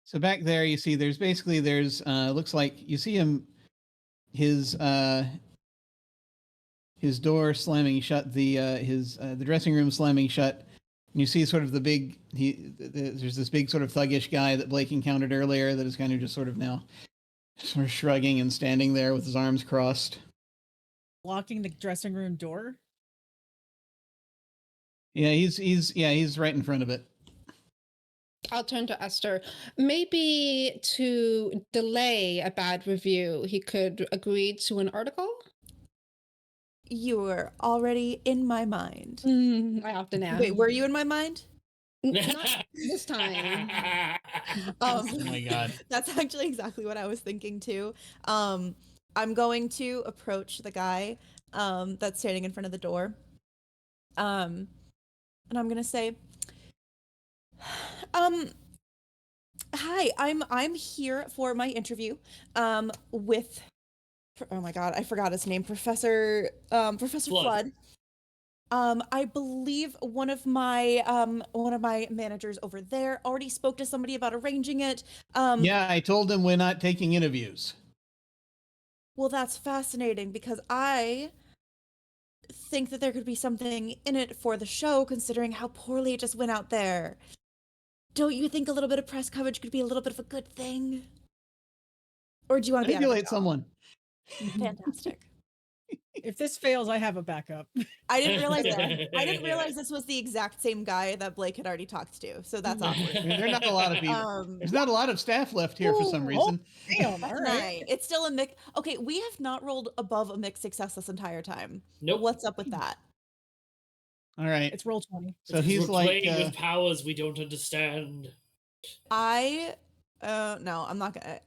so back there you see there's looks like you see him his door slamming shut, the dressing room slamming shut. And you see sort of there's this big sort of thuggish guy that Blake encountered earlier that is kind of just sort of now sort of shrugging and standing there with his arms crossed. Locking the dressing room door. Yeah, he's right in front of it. I'll turn to Esther. Maybe to delay a bad review, he could agree to an article? You were already in my mind. I often am. Wait, were you in my mind? Not this time. Oh my God. That's actually exactly what I was thinking too. I'm going to approach the guy that's standing in front of the door. And I'm gonna say, hi, I'm here for my interview with, oh my God, I forgot his name, Professor Flood. I believe one of my managers over there already spoke to somebody about arranging it. Yeah, I told him we're not taking interviews. Well, that's fascinating because I think that there could be something in it for the show, considering how poorly it just went out there. Don't you think a little bit of press coverage could be a little bit of a good thing? Or do you want to be Manipulate someone? Fantastic. If this fails, I have a backup. I didn't realize that. I didn't realize this was the exact same guy that Blake had already talked to, so that's awkward. I mean, there are not a lot of people. There's not a lot of staff left here for some reason. Damn, all That's right. nice. It's still a mix. Okay, we have not rolled above a mixed success this entire time. Nope. What's up with that? All right. It's roll 20. So he's We're like, playing with powers we don't understand. No, I'm not gonna.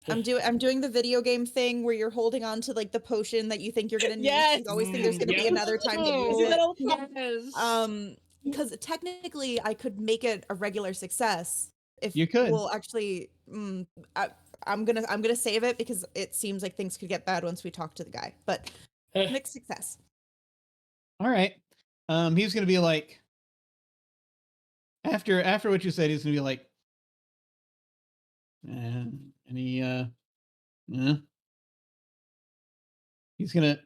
I'm doing the video game thing where you're holding on to like the potion that you think you're gonna need. Yes. You always think there's gonna be Yep. another time to use Do that it. all the time. Yes. Because technically I could make it a regular success if You could. Well, actually, I'm gonna save it because it seems like things could get bad once we talk to the guy. But mixed success. all right. He's gonna be like, after what you said, he's gonna be like, he's gonna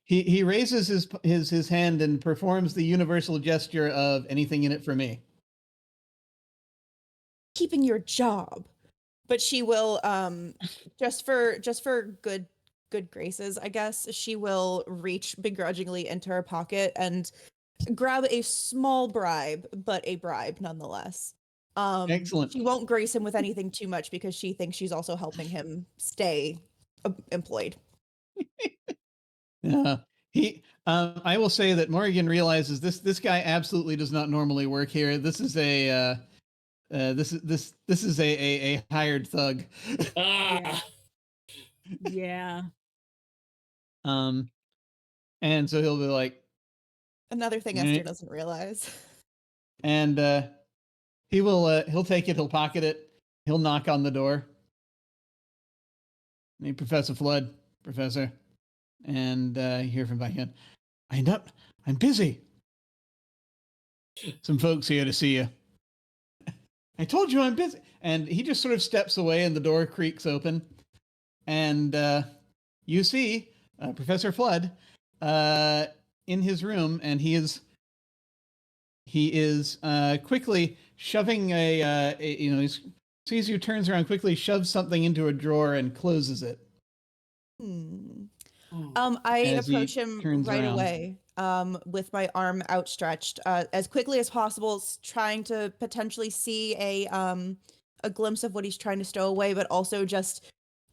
he raises his hand and performs the universal gesture of anything in it for me. Keeping your job, but she will just for good graces, I guess, she will reach begrudgingly into her pocket and grab a small bribe, but a bribe nonetheless. Excellent. She won't grace him with anything too much because she thinks she's also helping him stay employed. I will say that Morgan realizes this guy absolutely does not normally work here. This is a this is a hired thug. Yeah. And so he'll be like, Another thing Esther doesn't realize. And he'll take it, he'll pocket it, he'll knock on the door. Hey, Professor Flood, Professor. And you hear from behind. I'm busy. Some folks here to see you. I told you I'm busy. And he just sort of steps away and the door creaks open. And you see Professor Flood in his room, and he is quickly shoving he sees you, turns around quickly, shoves something into a drawer and closes it. I As he approach him turns right around. away with my arm outstretched as quickly as possible, trying to potentially see a glimpse of what he's trying to stow away, but also just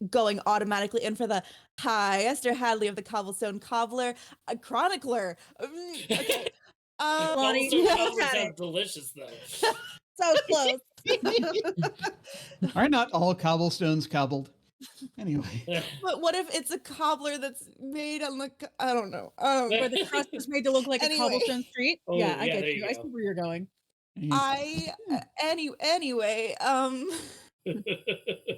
going automatically in for the hi, Esther Hadley of the Cobblestone Cobbler, a chronicler. Okay. Cobblestone sounds delicious though. So close. Are not all cobblestones cobbled? Anyway. But what if it's a cobbler that's made on the? I don't know. Where the crust is made to look like Anyway. a cobblestone street. Oh, Yeah, I yeah, get there you. you I go. see where you're going. Anyway,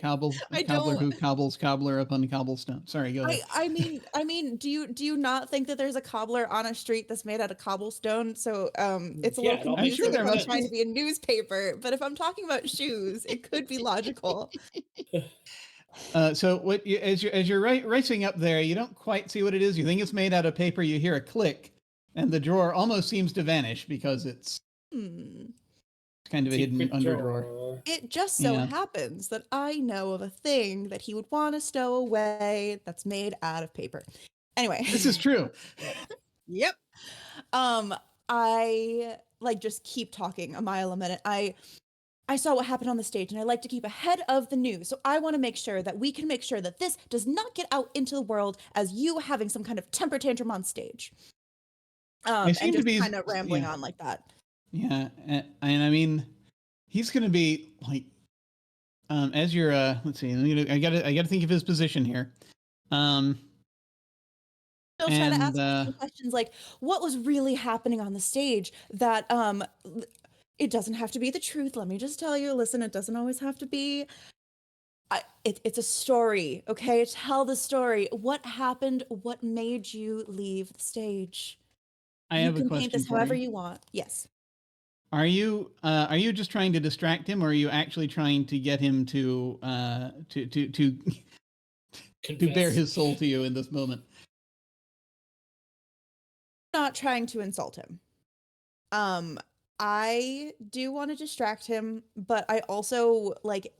Cobbler who cobbles cobbler upon cobblestone. Sorry, go ahead. I mean, do you not think that there's a cobbler on a street that's made out of cobblestone? So it's a Yeah, little it all makes confusing if I'm sense. trying to be a newspaper, but if I'm talking about shoes, it could be logical. So what you, as you're racing up there, you don't quite see what it is. You think it's made out of paper. You hear a click, and the drawer almost seems to vanish because it's kind of a hidden under drawer. It just so happens that I know of a thing that he would want to stow away that's made out of paper. Anyway, This is true. Yep. I like just keep talking a mile a minute. I saw what happened on the stage and I like to keep ahead of the news. So I want to make sure that we can make sure that this does not get out into the world as you having some kind of temper tantrum on stage. And just kind of rambling on like that. Yeah. And I mean, he's going to be like, as you're, let's see, I gotta think of his position here. Still trying to ask some questions like, what was really happening on the stage that, it doesn't have to be the truth. Let me just tell you, listen, it doesn't always have to be. It's a story, okay? Tell the story. What happened? What made you leave the stage? I have a question. You can paint this however you want. Yes. Are you just trying to distract him, or are you actually trying to get him to bare his soul to you in this moment? Not trying to insult him. I do want to distract him, but I also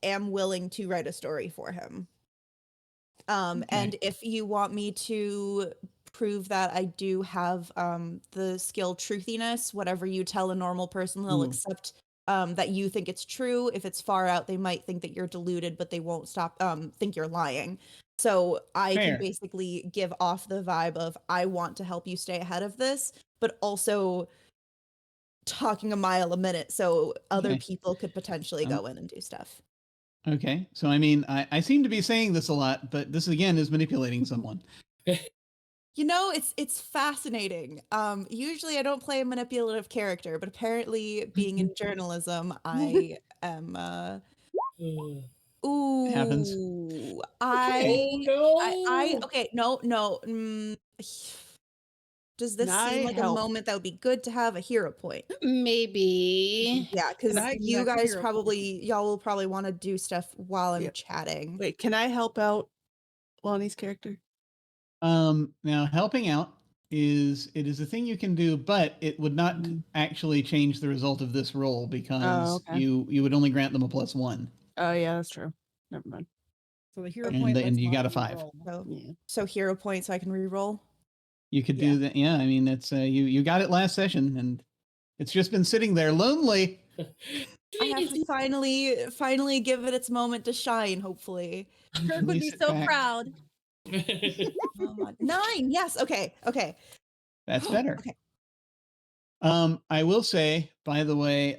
am willing to write a story for him. And if you want me to prove that I do have the skill truthiness, whatever you tell a normal person, they'll accept that you think it's true. If it's far out, they might think that you're deluded, but they won't think you're lying. So I can basically give off the vibe of I want to help you stay ahead of this, but also talking a mile a minute so other people could potentially go in and do stuff. Okay. So, I mean, I seem to be saying this a lot, but this again is manipulating someone. You know, it's fascinating. Usually I don't play a manipulative character, but apparently being in journalism, I am ooh, happens. Okay, no. Does this seem like a moment that would be good to have a hero point? Maybe. Yeah, because you guys y'all will probably want to do stuff while I'm chatting. Wait, can I help out Lonnie's character? Now helping out is a thing you can do, but it would not actually change the result of this roll because you would only grant them a +1. Oh yeah, that's true. Never mind. So the hero point, and you got a 5. So hero point, so I can re-roll. You could do that. Yeah, I mean, it's you got it last session, and it's just been sitting there lonely. I have to finally give it its moment to shine. Hopefully, Kirk would be so proud. 9. Yes. Okay. That's better. Okay. I will say, by the way,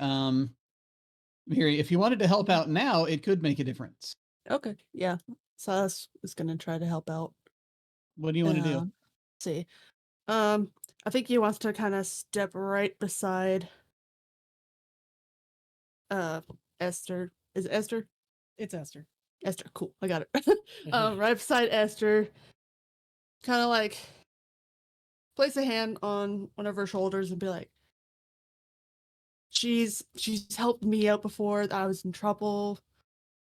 here, if you wanted to help out now, it could make a difference. Okay. Yeah. Silas is going to try to help out. What do you want to do? Let's see. I think he wants to kind of step right beside Esther. Is it Esther? It's Esther. Esther, cool. I got it. Right beside Esther. Kind of like place a hand on one of her shoulders and be like, she's helped me out before. I was in trouble.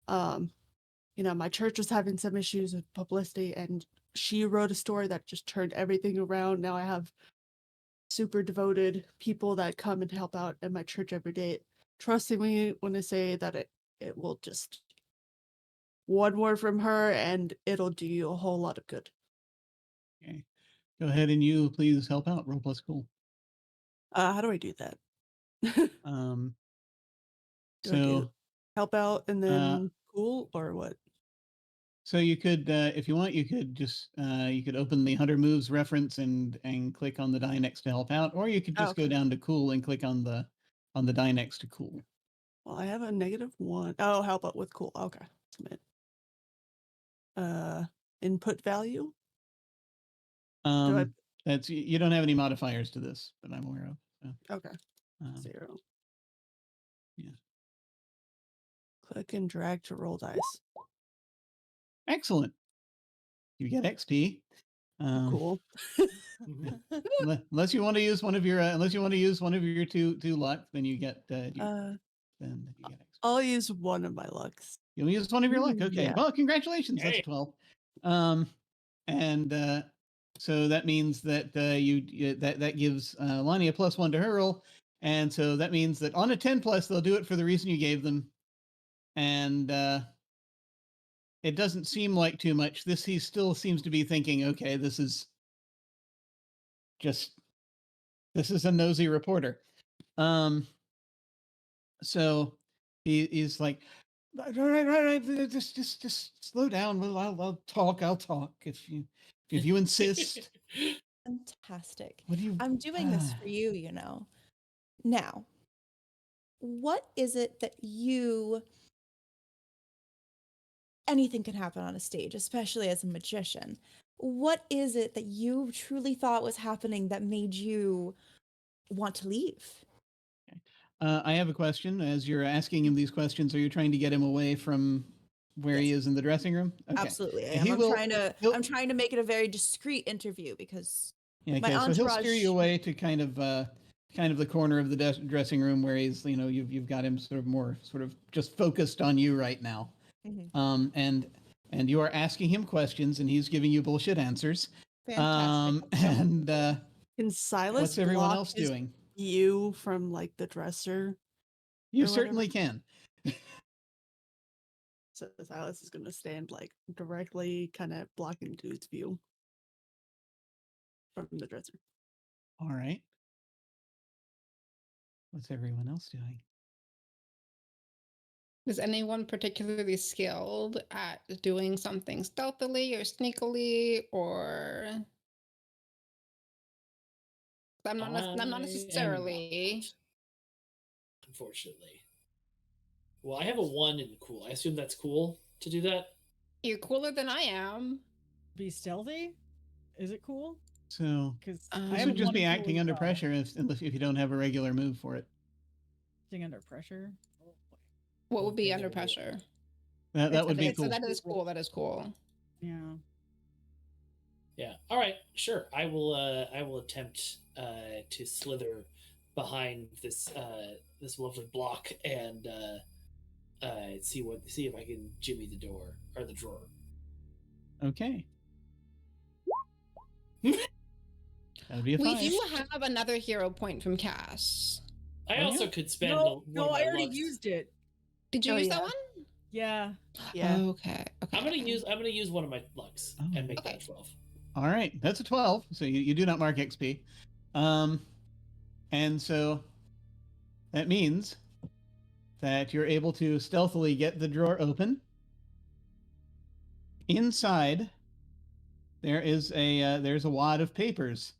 My church was having some issues with publicity, and she wrote a story that just turned everything around. Now I have super devoted people that come and help out at my church every day, trusting me when I say that it will just one word from her and it'll do you a whole lot of good. Okay. Go ahead and you please help out. Roll + cool. How do I do that? So help out and then cool or what? So you could, if you want, you could just you could open the Hunter Moves reference and click on the die next to help out, or you could just go down to cool and click on the die next to cool. Well, I have a -1. Oh, help out with cool. Okay, submit. input value? That's you don't have any modifiers to this that I'm aware of. So, Okay. 0. Yeah. Click and drag to roll dice. Excellent. You get XP. Cool. Unless you want to use one of your two luck, then you get then you get XP. I'll use one of my lucks. You'll use one of your luck. Okay. Yeah. Well, congratulations. Hey. That's 12. And so that means that that gives Lonnie a +1 to her roll, and so that means that on a 10+, they'll do it for the reason you gave them, and it doesn't seem like too much. He still seems to be thinking, okay, this is a nosy reporter. So he's like, right, just slow down. I'll talk if you insist. Fantastic. What do you? I'm doing this for you, you know. Now, what is it that anything can happen on a stage, especially as a magician. What is it that you truly thought was happening that made you want to leave? I have a question. As you're asking him these questions, are you trying to get him away from where he is in the dressing room? Okay. Absolutely, I am. I'm trying to make it a very discreet interview because okay, my so entourage... he'll steer you away to kind of the corner of the dressing room where he's, you've got him sort of just focused on you right now. Mm-hmm. And you are asking him questions, and he's giving you bullshit answers. Fantastic. And Can Silas what's everyone block else doing? You from like the dresser? You certainly can. So Silas is going to stand like directly kind of blocking dude's view from the dresser. All right. What's everyone else doing? Is anyone particularly skilled at doing something stealthily or sneakily, or I'm not necessarily. Unfortunately. Well, I have a 1 in cool. I assume that's cool to do that. You're cooler than I am. Be stealthy? Is it cool? So Because this would just be acting under pressure if you don't have a regular move for it. Acting under pressure? What would be under pressure? That would be cool. So that is cool. That is cool. Yeah. Yeah. All right. Sure. I will attempt to slither behind this lovely block and see if I can jimmy the door or the drawer. Okay. That'd be a 5. We do have another hero point from Cass. I also could spend. No, I already used it. Did you use that one? Yeah. Yeah. Okay. I'm gonna use one of my lucks and make that 12. All right, that's a 12. So you do not mark XP, and so that means that you're able to stealthily get the drawer open. Inside, there's a wad of papers,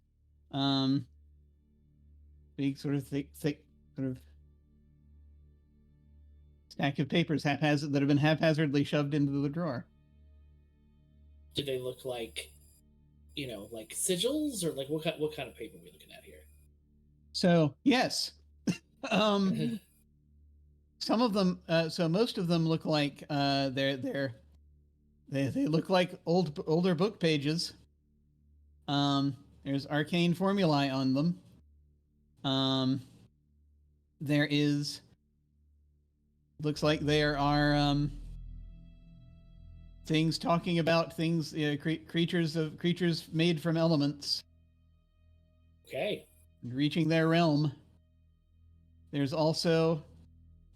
big sort of thick sort of stack of papers that have been haphazardly shoved into the drawer. Do they look like, like sigils, or like what kind of paper are we looking at here? So yes, some of them. So most of them look like they look like older book pages. There's arcane formulae on them. Looks like there are things talking about things, creatures made from elements. Okay. Reaching their realm. There's also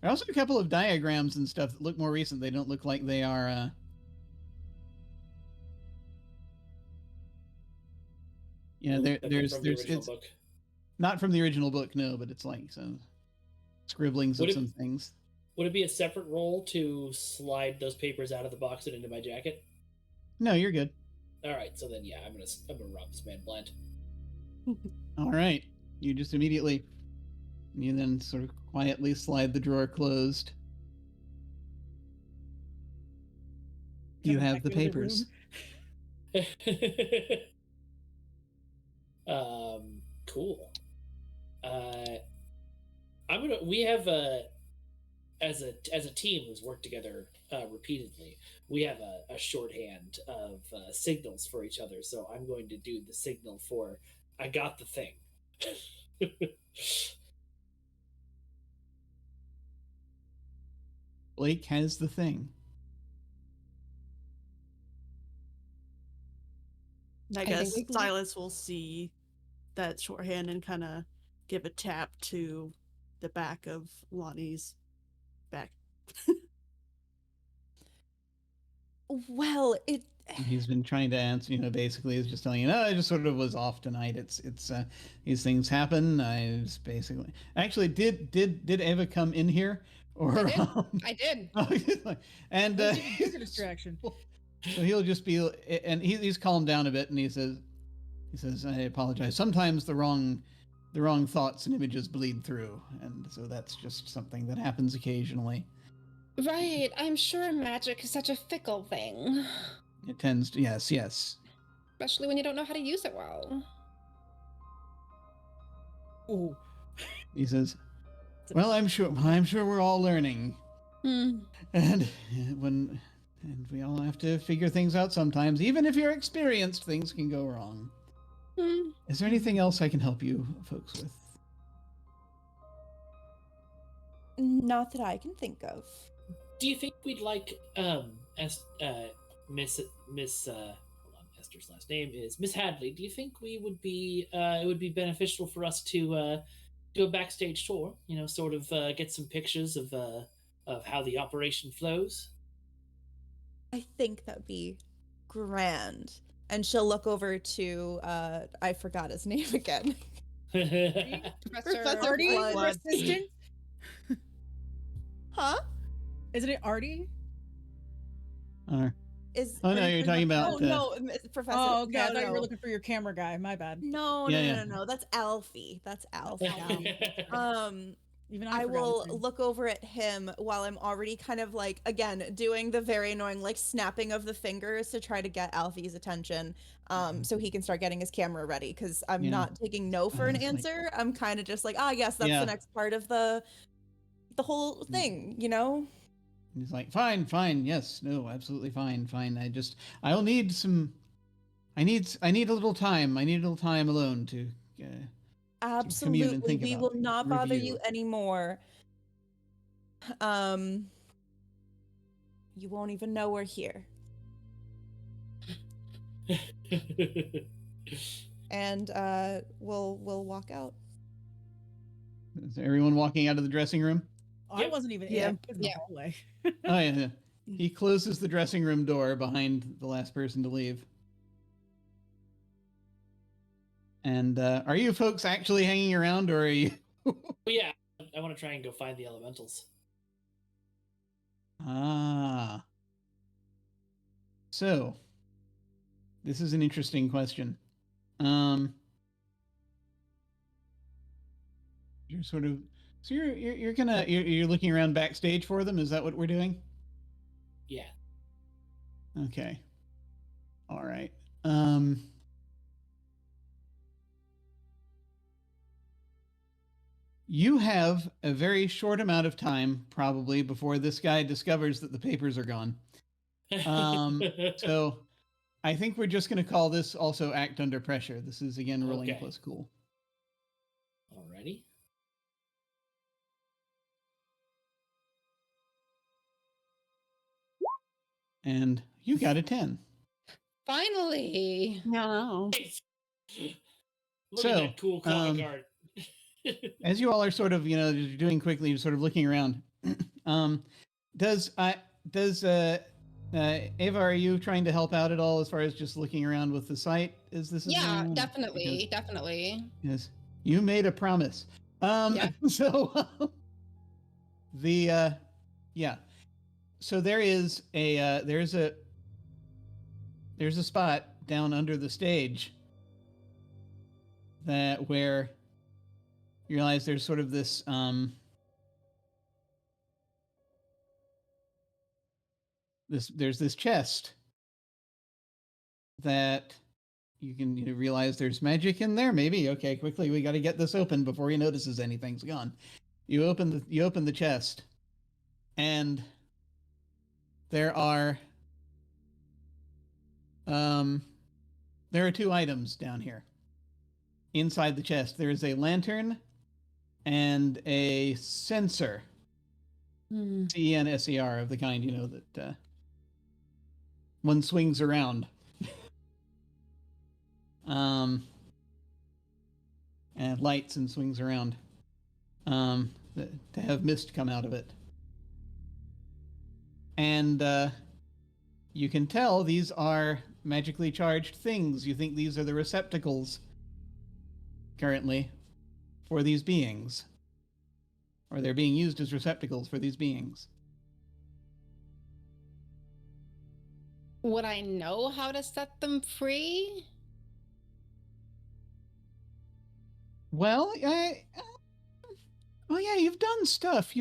a couple of diagrams and stuff that look more recent. They don't look like they are. There's it's book. Not from the original book, no, but it's like some scribblings of some things. Would it be a separate roll to slide those papers out of the box and into my jacket? No, you're good. All right, so then I'm gonna rob this man blind. All right, you then sort of quietly slide the drawer closed. You coming have back the into papers. Cool. We have as a team who's worked together repeatedly, we have a shorthand of signals for each other. So I'm going to do the signal for "I got the thing." Blake has the thing. I I guess think we can- Silas will see that shorthand and kind of give a tap to the back of Lonnie's back. Well, He's been trying to answer, basically is just telling you, no, I just sort of was off tonight. It's these things happen. I was basically actually did Eva come in here or I did. and Let's take a distraction. so he'll just be, and he's calmed down a bit, and he says, I apologize. Sometimes the wrong thoughts and images bleed through, and so that's just something that happens occasionally. Right, I'm sure magic is such a fickle thing. It tends to, yes. Especially when you don't know how to use it well. Oh, He says, well, I'm sure we're all learning. And we all have to figure things out sometimes. Even if you're experienced, things can go wrong. Is there anything else I can help you folks with? not that I can think of. Do you think we'd like Miss hold on, Esther's last name is Miss Hadley. Do you think we would be it would be beneficial for us to do a backstage tour? Sort of get some pictures of how the operation flows. I think that'd be grand. And she'll look over to I forgot his name again. Professor Artie, Blood. your assistant? Huh? Isn't it Artie? Is Oh, no, are you you're talking talking about, no, Professor. Oh, okay. I no, thought you were no. looking for your camera guy. My bad. No, Yeah. no. That's Alfie. That's Alfie. Even I forgot will his name. look over at him while I'm already kind of like, again, doing the very annoying like snapping of the fingers to try to get Alfie's attention, so he can start getting his camera ready, because I'm Yeah. not taking no for an It's like- answer. I'm kind of just like, yes, that's Yeah. the next part of the whole thing, He's like, fine, yes, no, absolutely fine. I'll need I need a little time. I need a little time alone to commune and Absolutely, think we about will not bother you review. anymore. You won't even know we're here. And we'll walk out. Is everyone walking out of the dressing room? I wasn't even Yeah. in the Yeah. hallway. Oh, yeah. He closes the dressing room door behind the last person to leave. And are you folks actually hanging around, or are you? Yeah, I want to try and go find the elementals. Ah. So, this is an interesting question. You're sort of, so you're looking around backstage for them. Is that what we're doing? Yeah. Okay. All right. You have a very short amount of time, probably, before this guy discovers that the papers are gone. So I think we're just going to call this also act under pressure. This is, again, rolling Okay. plus cool. Alrighty. And you got a 10. Finally. No. Look So, at that cool comic art. As you all are sort of, doing quickly, you're sort of looking around. Does Ava, are you trying to help out at all as far as just looking around with the site? Is this? Yeah, going on? definitely. Definitely. Yes, you made a promise. Yeah. So yeah. So there's a spot down under the stage where you realize there's sort of this, there's this chest that you can realize there's magic in there. Maybe okay, quickly we got to get this open before he notices anything's gone. You open the chest, and there are two items down here. Inside the chest, there is a lantern and a censer. CENSER, of the kind that one swings around. And lights and swings around. To have mist come out of it. And you can tell these are magically charged things. You think these are the receptacles currently for these beings. Or they're being used as receptacles for these beings. Would I know how to set them free? Well, yeah, you've done stuff.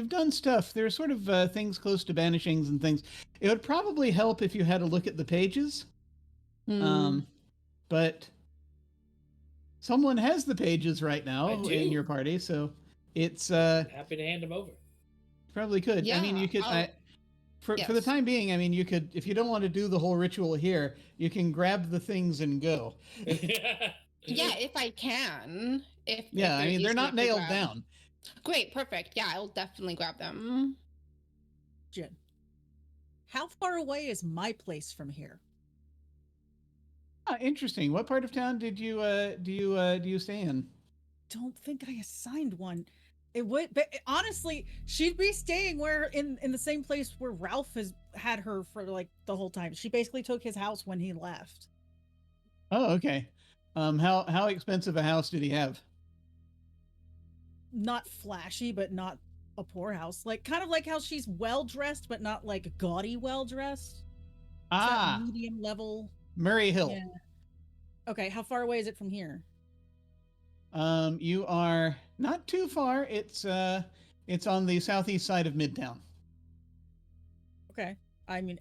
There's sort of things close to banishings and things. It would probably help if you had a look at the pages. But someone has the pages right now in your party, so it's happy to hand them over. Probably could. Yeah, I mean, you could. For the Yes. time being, I mean, you could, if you don't want to do the whole ritual here, you can grab the things and go. Yeah, if I can. If I mean, they're easy not to nailed grab. down. Great, perfect. Yeah, I'll definitely grab them. Jen, how far away is my place from here? Interesting. What part of town do you stay in? Don't think I assigned one. It would, but honestly, she'd be staying in the same place where Ralph has had her for like the whole time. She basically took his house when he left. Oh, okay. How expensive a house did he have? Not flashy, but not a poor house. Like kind of like how she's well dressed, but not like gaudy well dressed. Medium level. Murray Hill. Yeah. Okay, how far away is it from here? You are not too far. It's on the southeast side of Midtown. Okay. I mean,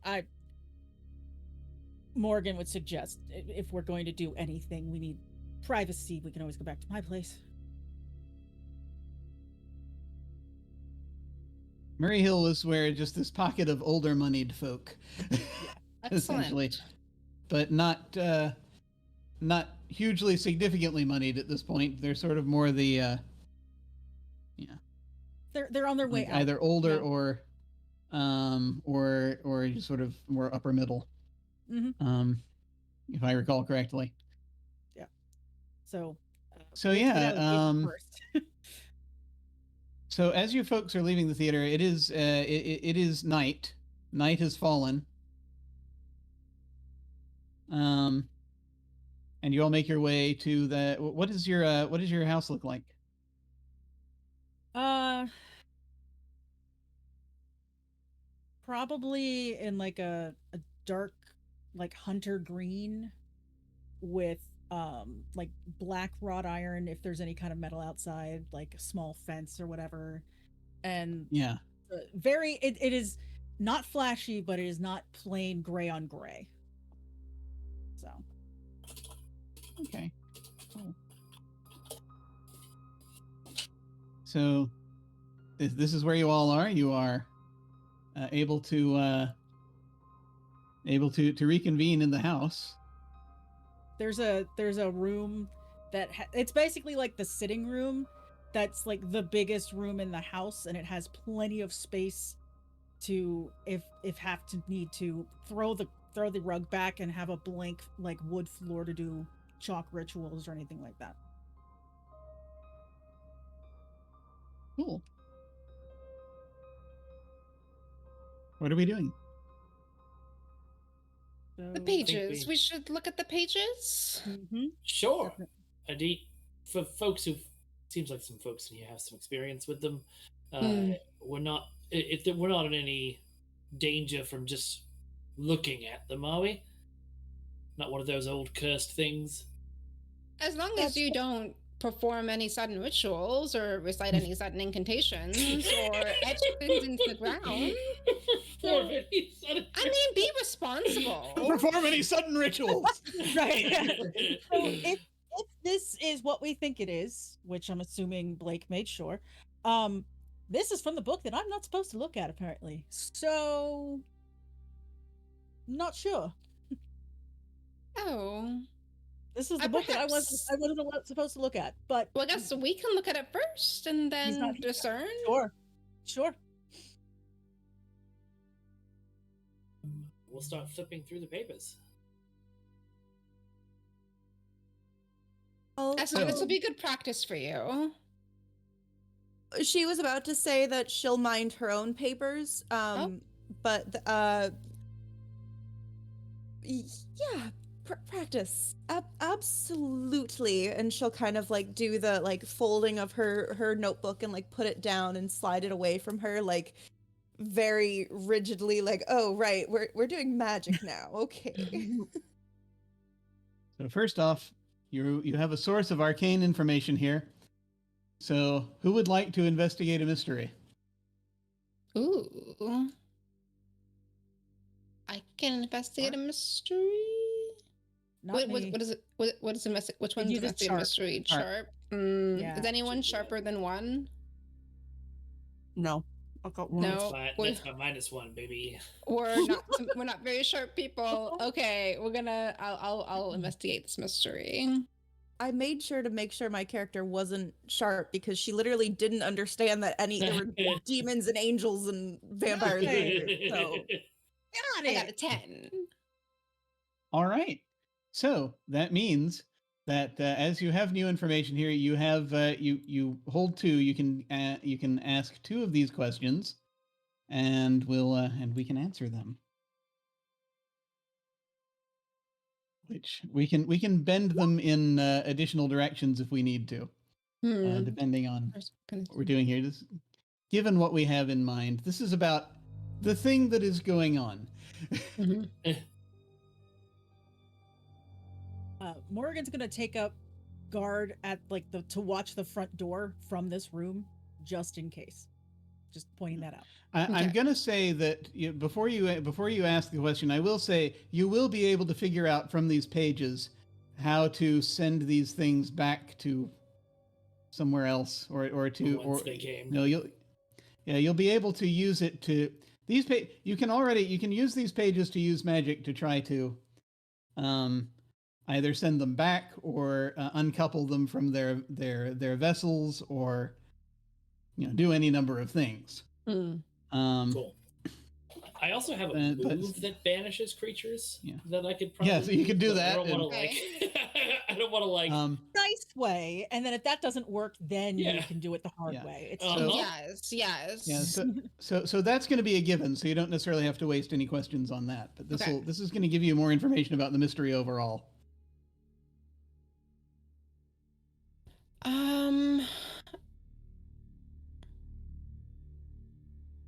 Morgan would suggest if we're going to do anything, we need privacy. We can always go back to my place. Murray Hill is where just this pocket of older moneyed folk. Essentially. But not hugely significantly moneyed at this point. They're sort of more the They're on their way out. Either older or just sort of more upper middle. Mm-hmm. If I recall correctly. Yeah. So first. So as you folks are leaving the theater, it is night. Night has fallen. And you all make your way to the. What does your house look like? Probably in like a dark, like hunter green, with like black wrought iron if there's any kind of metal outside, like a small fence or whatever. And yeah, it is not flashy, but it is not plain gray on gray. So okay, cool. So this is where you all are. You are able to reconvene in the house. There's a room that it's basically like the sitting room that's like the biggest room in the house, and it has plenty of space to if need to throw the rug back and have a blank like wood floor to do chalk rituals or anything like that. Cool. What are we doing? The pages. We should look at the pages. Mm-hmm. Sure. Indeed, for folks who seems like some folks in here have some experience with them. We're not in any danger from just looking at them, are we? Not one of those old cursed things. As long as you don't perform any sudden rituals or recite any sudden incantations or etch things into the ground. Perform any sudden I mean, be responsible. Perform any sudden rituals. Right. So if this is what we think it is, which I'm assuming Blake made sure, this is from the book that I'm not supposed to look at, apparently. So, not sure. Oh. This is the book that I wasn't supposed to look at, but Well, I guess we can look at it first and then discern. Sure. We'll start flipping through the papers. This will be good practice for you. She was about to say that she'll mind her own papers, but yeah, practice. Absolutely. And she'll kind of like do the like folding of her notebook and like put it down and slide it away from her, like very rigidly, like, oh right, we're doing magic now. Okay. So first off, you have a source of arcane information here. So who would like to investigate a mystery? Ooh. I can investigate a mystery. Not me. What is it? What is the mystery? Which one's You did investigate a mystery? Sharp. Yeah. Is anyone sharper than one? No. I've got one. No. That's my -1, baby. We're not very sharp people. Okay, I'll investigate this mystery. I made sure to make sure my character wasn't sharp because she literally didn't understand that there were demons and angels and vampires. So I got a 10. All right. So that means that as you have new information here, you have you hold 2. You can ask 2 of these questions, and we can answer them. Which we can bend them in additional directions if we need to, depending on what we're doing here. Given what we have in mind, this is about the thing that is going on. Morgan's gonna take up guard at like to watch the front door from this room, just in case. Just pointing that out. I'm going to say that before you ask the question, I will say you will be able to figure out from these pages how to send these things back to somewhere else, or to Once they came. No, you'll be able to use it to these. You can use these pages to use magic to try to either send them back or uncouple them from their vessels, or do any number of things. Cool. I also have a move that banishes creatures that I could probably. Yeah, so you could do that. I don't want to I don't want to like. Nice way, and then if that doesn't work, then you can do it the hard way. It's yes. Yeah. So that's going to be a given. So you don't necessarily have to waste any questions on that. But this is going to give you more information about the mystery overall.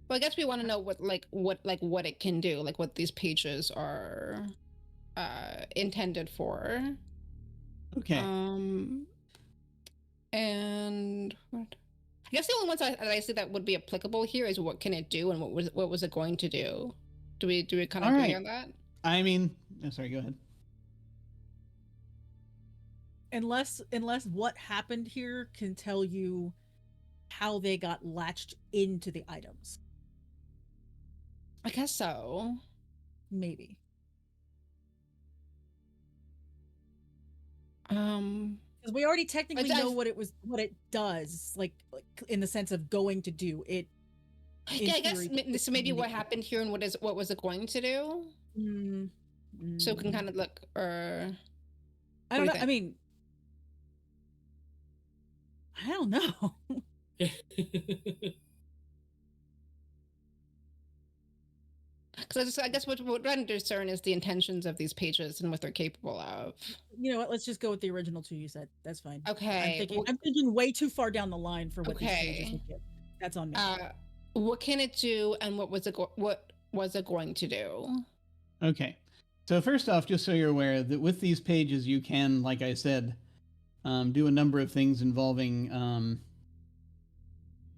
Well, I guess we want to know what it can do, like what these pages are intended for. Okay. And what? I guess the only ones I see that would be applicable here is what can it do and what was it going to do? Do we kind of agree on that? I mean, sorry, go ahead. Unless what happened here can tell you how they got latched into the items. I guess so. Maybe. Because we already technically know what it does, like in the sense of going to do it. Yeah, I guess so. Maybe what happened here and what was it going to do? So we can kind of look. I don't know. I mean, I don't know. Because I guess what we're trying to discern is the intentions of these pages and what they're capable of. You know what? Let's just go with the original 2 you said. That's fine. Okay. I'm thinking way too far down the line for what these pages would give. That's on me. What can it do, and what was it going to do? Okay. So first off, just so you're aware that with these pages, you can, like I said, do a number of things involving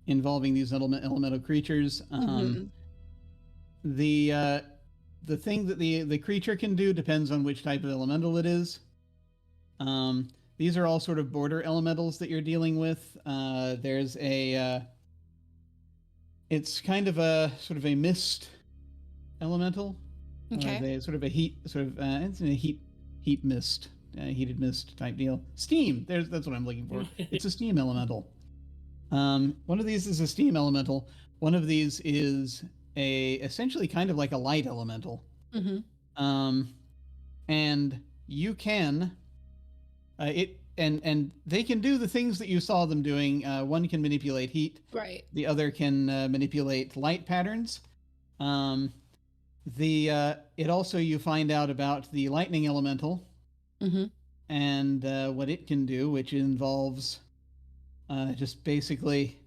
these elemental creatures. The thing that the creature can do depends on which type of elemental it is. These are all sort of border elementals that you're dealing with. There's a it's kind of a sort of a mist elemental. Okay. They sort of a heat it's a heat mist, heated mist type deal. Steam. That's what I'm looking for. It's a steam elemental. One of these is a steam elemental. One of these is essentially kind of like a light elemental. And you can and they can do the things that you saw them doing. One can manipulate heat. Right. The other can manipulate light patterns. It also, you find out about the lightning elemental and what it can do, which involves just basically,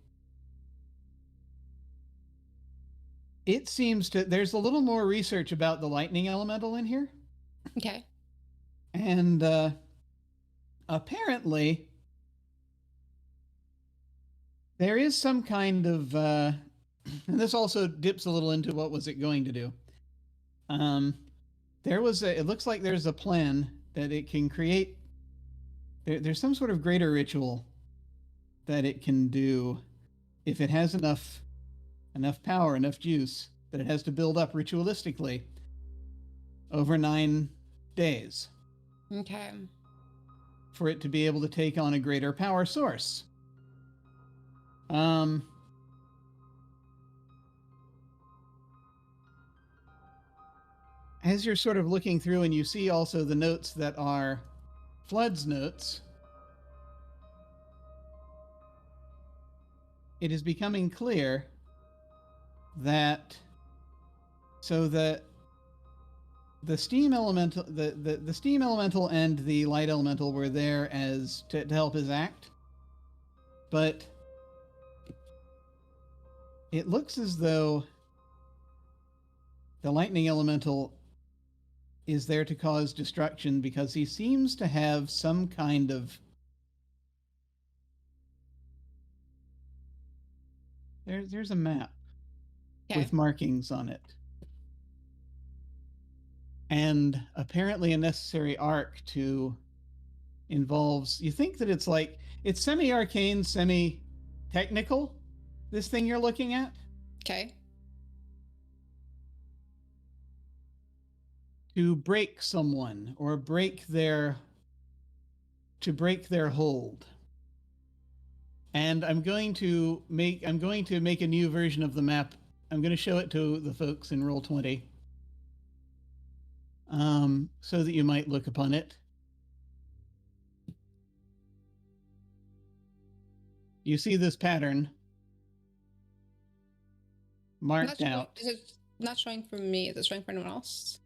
it seems to, there's a little more research about the lightning elemental in here. Okay. And apparently there is some kind of, and this also dips a little into what was it going to do. It looks like there's a plan that it can create. There's some sort of greater ritual that it can do if it has enough power, enough juice, that it has to build up ritualistically over 9 days. Okay. For it to be able to take on a greater power source. As you're sort of looking through, and you see also the notes that are Flood's notes, it is becoming clear that the steam elemental, the steam elemental and the light elemental were there as to help his act, but it looks as though the lightning elemental is there to cause destruction because he seems to have some kind of, there's a map with markings on it, and apparently a necessary arc to involves, you think that it's like, it's semi-arcane, semi-technical, this thing you're looking at. Okay. To break someone or to break their hold. And I'm going to make a new version of the map. I'm going to show it to the folks in Roll20, so that you might look upon it. You see this pattern marked out. Is it not showing for me? Is it showing for anyone else?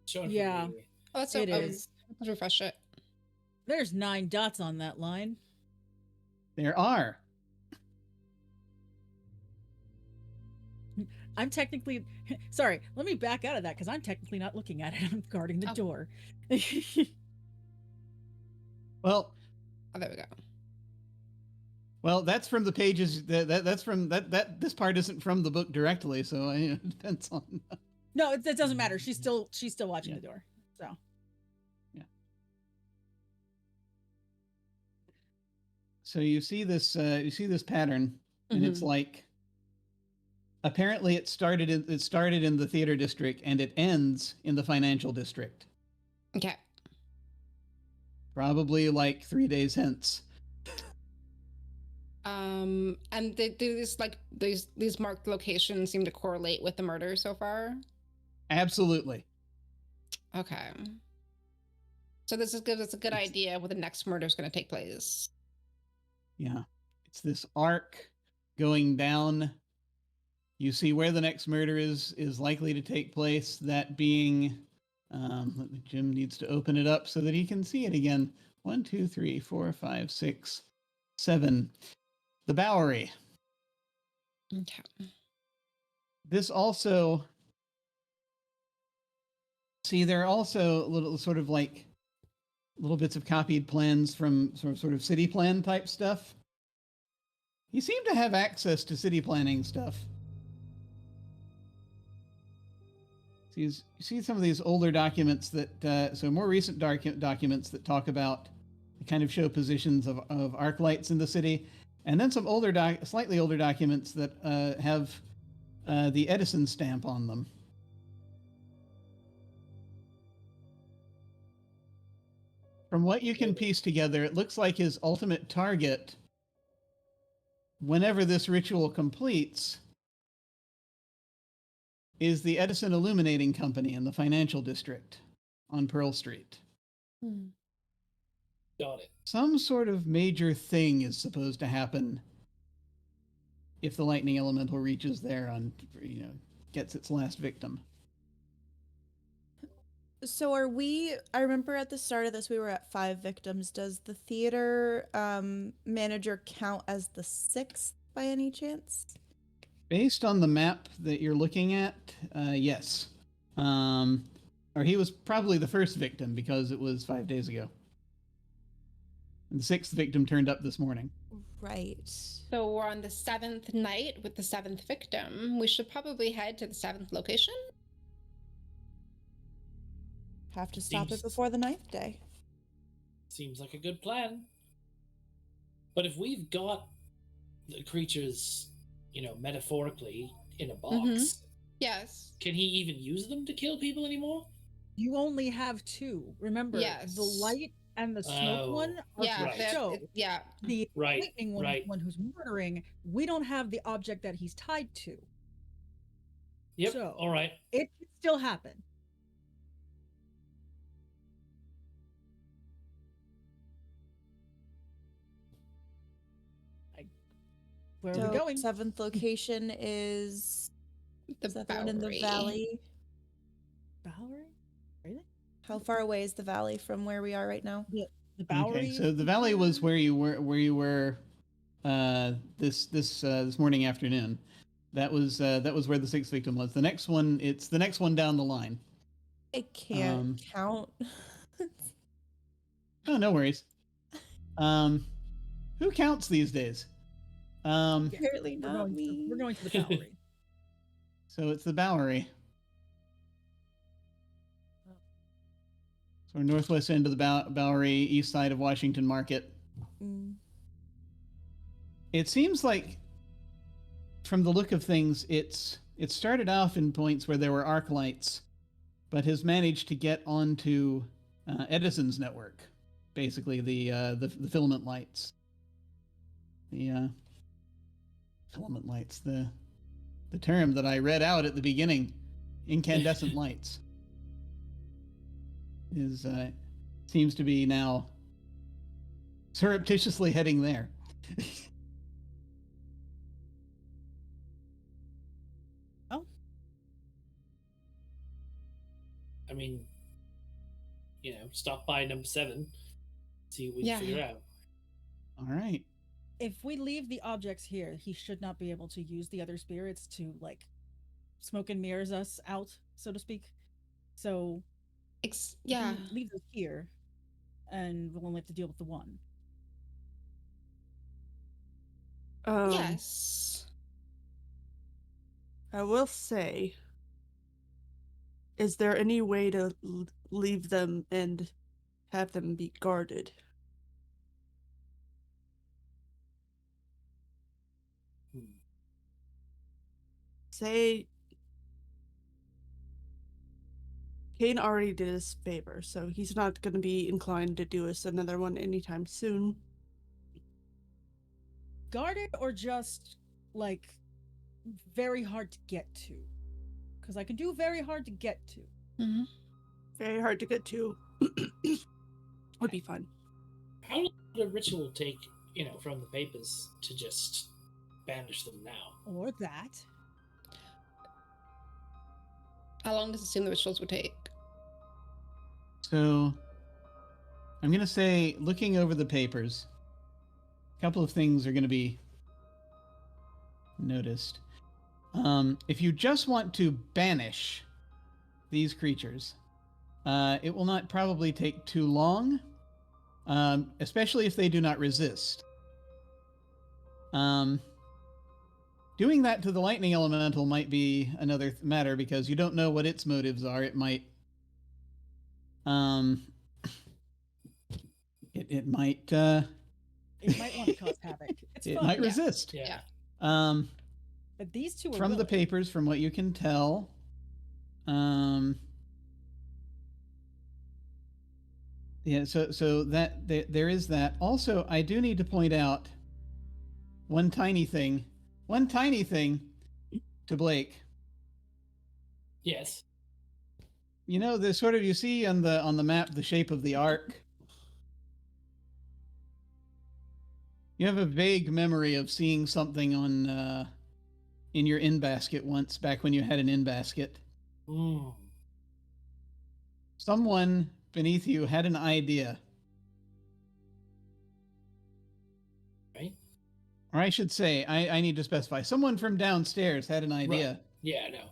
Showing Yeah. for me. Oh, that's It is. Let's refresh it. There's 9 dots on that line. There are. I'm technically sorry. Let me back out of that because I'm technically not looking at it. I'm guarding the door. Well, Oh, there we go. well, that's from the pages. That's from that. This part isn't from the book directly, so it depends on. No, it doesn't matter. She's still watching the door. So yeah. So you see this pattern, and it's like, apparently it started in the theater district and it ends in the financial district. Okay. Probably like 3 days hence. And these marked locations seem to correlate with the murder so far. Absolutely. Okay. So this gives us a good idea where the next murder is going to take place. Yeah. It's this arc going down. You see where the next murder is likely to take place, that being, Jim needs to open it up so that he can see it again. 1, 2, 3, 4, 5, 6, 7. The Bowery. Okay. This also, see, there are also little sort of like little bits of copied plans from sort of city plan type stuff. You seem to have access to city planning stuff. So you see some of these older documents that, so more recent documents that talk about, kind of show positions of arc lights in the city, and then some older, slightly older documents that have the Edison stamp on them. From what you can piece together, it looks like his ultimate target, whenever this ritual completes, is the Edison Illuminating Company in the financial district on Pearl Street. Got it. Some sort of major thing is supposed to happen if the lightning elemental reaches there gets its last victim. So I remember at the start of this, we were at 5 victims. Does the theater manager count as the 6th by any chance? Based on the map that you're looking at, yes. Or he was probably the first victim because it was 5 days ago. And the 6th victim turned up this morning. Right. So we're on the 7th night with the 7th victim. We should probably head to the 7th location. Have to stop it before the 9th day. Seems like a good plan. But if we've got the creatures, metaphorically in a box, Yes. can he even use them to kill people anymore? You only have 2. Remember, Yes. the light and the smoke one are Yeah. Right. so. Yeah. The Right, lightning one, right. the one who's murdering, we don't have the object that he's tied to. Yep. So, all right. It could still happen. Where are we going? 7th location is that the one in the valley? Bowery? Really? How far away is the valley from where we are right now? The Bowery. Okay, so the valley was where you were this morning afternoon. That was where the 6th victim was. The next one, it's the next one down the line. I can't count. Oh, no worries. Who counts these days? Apparently not me. We're going to the Bowery. So it's the Bowery. So northwest end of the Bowery, east side of Washington Market. It seems like, from the look of things, it started off in points where there were arc lights, but has managed to get onto Edison's network, basically the filament lights. The filament lights, the term that I read out at the beginning, incandescent lights, seems to be now surreptitiously heading there. Oh. I mean, stop by number 7, see what we can figure out. All right. If we leave the objects here, he should not be able to use the other spirits to smoke and mirrors us out, so to speak. So leave them here, and we'll only have to deal with the one. Yes. I will say, is there any way to leave them and have them be guarded? Say Kane already did us a favor, so he's not going to be inclined to do us another one anytime soon. Guarded or just very hard to get to? Because I can do very hard to get to. Mm-hmm. Very hard to get to. Would be fun. How long would a ritual take, from the papers to just banish them now? Or that. How long does it seem the rituals would take? So I'm going to say, looking over the papers, a couple of things are going to be noticed. If you just want to banish these creatures, it will not probably take too long. especially if they do not resist. Doing that to the lightning elemental might be another matter because you don't know what its motives are. It might, it might, It might want to cause havoc. It's it fun. might resist. Yeah. But these two are From the willing. papers, from what you can tell, yeah. So that there is that. Also, I do need to point out one tiny thing to Blake. Yes. You know, the sort of, you see on the map the shape of the arc. You have a vague memory of seeing something on in your in basket once, back when you had an in basket. Mm. Someone beneath you had an idea. Right? Or I should say, I need to specify. Someone from downstairs had an idea. Right. Yeah, no.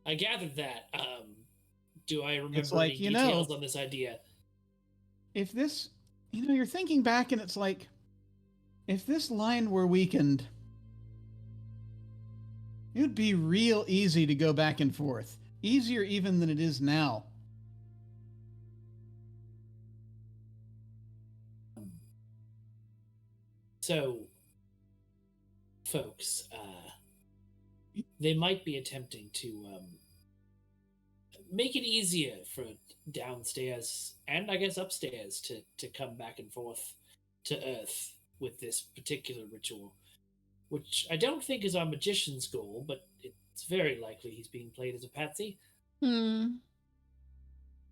I gathered that. Do I remember It's like, any you details know, on this idea? If this, you're thinking back and it's like, if this line were weakened, it would be real easy to go back and forth. Easier even than it is now. So, folks, they might be attempting to make it easier for downstairs and I guess upstairs to come back and forth to Earth with this particular ritual, which I don't think is our magician's goal, but it's very likely he's being played as a patsy. He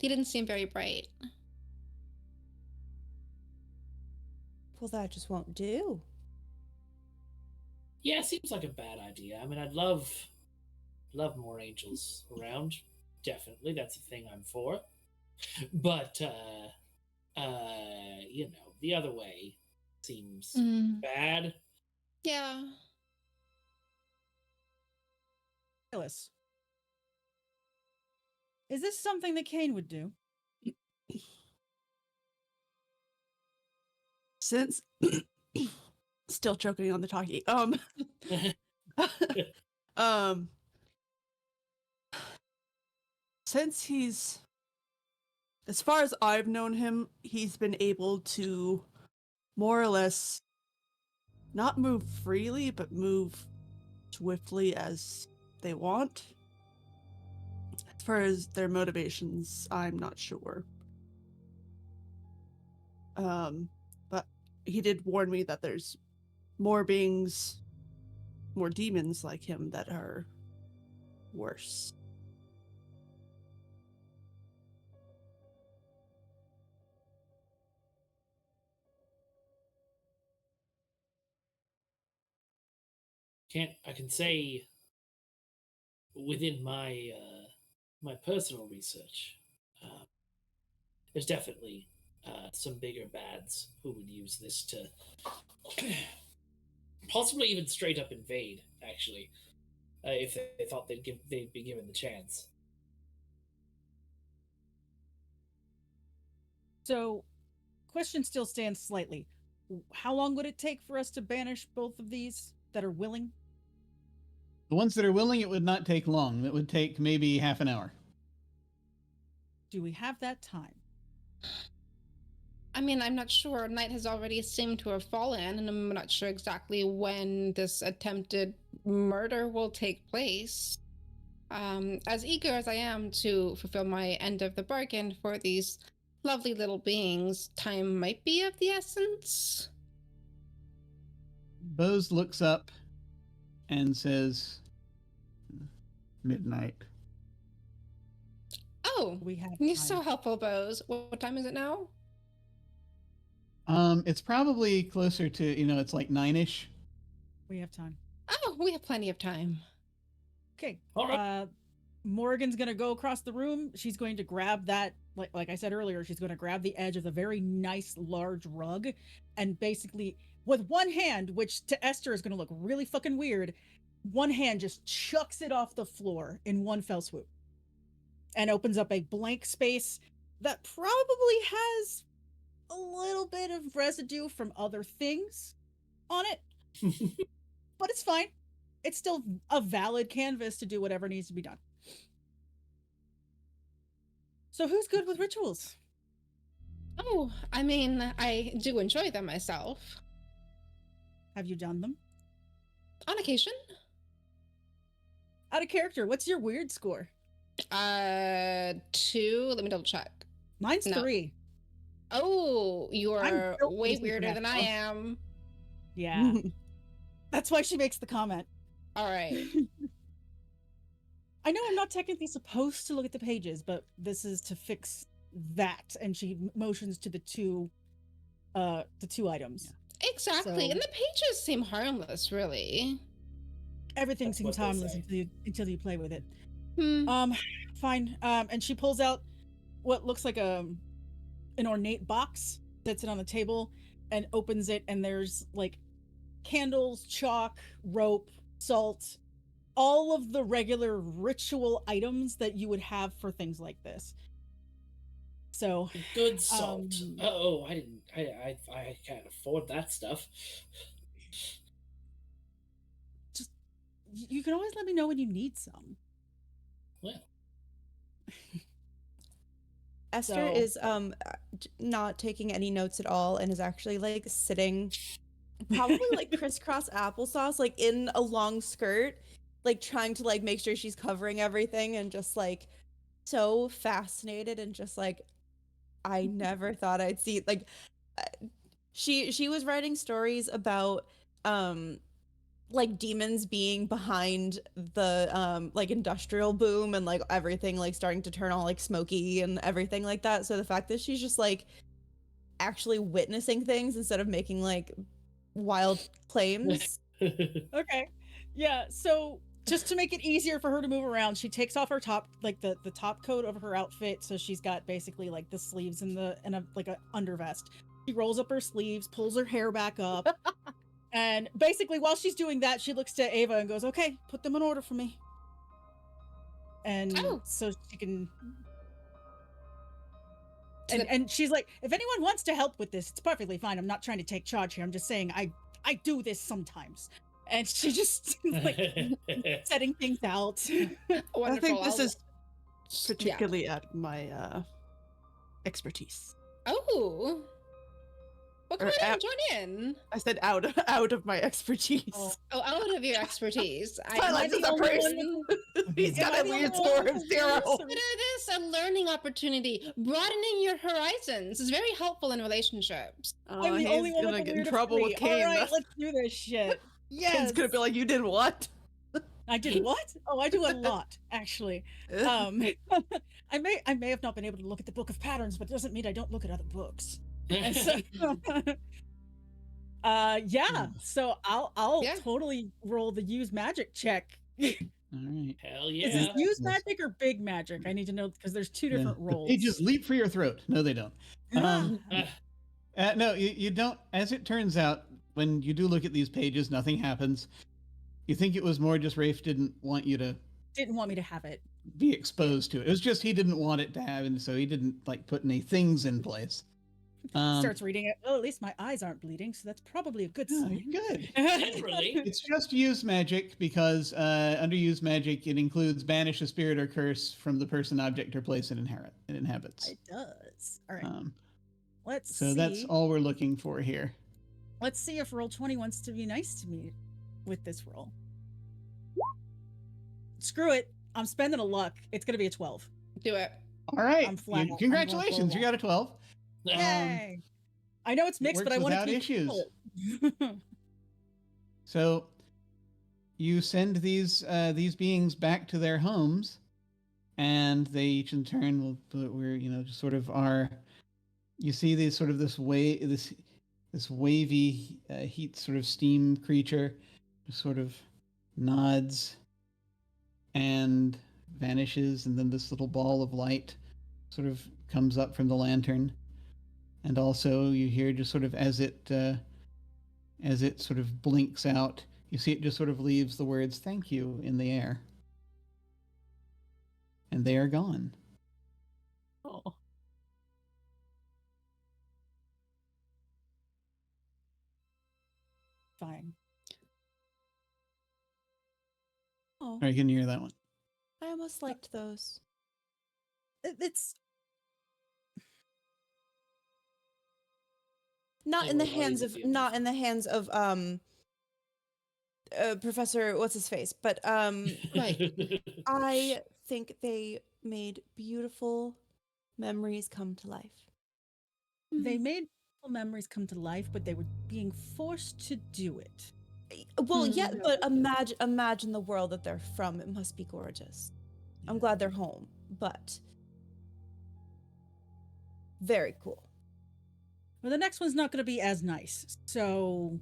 didn't seem very bright. Well, that just won't do. Yeah, it seems like a bad idea. I mean, I'd love more angels around. Definitely, that's a thing I'm for. But you know, the other way seems bad. Yeah. Silas, is this something that Kane would do? Since still choking on the talkie. Since he's, as far as I've known him, he's been able to more or less not move freely, but move swiftly as they want. As far as their motivations, I'm not sure. But he did warn me that there's more beings, more demons like him that are worse. I can say within my my personal research, there's definitely some bigger bads who would use this to possibly even straight up invade. Actually, if they thought they'd be given the chance. So, question still stands slightly. How long would it take for us to banish both of these that are willing? The ones that are willing, it would not take long. It would take maybe half an hour. Do we have that time? I mean, I'm not sure. Night has already seemed to have fallen, and I'm not sure exactly when this attempted murder will take place. As eager as I am to fulfill my end of the bargain for these lovely little beings, time might be of the essence. Bose looks up and says, midnight. Oh, We have you're time. so helpful, Bose. What time is it now? It's probably closer to, it's like 9-ish. We have time. Oh, we have plenty of time. Okay. All right. Morgan's gonna go across the room. She's going to grab that, like I said earlier, she's going to grab the edge of the very nice large rug, and basically with one hand, which to Esther is going to look really fucking weird, one hand just chucks it off the floor in one fell swoop, and opens up a blank space that probably has a little bit of residue from other things on it, but it's fine. It's still a valid canvas to do whatever needs to be done. So who's good with rituals? Oh, I mean, I do enjoy them myself. Have you done them? On occasion. Out of character, what's your weird score? 2. Let me double check. Mine's No. 3. Oh, you're built for way the weirder than I supernatural. am. Yeah. That's why she makes the comment. All right. I know I'm not technically supposed to look at the pages, but this is to fix that. And she motions to the two items. Exactly. So- And the pages seem harmless, really. Everything That's seems what they harmless say. until you play with it. Hmm. Fine. And she pulls out what looks like an ornate box, sets it on the table, and opens it, and there's like candles, chalk, rope, salt, all of the regular ritual items that you would have for things like this. So Good salt. Um, Oh, I can't afford that stuff. you can always let me know when you need some. Well, Esther So- is not taking any notes at all and is actually like sitting probably like crisscross applesauce, like in a long skirt, like trying to like make sure she's covering everything, and just like so fascinated and just like, I never thought I'd see like she was writing stories about like demons being behind the like industrial boom and like everything like starting to turn all like smoky and everything like that. So the fact that she's just like actually witnessing things instead of making like wild claims. Okay. Yeah, so just to make it easier for her to move around, she takes off her top, like the top coat of her outfit, so she's got basically like the sleeves and like a undervest. She rolls up her sleeves, pulls her hair back up, and basically while she's doing that, she looks to Ava and goes, "Okay, put them in order for me." And Oh. so she can To the- and she's like, "If anyone wants to help with this, it's perfectly fine. I'm not trying to take charge here. I'm just saying I do this sometimes." And she just like setting things out. Wonderful. I think this I'll- is particularly at my expertise. Oh. Well, come Or on in, at- join in. I said out of my expertise. Oh. Oh, out of your expertise. Twilight is a priest. He's Am got I a the weird only score one of who 0. reads? Consider this a learning opportunity. Broadening your horizons is very helpful in relationships. I'm the He's only one gonna with the get in weird trouble with affinity. Kane. All right, let's do this shit. Yes. Kane's gonna be like, "You did what?" I did what? Oh, I do a lot, actually. I may have not been able to look at the Book of Patterns, but it doesn't mean I don't look at other books. And so, yeah. So I'll Yeah. totally roll the use magic check. All right. Hell Is yeah. this use Yes. magic or big magic? I need to know because there's two Yeah. different The rolls. pages leap for your throat. No, they don't. Um, Ah, no, you don't. As it turns out, when you do look at these pages, nothing happens. You think it was more just Rafe didn't want you to didn't want me to have it. be exposed to it. It was just he didn't want it to happen, so he didn't like put any things in place. Starts reading it. Oh, at least my eyes aren't bleeding, so that's probably a good oh, sign. good. Generally. It's just use magic because under use magic it includes banish a spirit or curse from the person, object, or place it inhabits. It does. All right. Let's So see. that's all we're looking for here. Let's see if roll 20 wants to be nice to me with this roll. Screw it. I'm spending a luck. It's going to be a 12. Do it. All right. I'm flat out. I'm going Congratulations, you global. got a 12. Yay! I know it's it mixed, but I works want it to without be issues. full. So you send these beings back to their homes, and they each in turn will we're just sort of are. You see these sort of this wavy heat sort of steam creature, just sort of nods and vanishes, and then this little ball of light sort of comes up from the lantern, and also you hear just sort of as it sort of blinks out, you see it just sort of leaves the words "thank you" in the air, and they are gone. Oh. satisfying. Oh, All right, can you hear that one? I almost liked those. It's Not Hey, in the well, I'll hands leave of it to you. not in the hands of Professor what's his face, but Right. I think they made beautiful memories come to life. they made memories come to life, but they were being forced to do it. Well, yeah, Mm. but imagine the world that they're from. It must be gorgeous. I'm glad they're home, but very cool. Well, the next one's not going to be as nice. So,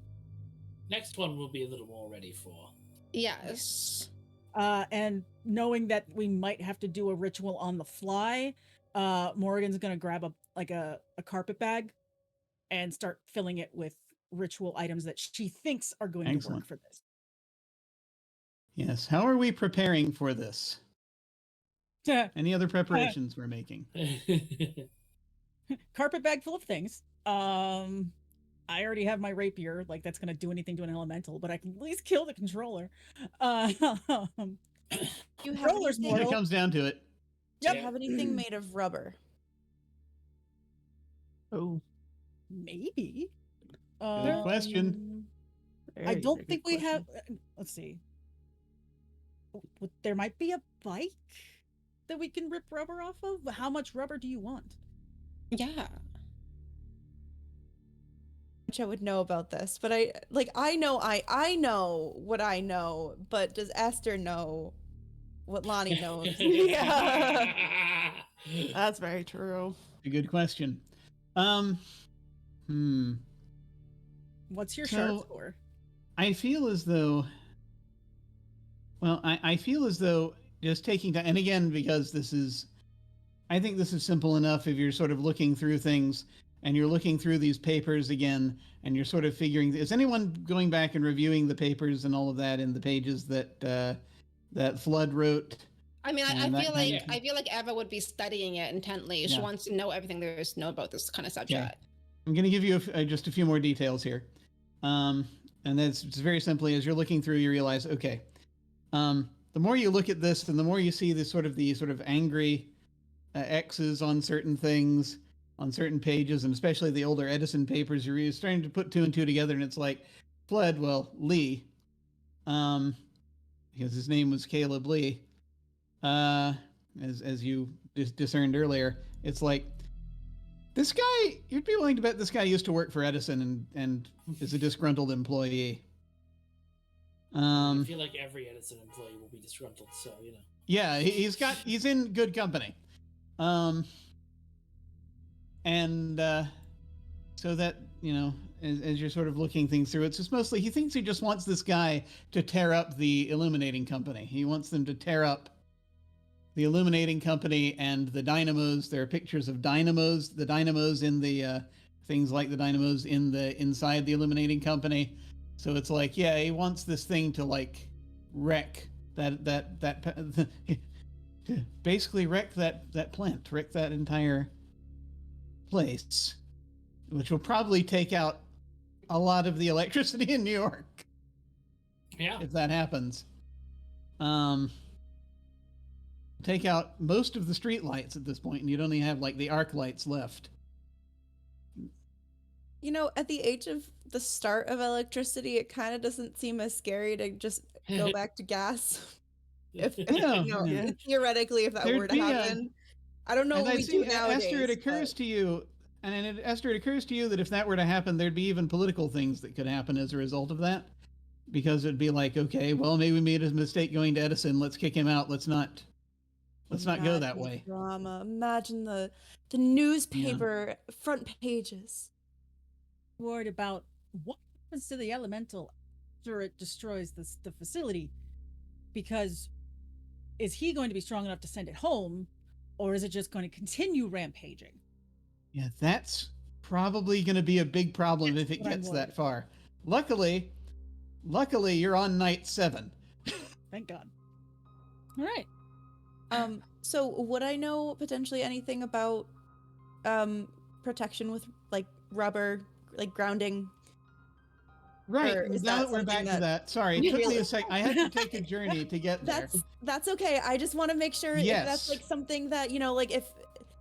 Next one will be a little more ready for. Yes. and knowing that we might have to do a ritual on the fly, Morgan's going to grab a carpet bag and start filling it with ritual items that she thinks are going to work Excellent. for this. Yes. How are we preparing for this? Any other preparations we're making? Carpet bag full of things. I already have my rapier, like that's gonna do anything to an elemental, but I can at least kill the controller. You have Controller's anything, When it mortal. comes down to it. do you Yep. have anything made of rubber? Oh, Maybe. Good question. I don't think we have. Let's see. There might be a bike that we can rip rubber off of. How much rubber do you want? Yeah. Which I would know about this, but I know what I know, but does Esther know what Lonnie knows? Yeah. That's very true. A good question. Hmm. What's your So- sharp score? I feel as though. Well, I feel as though just taking time, and again, because I think this is simple enough if you're sort of looking through things and you're looking through these papers again and you're sort of figuring, is anyone going back and reviewing the papers and all of that in the pages that Flood wrote? I mean, I And that feel kind like of- I feel like Eva would be studying it intently. She Yeah. wants to know everything there is to know about this kind of subject. I'm going to give you just a few more details here. And that's it's very simply, as you're looking through, you realize, okay, the more you look at this and the more you see the sort of angry X's on certain things, on certain pages, and especially the older Edison papers, you're really starting to put two and two together, and it's like, Lee, because his name was Caleb Lee, as you discerned earlier, it's like, this guy, you'd be willing to bet this guy used to work for Edison and is a disgruntled employee. I feel like every Edison employee will be disgruntled, so you know. Yeah, he's in good company. So that, as you're sort of looking things through, it's just mostly he thinks he just wants this guy to tear up the illuminating company. He wants them to tear up the illuminating company and the dynamos. There are pictures of dynamos, the dynamos in the things like the dynamos inside the illuminating company. So it's like, yeah, he wants this thing to like wreck that basically wreck that plant, wreck that entire place, which will probably take out a lot of the electricity in New York. Yeah. If that happens. Take out most of the street lights at this point, and you'd only have like the arc lights left. You know, at the age of the start of electricity, it kind of doesn't seem as scary to just go back to gas. If Yeah, yeah. theoretically, if that There'd were to be a- happen, I don't know And what I'd we say, do nowadays. Esther, it occurs but- to you, Esther, it occurs to you that if that were to happen, there'd be even political things that could happen as a result of that, because it'd be like, okay, well, maybe we made a mistake going to Edison. Let's kick him out. Let's not go that Imagine the way. Drama. Imagine the newspaper front pages. Worried about what happens to the elemental after it destroys the facility, because is he going to be strong enough to send it home, or is it just going to continue rampaging? Yeah, that's probably going to be a big problem That's if it what I'm gets worried that far. Luckily, you're on night 7. Thank God. All right. So would I know potentially anything about protection with like rubber, like grounding? Right. Or is Now that that we're something back to that. Sorry, it took me a sec. I had to take a journey to get there. That's okay. I just want to make sure if that's Yes. like something that, like if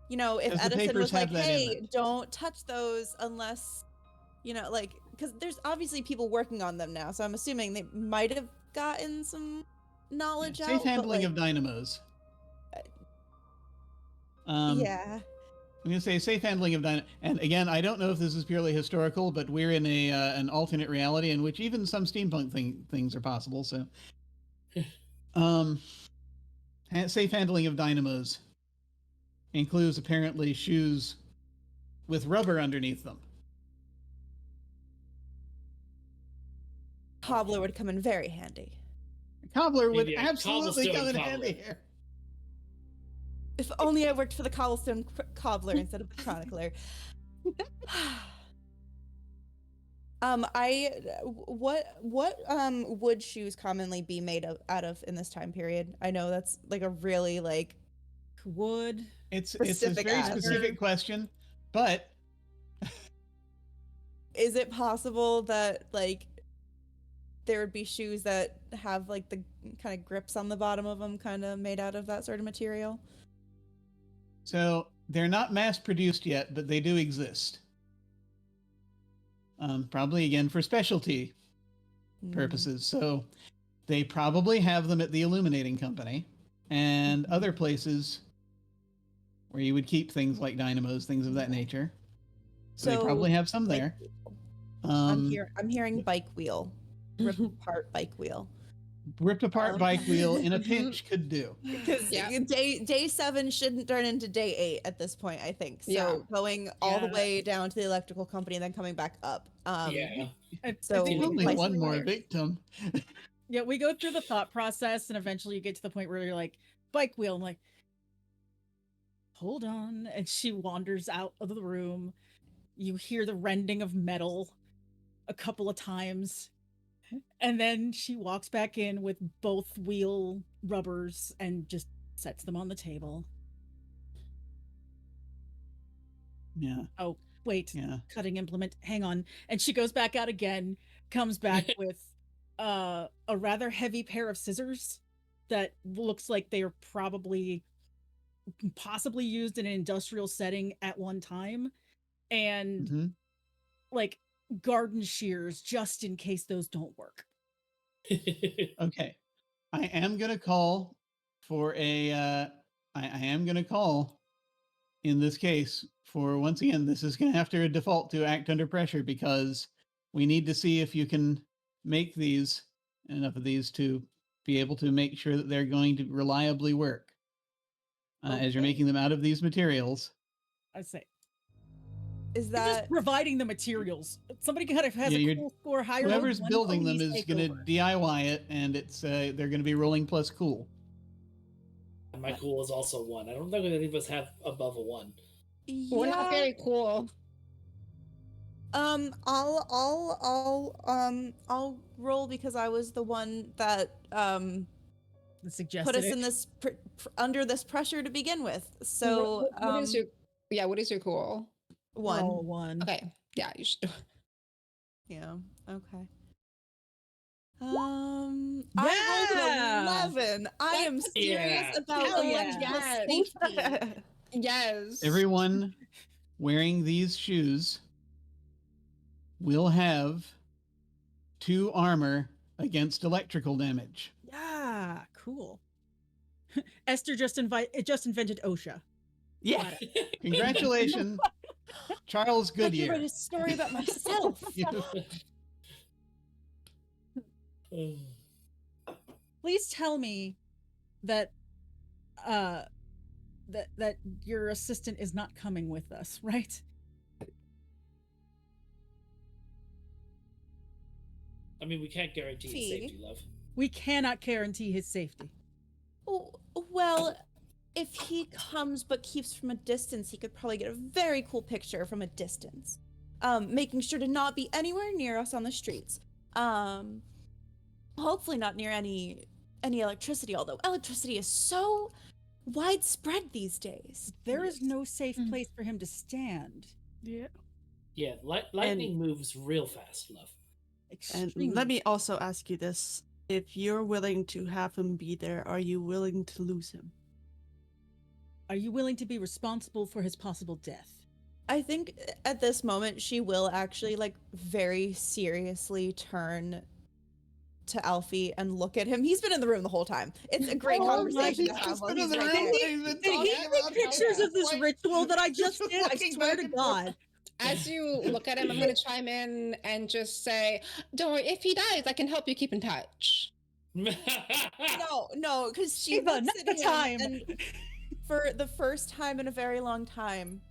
if 'Cause the Edison papers was like, have that in hey, them. don't touch those unless, like, because there's obviously people working on them now. So I'm assuming they might have gotten some knowledge Yeah, out. safe but, handling like, of dynamos. yeah. I'm going to say safe handling of dynamo. And again, I don't know if this is purely historical, but we're in a an alternate reality in which even some steampunk things are possible. So, safe handling of dynamos includes apparently shoes with rubber underneath them. Cobbler would come in very handy. Cobbler would Maybe a absolutely come in cobblestone handy cobbler. here. If only I worked for the cobblestone cobbler instead of the chronicler. What would shoes commonly be made out of in this time period? I know that's like a really like Wood. It's a specific very answer. specific question, but Is it possible that like there would be shoes that have like the kind of grips on the bottom of them kind of made out of that sort of material? so they're not mass produced yet, but they do exist. Probably again for specialty purposes. So they probably have them at the illuminating company and other places where you would keep things like dynamos, things of that nature. So they probably have some there. I'm hearing bike wheel, ripped apart bike wheel. Ripped apart bike wheel in a pinch could do. Because day 7 shouldn't turn into day 8 at this point, I think. So going all the way down to the electrical company and then coming back up. So only one more victim. Yeah, we go through the thought process and eventually you get to the point where you're like, bike wheel. I'm like, hold on. And she wanders out of the room. You hear the rending of metal a couple of times. And then she walks back in with both wheel rubbers and just sets them on the table. Yeah. Oh, wait. Yeah. Cutting implement. Hang on. And she goes back out again, comes back with a rather heavy pair of scissors that looks like they are possibly used in an industrial setting at one time. And like garden shears just in case those don't work. Okay. I am going to call for I am going to call in this case for, once again, this is going to have to default to act under pressure because we need to see if you can make enough of these to be able to make sure that they're going to reliably work as you're making them out of these materials. I say. Is that just providing the materials? Somebody kind of has a cool score higher. Whoever's building them is going to DIY it, and it's they're going to be rolling plus cool. And my cool is also 1. I don't think any of us have above a 1. We're not very cool. I'll roll because I was the one that suggested put us in this under this pressure to begin with. So what is your cool? 1. Oh, 1. Okay. Yeah, you should. Yeah. Okay. I rolled an 11. I am serious about safety. Yes. Everyone wearing these shoes will have 2 armor against electrical damage. Yeah, cool. Esther just invented OSHA. Yeah. Congratulations, Charles Goodyear. I can write a story about myself. Please tell me that that your assistant is not coming with us, right? I mean, we can't guarantee his safety, love. We cannot guarantee his safety. Oh, well, if he comes but keeps from a distance, he could probably get a very cool picture from a distance. Making sure to not be anywhere near us on the streets. Hopefully not near any electricity, although electricity is so widespread these days. There is no safe place for him to stand. Yeah, lightning moves real fast, love. And let me also ask you this. If you're willing to have him be there, are you willing to lose him? Are you willing to be responsible for his possible death? I think at this moment she will actually like very seriously turn to Alfie and look at him. He's been in the room the whole time. It's a great conversation to have while he's right there. Did he take pictures of this ritual that I just did? I swear to God. As you look at him, I'm going to chime in and just say, don't worry, if he dies, I can help you keep in touch. No, because she Eva, looks not at the him time. and for the first time in a very long time,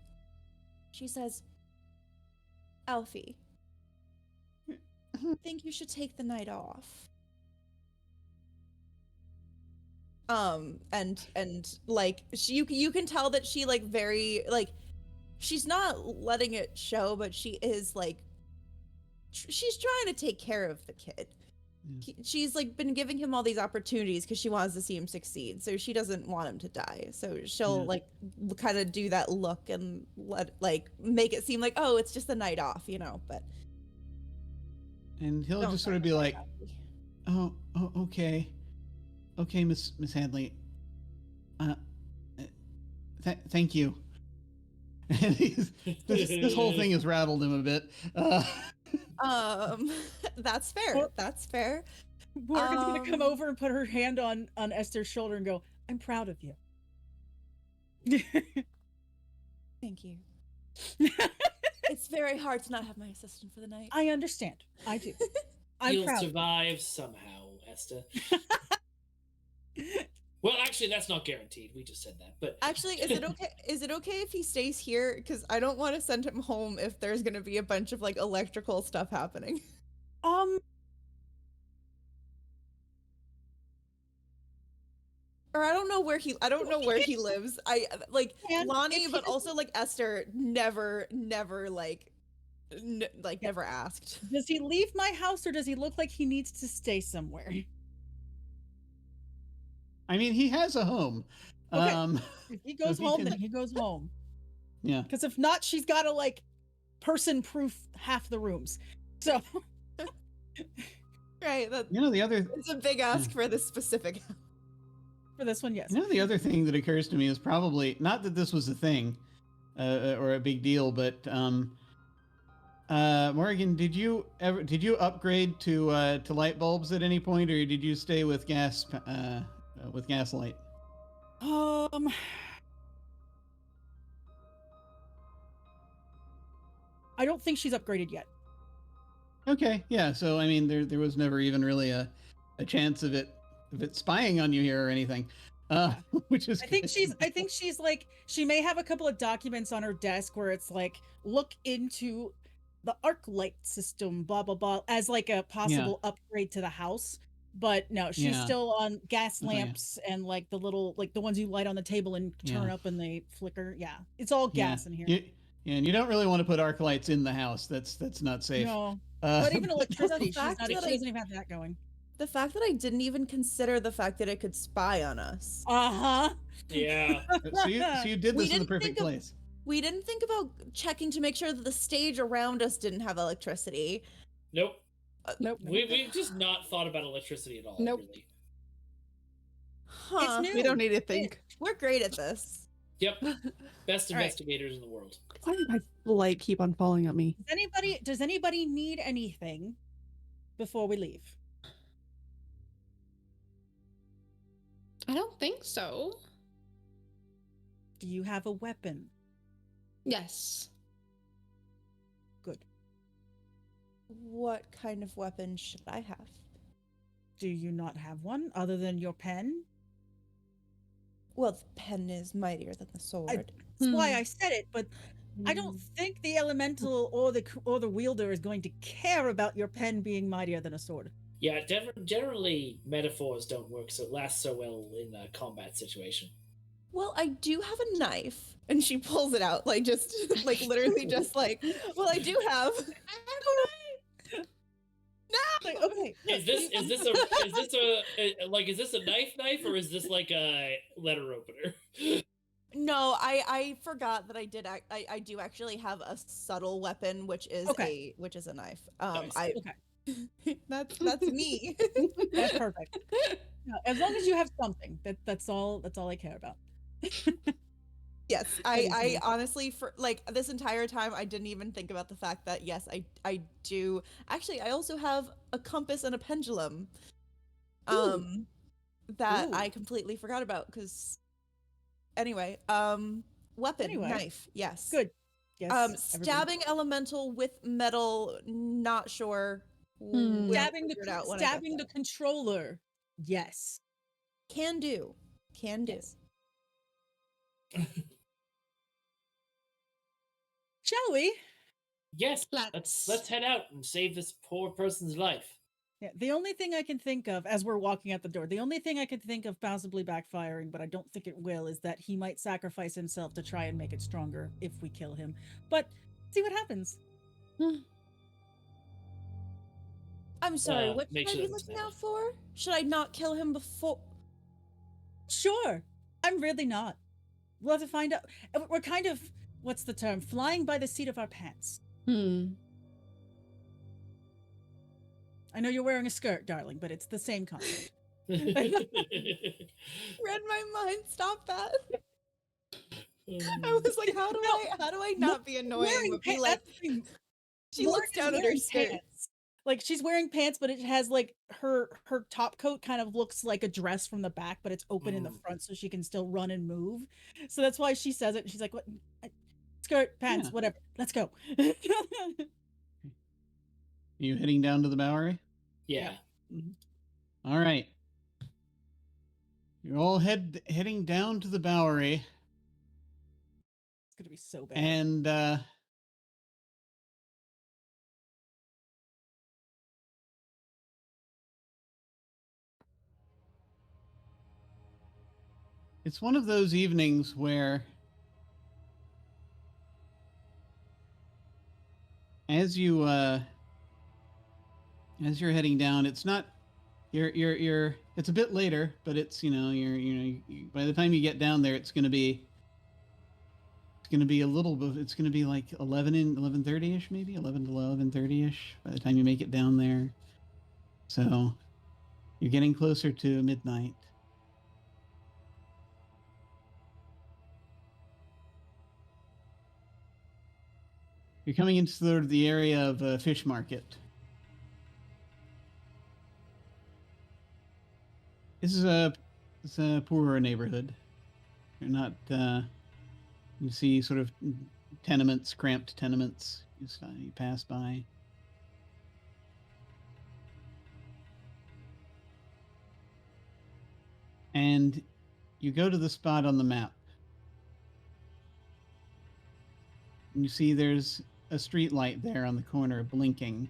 she says, Alfie, I think you should take the night off. And like you can tell that she like very like she's not letting it show, but she is like she's trying to take care of the kid. She's like been giving him all these opportunities because she wants to see him succeed, so she doesn't want him to die. So she'll like kind of do that look and let like make it seem like, oh, it's just a night off, you know. But and he'll just sort of be like, oh, okay, Miss Hadley, thank you. And this whole thing has rattled him a bit. That's fair. That's fair. Morgan's gonna come over and put her hand on Esther's shoulder and go, I'm proud of you. Thank you. It's very hard to not have my assistant for the night. I understand. I do. You'll survive somehow, Esther. Well, actually, that's not guaranteed. We just said that. But actually, is it okay? Is it okay if he stays here? Because I don't want to send him home if there's going to be a bunch of like electrical stuff happening. Or I don't know where he lives. I like Lonnie, but also like Esther never like never asked. Does he leave my house or does he look like he needs to stay somewhere? I mean, he has a home. Okay. If he goes home, then he goes home. Yeah. Because if not, she's got to like person-proof half the rooms. So. Right. The other. It's a big ask for this specific. For this one, yes. The other thing that occurs to me is probably not that this was a thing, or a big deal, but Morgan, did you upgrade to light bulbs at any point, or did you stay with gas? With gaslight? I don't think she's upgraded yet. Okay, yeah. So I mean, there was never even really a chance of it spying on you here or anything. Which is I think she's like, she may have a couple of documents on her desk where it's like, look into the arc light system, blah blah blah, as like a possible upgrade to the house. But no, she's still on gas lamps and like the little, like the ones you light on the table and turn up and they flicker. Yeah, it's all gas in here. And you don't really want to put arc lights in the house. That's not safe. No, but even electricity, she doesn't even have that going. The fact that I didn't even consider the fact that it could spy on us. Yeah. So you did this in the perfect place. We didn't think about checking to make sure that the stage around us didn't have electricity. Nope. Nope. We've just not thought about electricity at all. Nope. Really. Huh. It's new. We don't need to think. We're great at this. Yep. Best investigators in the world. Why did my light keep on falling on me? Does anybody need anything before we leave? I don't think so. Do you have a weapon? Yes. Good. What kind of weapon should I have? Do you not have one other than your pen? Well, the pen is mightier than the sword. That's why I said it, but I don't think the elemental or the wielder is going to care about your pen being mightier than a sword. Yeah, generally metaphors don't work so well in a combat situation. Well, I do have a knife, and she pulls it out, like just like literally just like. Well, I do have. No. Like, okay. Is this a knife or is this like a letter opener? No, I forgot that I do actually have a subtle weapon, which is a knife. Nice. I That's me. That's perfect. No, as long as you have something, that's all I care about. Yes, I honestly, for like this entire time, I didn't even think about the fact that yes, I do. Actually, I also have a compass and a pendulum. That Ooh. I completely forgot about because anyway, weapon, Anyway, knife, yes. Good. Yes. everybody- Stabbing elemental with metal, not sure. Hmm. We'll Stabbing figure it out when I get stabbing the there. controller. Yes. Can do. Can do. Yes. Shall we? Yes, let's head out and save this poor person's life. Yeah, the only thing I can think of as we're walking out the door, the only thing I can think of possibly backfiring, but I don't think it will, is that he might sacrifice himself to try and make it stronger if we kill him. But see what happens. I'm sorry, what make should sure I be that's looking out for? Should I not kill him before? Sure. I'm really not. We'll have to find out. We're kind of, what's the term? Flying by the seat of our pants. I know you're wearing a skirt, darling, but it's the same concept. Read my mind. Stop that. I was like, how do I not be annoying but be like, she looks down at her skirt. Pants. Like she's wearing pants, but it has like her top coat kind of looks like a dress from the back, but it's open in the front so she can still run and move. So that's why she says it. She's like, "What? Skirt, pants, Yeah. whatever. Let's go." You heading down to the Bowery? Yeah. All right. You're all heading down to the Bowery. It's gonna be so bad. And it's one of those evenings where as you're heading down, it's not you're it's a bit later, but it's by the time you get down there it's going to be a little bit, it's going to be like 11:30ish, maybe 11 to 11:30ish by the time you make it down there. So you're getting closer to midnight. You're coming into sort of the area of a fish market. This is a poorer neighborhood. You're not you see sort of tenements, cramped tenements. You pass by. And you go to the spot on the map. And you see there's a street light there on the corner blinking.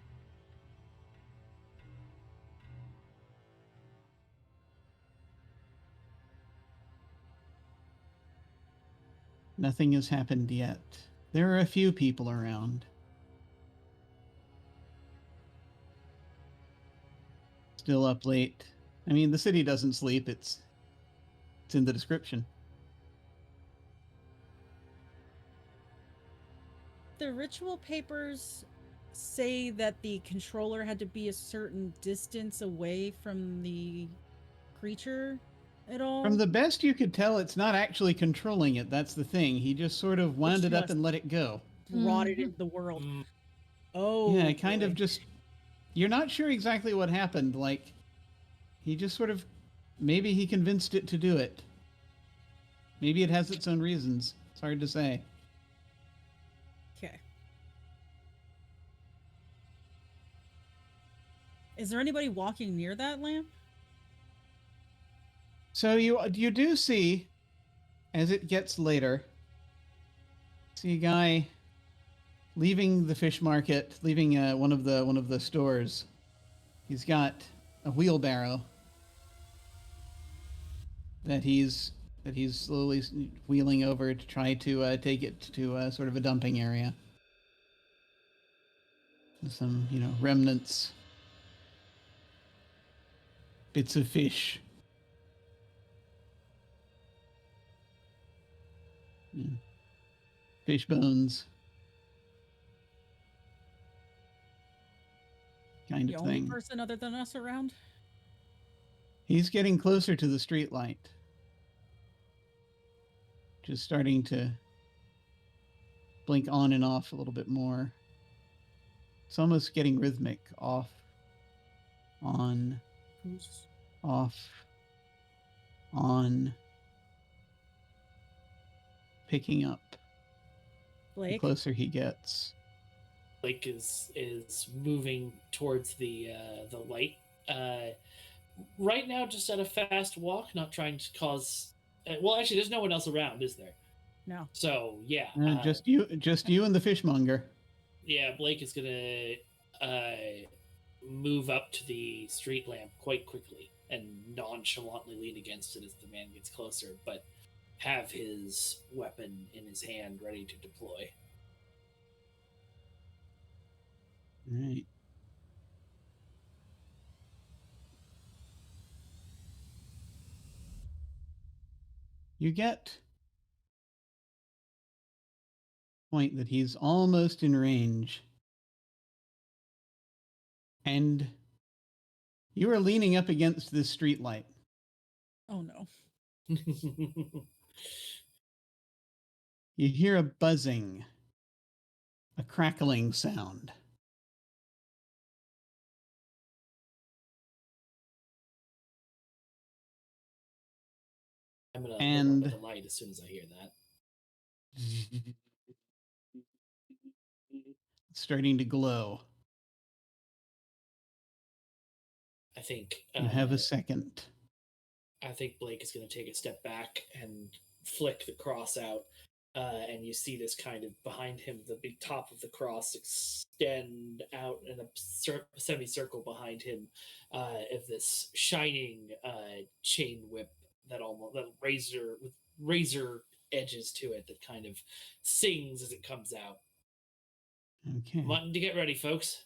Nothing has happened yet. There are a few people around. Still up late. I mean, the city doesn't sleep. It's in the description. The ritual papers say that the controller had to be a certain distance away from the creature at all. From the best you could tell, it's not actually controlling it. That's the thing. He just sort of wound it up and let it go. Brought it into the world. Oh. Yeah, kind of just... You're not sure exactly what happened. Like, he just sort of... Maybe he convinced it to do it. Maybe it has its own reasons. It's hard to say. Okay. Is there anybody walking near that lamp? So you do see, as it gets later, see a guy leaving the fish market, leaving one of the stores. He's got a wheelbarrow that he's slowly wheeling over to try to take it to sort of a dumping area. Some remnants, bits of fish. Yeah. Fish bones. kind The of only thing. person other than us around? He's getting closer to the street light. Just starting to blink on and off a little bit more. It's almost getting rhythmic. Off, on, off, on. Picking up the Blake? closer he gets. Blake is moving towards the light. Right now, just at a fast walk, not trying to cause. Well, actually, there's no one else around, is there? No. So yeah, Just you and the fishmonger. Yeah, Blake is gonna move up to the street lamp quite quickly and nonchalantly lean against it as the man gets closer, but have his weapon in his hand ready to deploy. All right. You get point that he's almost in range. And you are leaning up against this street light. Oh no. You hear a buzzing, a crackling sound. I'm gonna And look up at the light as soon as I hear that. It's starting to glow. I think You have a second. I think Blake is going to take a step back and flick the cross out, and you see this kind of behind him, the big top of the cross extend out in a semicircle behind him, of this shining chain whip that razor edges to it that kind of sings as it comes out. Okay. Mutton to get ready, folks.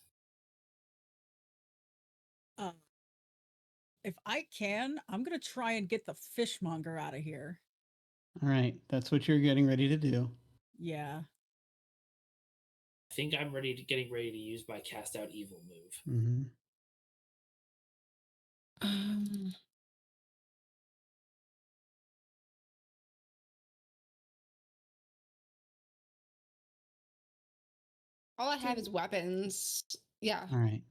If I can, I'm gonna try and get the fishmonger out of here. All right. That's what you're getting ready to do. Yeah. I think I'm getting ready to use my cast out evil move. Mm-hmm. All I have is weapons. Yeah. All right.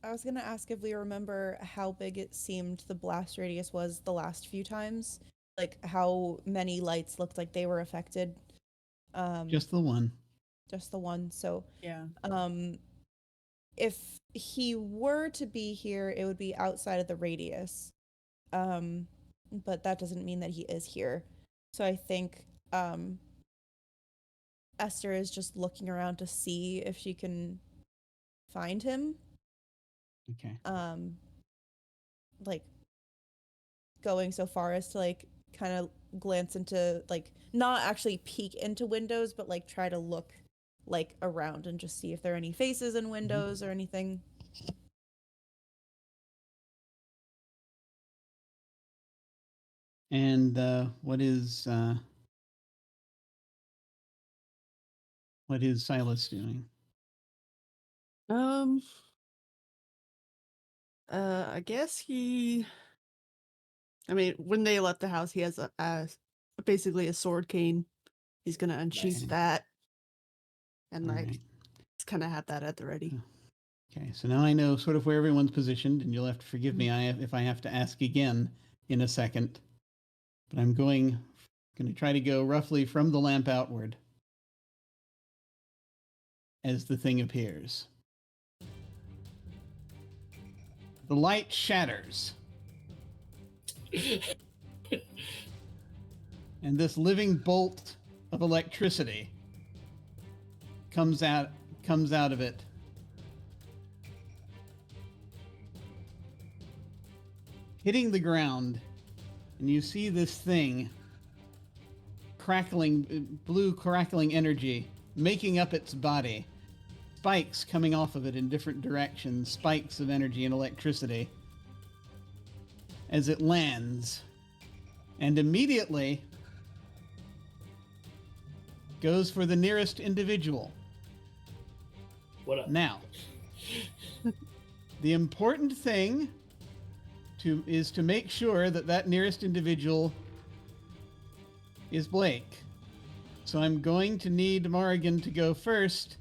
I was gonna ask if we remember how big it seemed the blast radius was the last few times, like how many lights looked like they were affected. Just the one. Just the one. So Yeah. if he were to be here, it would be outside of the radius. But that doesn't mean that he is here. So I think Esther is just looking around to see if she can find him. Okay. Like going so far as to like kind of glance into, like, not actually peek into windows, but like try to look like around and just see if there are any faces in windows or anything. And what is Silas doing? I guess when they left the house, he has basically a sword cane. He's gonna unsheath Nice. that, and All like right. just kind of have that at the ready. Okay, so now I know sort of where everyone's positioned, and you'll have to forgive me if I have to ask again in a second. But I'm going to try to go roughly from the lamp outward as the thing appears. The light shatters. And this living bolt of electricity comes out of it. Hitting the ground, and you see this thing crackling, blue crackling energy making up its body. Spikes coming off of it in different directions, spikes of energy and electricity as it lands, and immediately goes for the nearest individual. What up? Now, The important thing is to make sure that nearest individual is Blake. So I'm going to need Morrigan to go first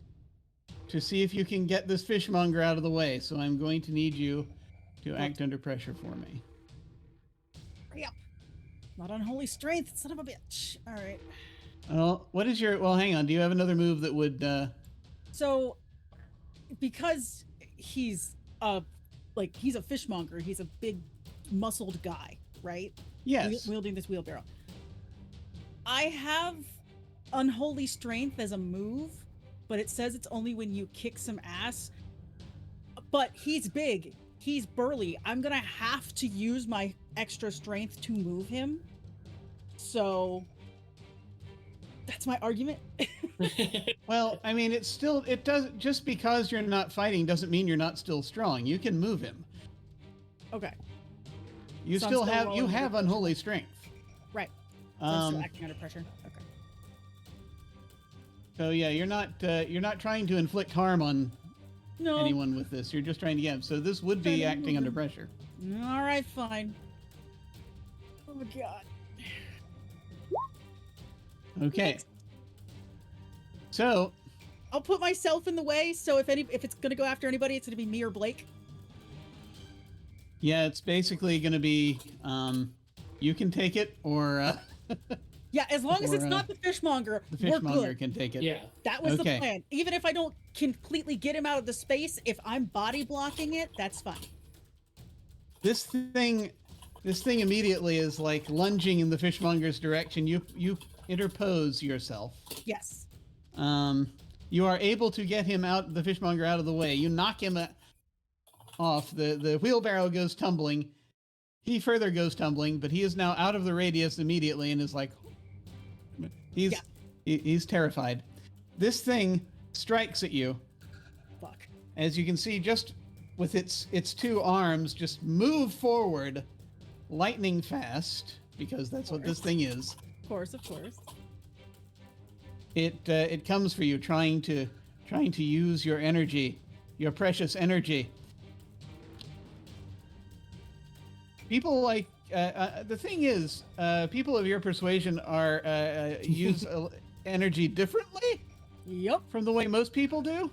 to see if you can get this fishmonger out of the way. So I'm going to need you to act under pressure for me. Hurry up. Not unholy strength, son of a bitch. All right. Well, what is your... Well, hang on. Do you have another move that would... So, because he's he's a fishmonger, he's a big, muscled guy, right? Yes. Wielding this wheelbarrow. I have unholy strength as a move, but it says it's only when you kick some ass. But he's big. He's burly. I'm gonna have to use my extra strength to move him. So that's my argument. Well, I mean, it doesn't, just because you're not fighting doesn't mean you're not still strong. You can move him. Okay. You So still I'm still have rolling under pressure. unholy strength. Right. So I'm still acting under pressure. Okay. So yeah, you're not trying to inflict harm on No. anyone with this. You're just trying to get him. So this would be acting under pressure. All right, fine. Oh my god. Okay. So I'll put myself in the way, so if it's gonna go after anybody, it's gonna be me or Blake. yeah, it's basically going to be you can take it, or Yeah, as long as Or, it's not the fishmonger, the we're fishmonger good. can take it. Yeah. That was Okay. the plan. Even if I don't completely get him out of the space, if I'm body blocking it, that's fine. This thing immediately is like lunging in the fishmonger's direction. You interpose yourself. Yes. You are able to get him out, the fishmonger out of the way. You knock him off. The wheelbarrow goes tumbling. He further goes tumbling, but he is now out of the radius immediately and is like, he's terrified. This thing strikes at you. Fuck. As you can see, just with its two arms, just move forward, lightning fast, because that's what this thing is. Of course, of course. It comes for you, trying to use your energy, your precious energy. People like the thing is, people of your persuasion are use energy differently Yep. from the way most people do,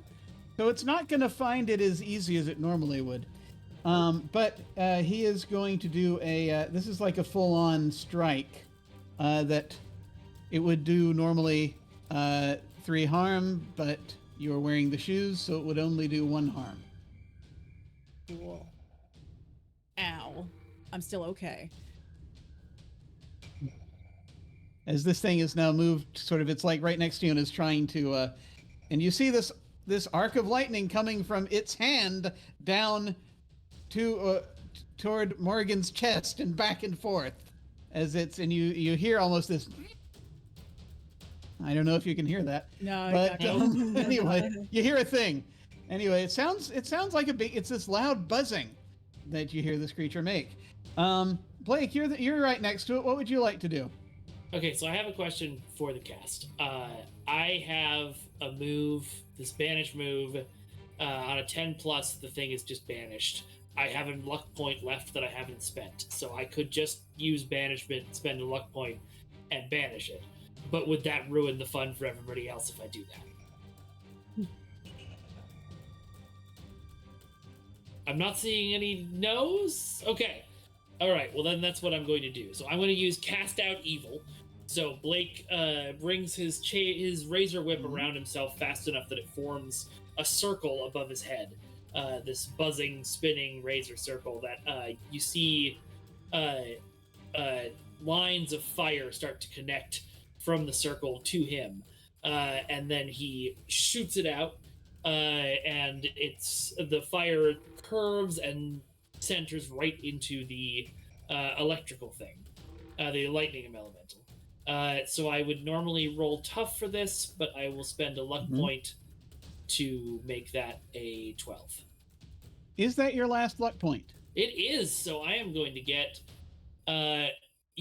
so it's not going to find it as easy as it normally would. But he is going to do a. This is like a full-on strike that it would do normally 3 harm, but you're wearing the shoes, so it would only do 1 harm. Cool. Ow. I'm still okay. As this thing is now moved, sort of, it's like right next to you and is trying to, and you see this arc of lightning coming from its hand down to toward Morrigan's chest and back and forth, as and you hear almost this. I don't know if you can hear that. No, But exactly. anyway, you hear a thing. Anyway, it sounds like it's this loud buzzing that you hear this creature make. Blake, you're right next to it. What would you like to do? Okay, so I have a question for the cast. I have a move, this banish move. On a 10 plus, the thing is just banished. I have a luck point left that I haven't spent, so I could just use banishment, spend a luck point, and banish it. But would that ruin the fun for everybody else if I do that? I'm not seeing any no's? Okay. Alright, well then that's what I'm going to do. So I'm going to use Cast Out Evil. So Blake brings his razor whip around himself fast enough that it forms a circle above his head. This buzzing, spinning razor circle that you see lines of fire start to connect from the circle to him. And then he shoots it out, and the fire curves and centers right into the electrical thing, the lightning elemental. So I would normally roll tough for this, but I will spend a luck point to make that a 12. Is that your last luck point? It is. So I am going to get. I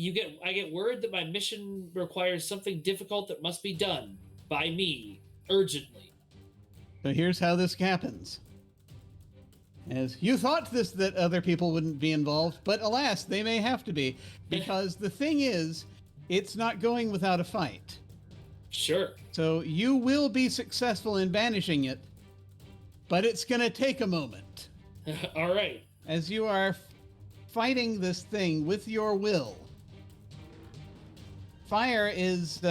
get word that my mission requires something difficult that must be done by me urgently. So here's how this happens. As you thought that other people wouldn't be involved, but alas, they may have to be, because the thing is, it's not going without a fight. Sure. So you will be successful in banishing it, but it's going to take a moment. All right. As you are fighting this thing with your will. Fire is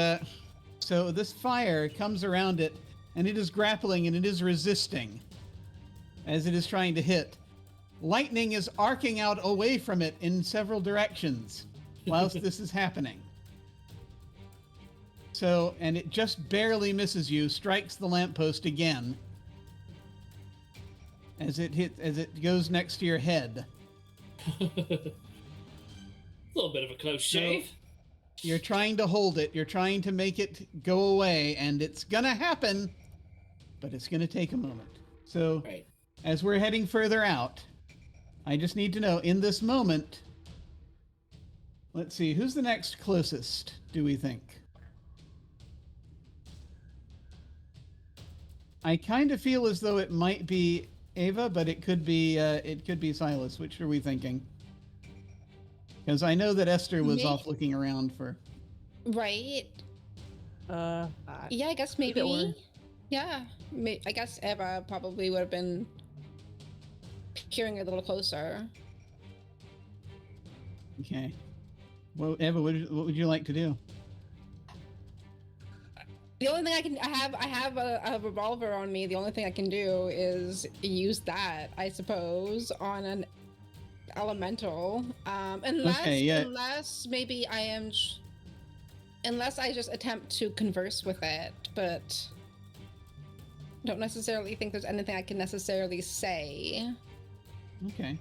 so this fire comes around it, and it is grappling and it is resisting as it is trying to hit. Lightning is arcing out away from it in several directions whilst this is happening. So, and it just barely misses you, strikes the lamppost again as it goes next to your head. A little bit of a close shave. You're trying to hold it. You're trying to make it go away, and it's gonna happen, but it's gonna take a moment. So, Right. As we're heading further out, I just need to know, in this moment, let's see, who's the next closest, do we think? I kind of feel as though it might be Ava, but it could be Silas. Which are we thinking? Because I know that Esther was off looking around for. Right. Yeah, I guess maybe. Yeah, I guess Eva probably would have been peering a little closer. Okay. Well, Eva, what would you like to do? The only thing I have a revolver on me. The only thing I can do is use that, I suppose, on an elemental. Unless maybe unless I just attempt to converse with it, but don't necessarily think there's anything I can necessarily say. Okay.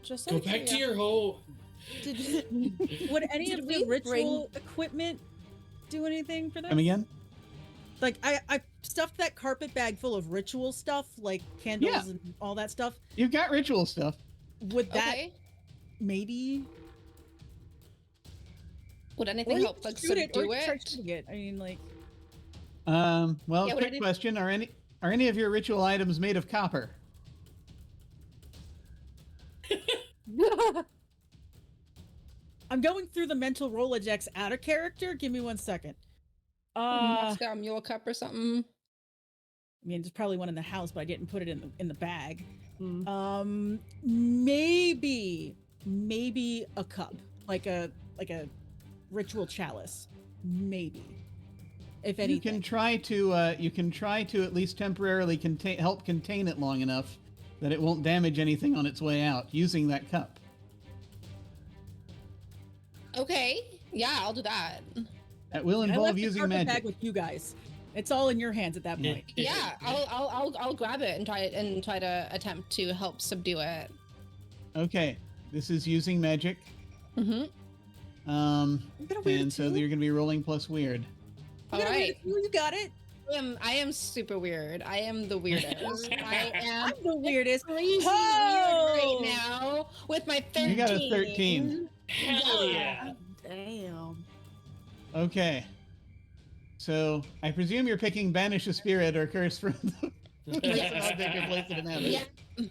Just Go back to your hole. Would any of the ritual equipment do anything for this? Come again? Like I stuffed that carpet bag full of ritual stuff, like candles and all that stuff. You've got ritual stuff. Would that maybe? Would anything help like subdue it? I mean, like. Well, quick question: Are any of your ritual items made of copper? I'm going through the mental Rolodex out of character. Give me 1 second. Got a mule cup or something. I mean, there's probably one in the house, but I didn't put it in the bag. Maybe a cup, like a ritual chalice, maybe. If anything, you can try to at least temporarily help contain it long enough that it won't damage anything on its way out using that cup. Okay, yeah, I'll do that. That will involve using magic. Bag with you guys. It's all in your hands at that point. Yeah, I'll grab it and try to attempt to help subdue it. Okay, this is using magic. Mm-hmm. And so you're gonna be rolling plus weird. All right, you got it. I am super weird. I am the weirdest. I'm the weirdest. Crazy weird right now with my 13. You got a 13. Hell yeah. Damn. Okay. So I presume you're picking banish a spirit or curse from the place of object or place of inhabit. Yeah.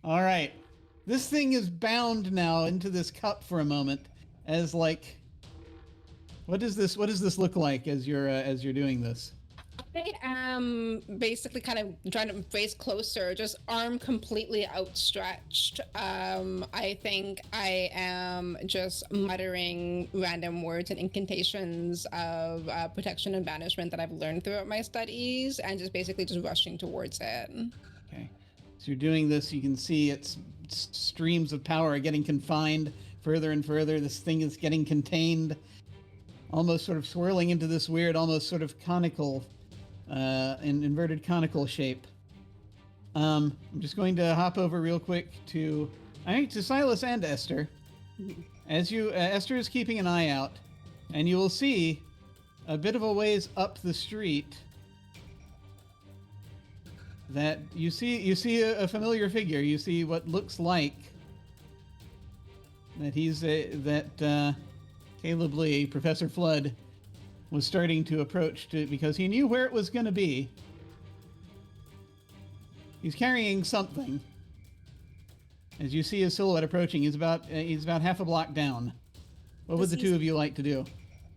All right. This thing is bound now into this cup for a moment as like. What does this look like as you're doing this? I am basically kind of trying to face closer, just arm completely outstretched. I think I am just muttering random words and incantations of protection and banishment that I've learned throughout my studies, and just basically just rushing towards it. Okay. So you're doing this, you can see its streams of power are getting confined further and further. This thing is getting contained, almost sort of swirling into this weird, almost sort of conical, inverted conical shape. I'm just going to hop over real quick to Silas and Esther. As Esther is keeping an eye out, and you will see a bit of a ways up the street that you see a familiar figure. You see what looks like that Caleb Lee, Professor Flood, was starting to approach because he knew where it was going to be. He's carrying something. As you see his silhouette approaching, he's about half a block down. What would the two of you like to do?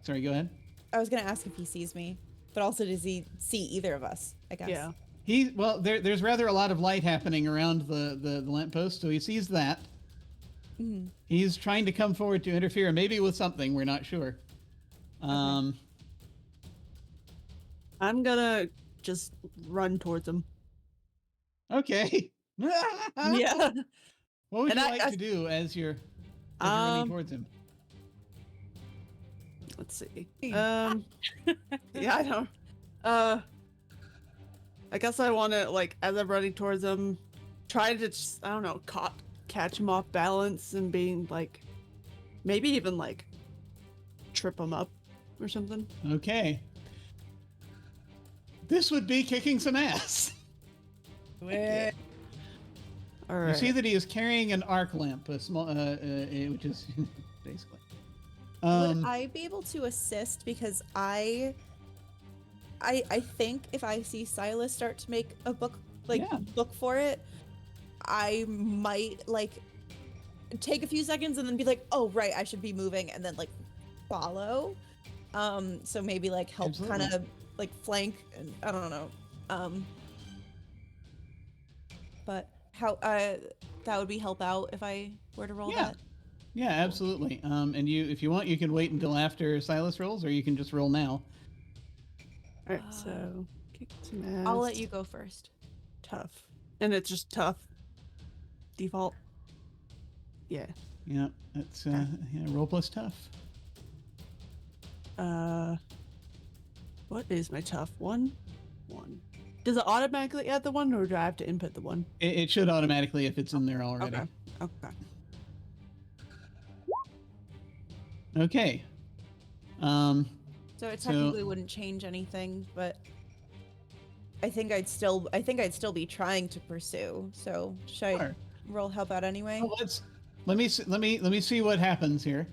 Sorry, go ahead. I was gonna ask if he sees me, but also does he see either of us? I guess. Yeah. There's rather a lot of light happening around the lamppost, so he sees that. Mm-hmm. He's trying to come forward to interfere, maybe with something. We're not sure. I'm gonna just run towards him. Okay. Yeah. What would you like to do as you're running towards him? Let's see. Yeah, I don't. I guess I want to, like, as I'm running towards him, try to just, I don't know, catch him off balance and being like, maybe even like trip him up or something. Okay. This would be kicking some ass. Okay. All right. You see that he is carrying an arc lamp, a small, which is basically. Would I be able to assist because I think if I see Silas start to make a book, look for it, I might like take a few seconds and then be like, oh right, I should be moving, and then like follow. So maybe like help kind of like flank, and I don't know. But how that would be help out if I were to roll that. Yeah, absolutely. And if you want, you can wait until after Silas rolls, or you can just roll now. All right, so kick some ass. I'll let you go first. Tough, and it's just tough. Default. Yeah. Yeah, that's roll plus tough. What is my tough? One. Does it automatically add the one, or do I have to input the one? It should automatically if it's in there already. Okay. Okay. So it technically wouldn't change anything, but I think I'd still be trying to pursue. So should I roll help out anyway? Well, let me see what happens here,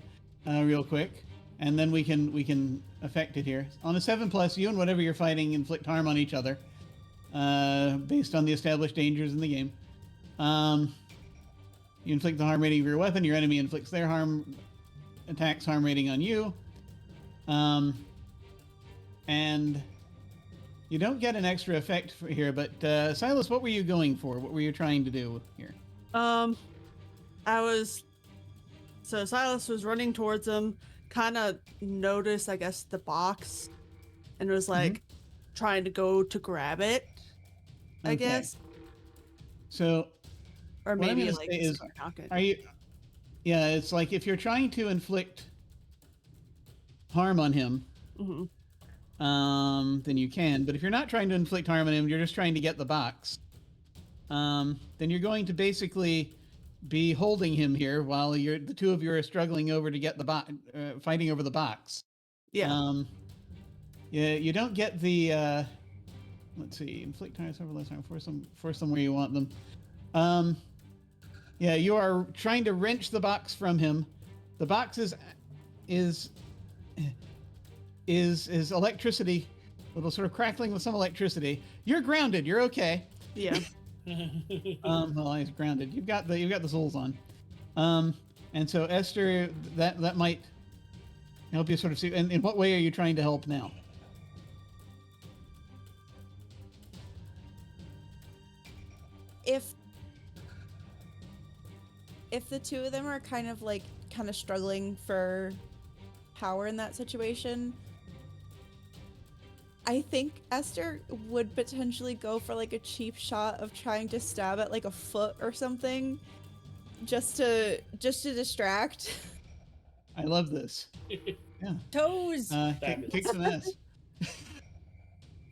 real quick, and then we can affect it here. On a 7+, you and whatever you're fighting inflict harm on each other, based on the established dangers in the game. You inflict the harm rating of your weapon. Your enemy inflicts their attacks harm rating on you. And you don't get an extra effect here, but Silas, what were you going for? What were you trying to do here? So Silas was running towards him, kind of noticed, I guess, the box, and was like trying to go to grab it, I guess. So, or maybe like start knocking. Yeah, it's like if you're trying to inflict harm on him, then you can. But if you're not trying to inflict harm on him, you're just trying to get the box. Then you're going to basically be holding him here while the two of you are struggling over to get the box, fighting over the box. Yeah. You don't get the. Let's see, inflict harm, suffer less harm, force them where you want them. Yeah, you are trying to wrench the box from him. The box is electricity, a little sort of crackling with some electricity. You're grounded. You're okay. Yeah. Well, he's grounded. You've got the souls on. And so Esther, that might help you sort of see. And in what way are you trying to help now? If the two of them are kind of struggling for power in that situation, I think Esther would potentially go for like a cheap shot of trying to stab at like a foot or something, just to distract. I love this. Yeah. Toes. Kick some ass.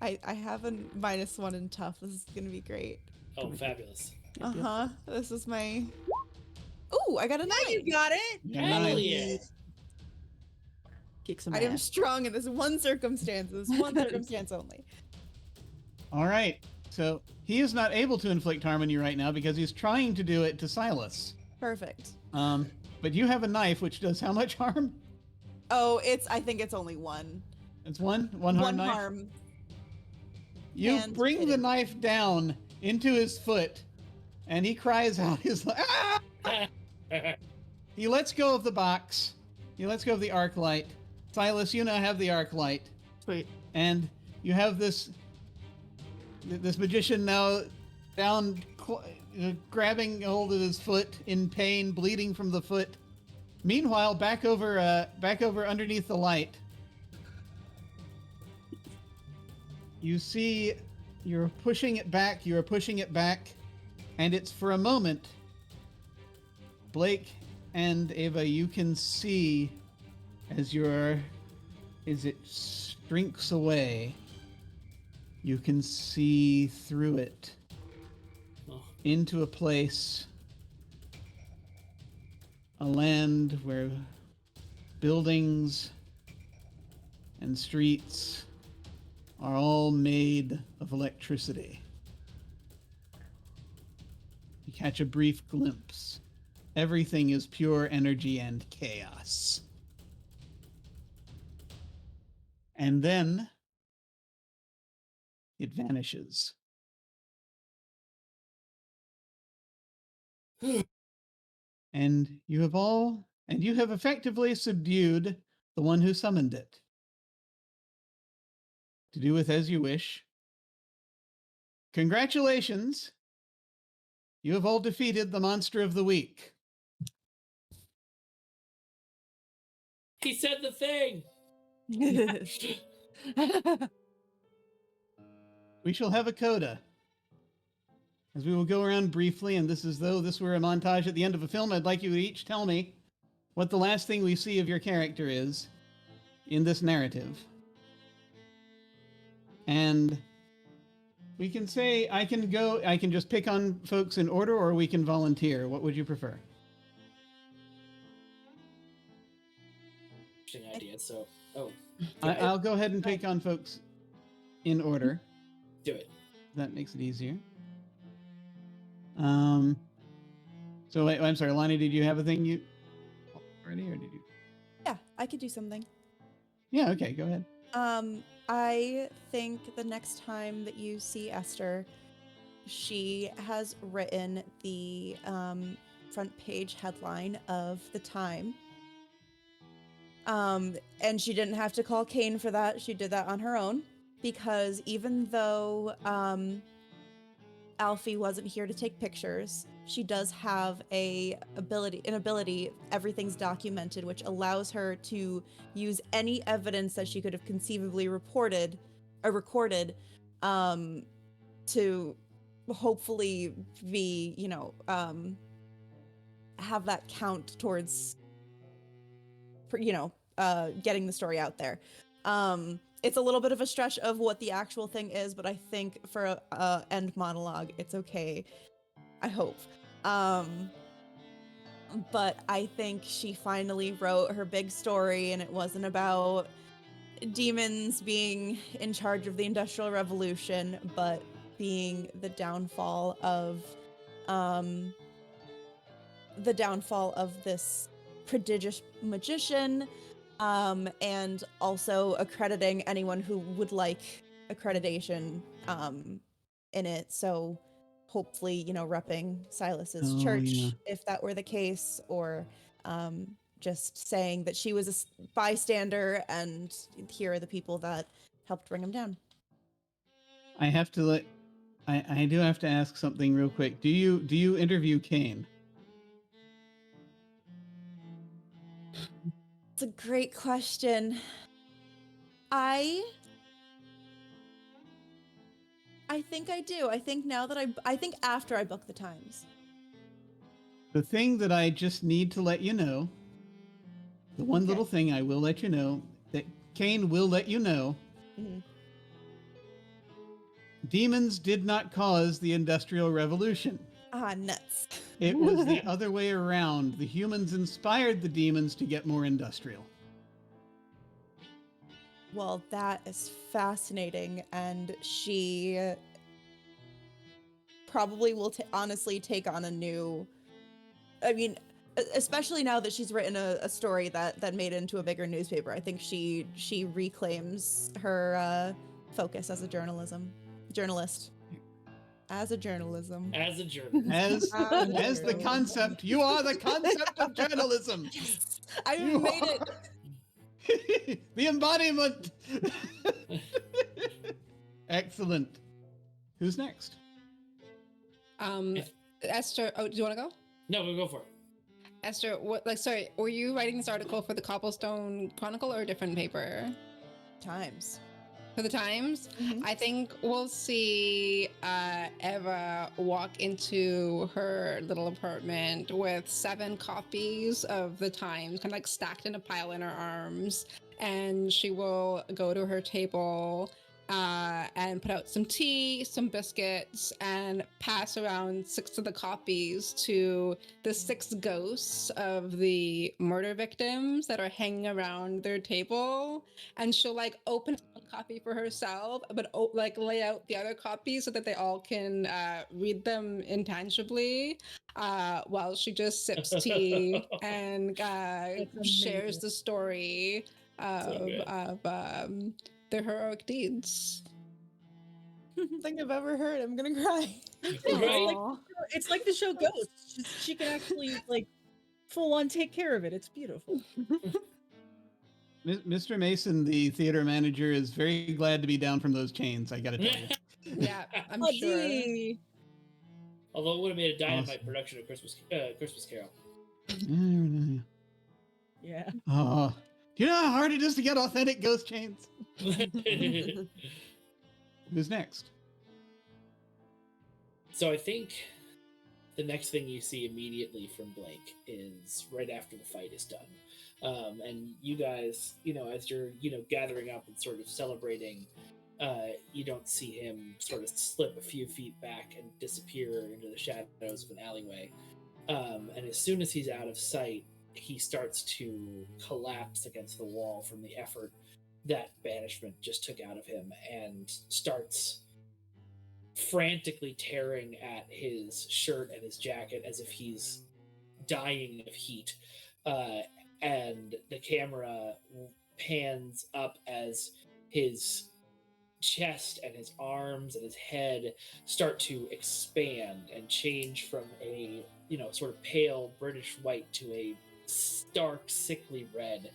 I have a -1 in tough. This is gonna be great. Oh, fabulous. This is my. Ooh, I got a 9. You got it. Hell yeah. Kick some I ass. am strong in this one circumstance. This one circumstance only. All right. So he is not able to inflict harm on you right now because he's trying to do it to Silas. Perfect. But you have a knife which does how much harm? Oh, I think it's only 1. It's one harm knife. Harm. You And bring hit the him. knife down into his foot, and he cries out. He's like, ah! He lets go of the box. He lets go of the arc light. Silas, you now have the arc light. Sweet. And you have this magician now down, grabbing hold of his foot in pain, bleeding from the foot. Meanwhile, back over underneath the light, you see you're pushing it back, and it's for a moment. Blake and Ava, you can see as it shrinks away, you can see through it into a place, a land where buildings and streets are all made of electricity. You catch a brief glimpse. Everything is pure energy and chaos. And then it vanishes. And you have effectively subdued the one who summoned it. To do with as you wish. Congratulations! You have all defeated the monster of the week. He said the thing! We shall have a coda. As we will go around briefly, and this is though this were a montage at the end of a film, I'd like you to each tell me what the last thing we see of your character is in this narrative. And we can say, I can just pick on folks in order, or we can volunteer. What would you prefer? Interesting idea, so, I'll go ahead and pick on folks in order. do it. That makes it easier. So wait, I'm sorry, Lonnie, did you have a thing you already, or did you? Yeah, I could do something. Yeah, okay, go ahead. I think the next time that you see Esther, she has written the front page headline of the Time. And she didn't have to call Kane for that. She did that on her own, because even though Alfie wasn't here to take pictures, she does have an ability, everything's documented, which allows her to use any evidence that she could have conceivably recorded, to hopefully be, have that count towards, getting the story out there. It's a little bit of a stretch of what the actual thing is, but I think for a end monologue, it's okay. I hope. But I think she finally wrote her big story, and it wasn't about demons being in charge of the Industrial Revolution, but being the downfall of this prodigious magician, and also accrediting anyone who would like accreditation in it. So hopefully, repping Silas's church, if that were the case, or just saying that she was a bystander and here are the people that helped bring him down. I do have to ask something real quick. Do you interview Kane? It's a great question. I think I do. I think after I book the Times. The thing that I just need to let you know, the one little thing I will let you know, that Kane will let you know, demons did not cause the Industrial Revolution. Ah, nuts. It was the other way around. The humans inspired the demons to get more industrial. Well, that is fascinating, and she probably will honestly take on a new... I mean, especially now that she's written a story that made it into a bigger newspaper. I think she reclaims her focus as a journalist. As a journalism. As a journalist. As the concept, you are the concept of journalism. Yes, I You made are. it. The embodiment. Excellent. Who's next? Esther. Oh, do you want to go? No, we'll go for it. Esther, sorry, were you writing this article for the Cobblestone Chronicle or a different paper? Times. For the Times? Mhm. I think we'll see Eva walk into her little apartment with 7 copies of the Times, kind of like stacked in a pile in her arms. And she will go to her table and put out some tea, some biscuits, and pass around 6 of the copies to the 6 ghosts of the murder victims that are hanging around their table. And she'll like open a copy for herself, but like lay out the other copies so that they all can read them intangibly while she just sips tea and shares the story of their heroic deeds. Thing I've ever heard. I'm gonna cry. Right? It's like the show Ghosts. She can actually like full on take care of it. It's beautiful. Mr. Mason, the theater manager, is very glad to be down from those chains, I gotta tell you. Yeah, I'm Oh, sure. gee. Although it would have made a dynamite Awesome. production of Christmas Carol. Yeah. Oh, do you know how hard it is to get authentic ghost chains? Who's next? So I think the next thing you see immediately from Blake is right after the fight is done. And you guys, as you're, gathering up and sort of celebrating, you don't see him sort of slip a few feet back and disappear into the shadows of an alleyway. And as soon as he's out of sight, he starts to collapse against the wall from the effort that banishment just took out of him, and starts frantically tearing at his shirt and his jacket as if he's dying of heat. And the camera pans up as his chest and his arms and his head start to expand and change from a sort of pale British white to a stark sickly red,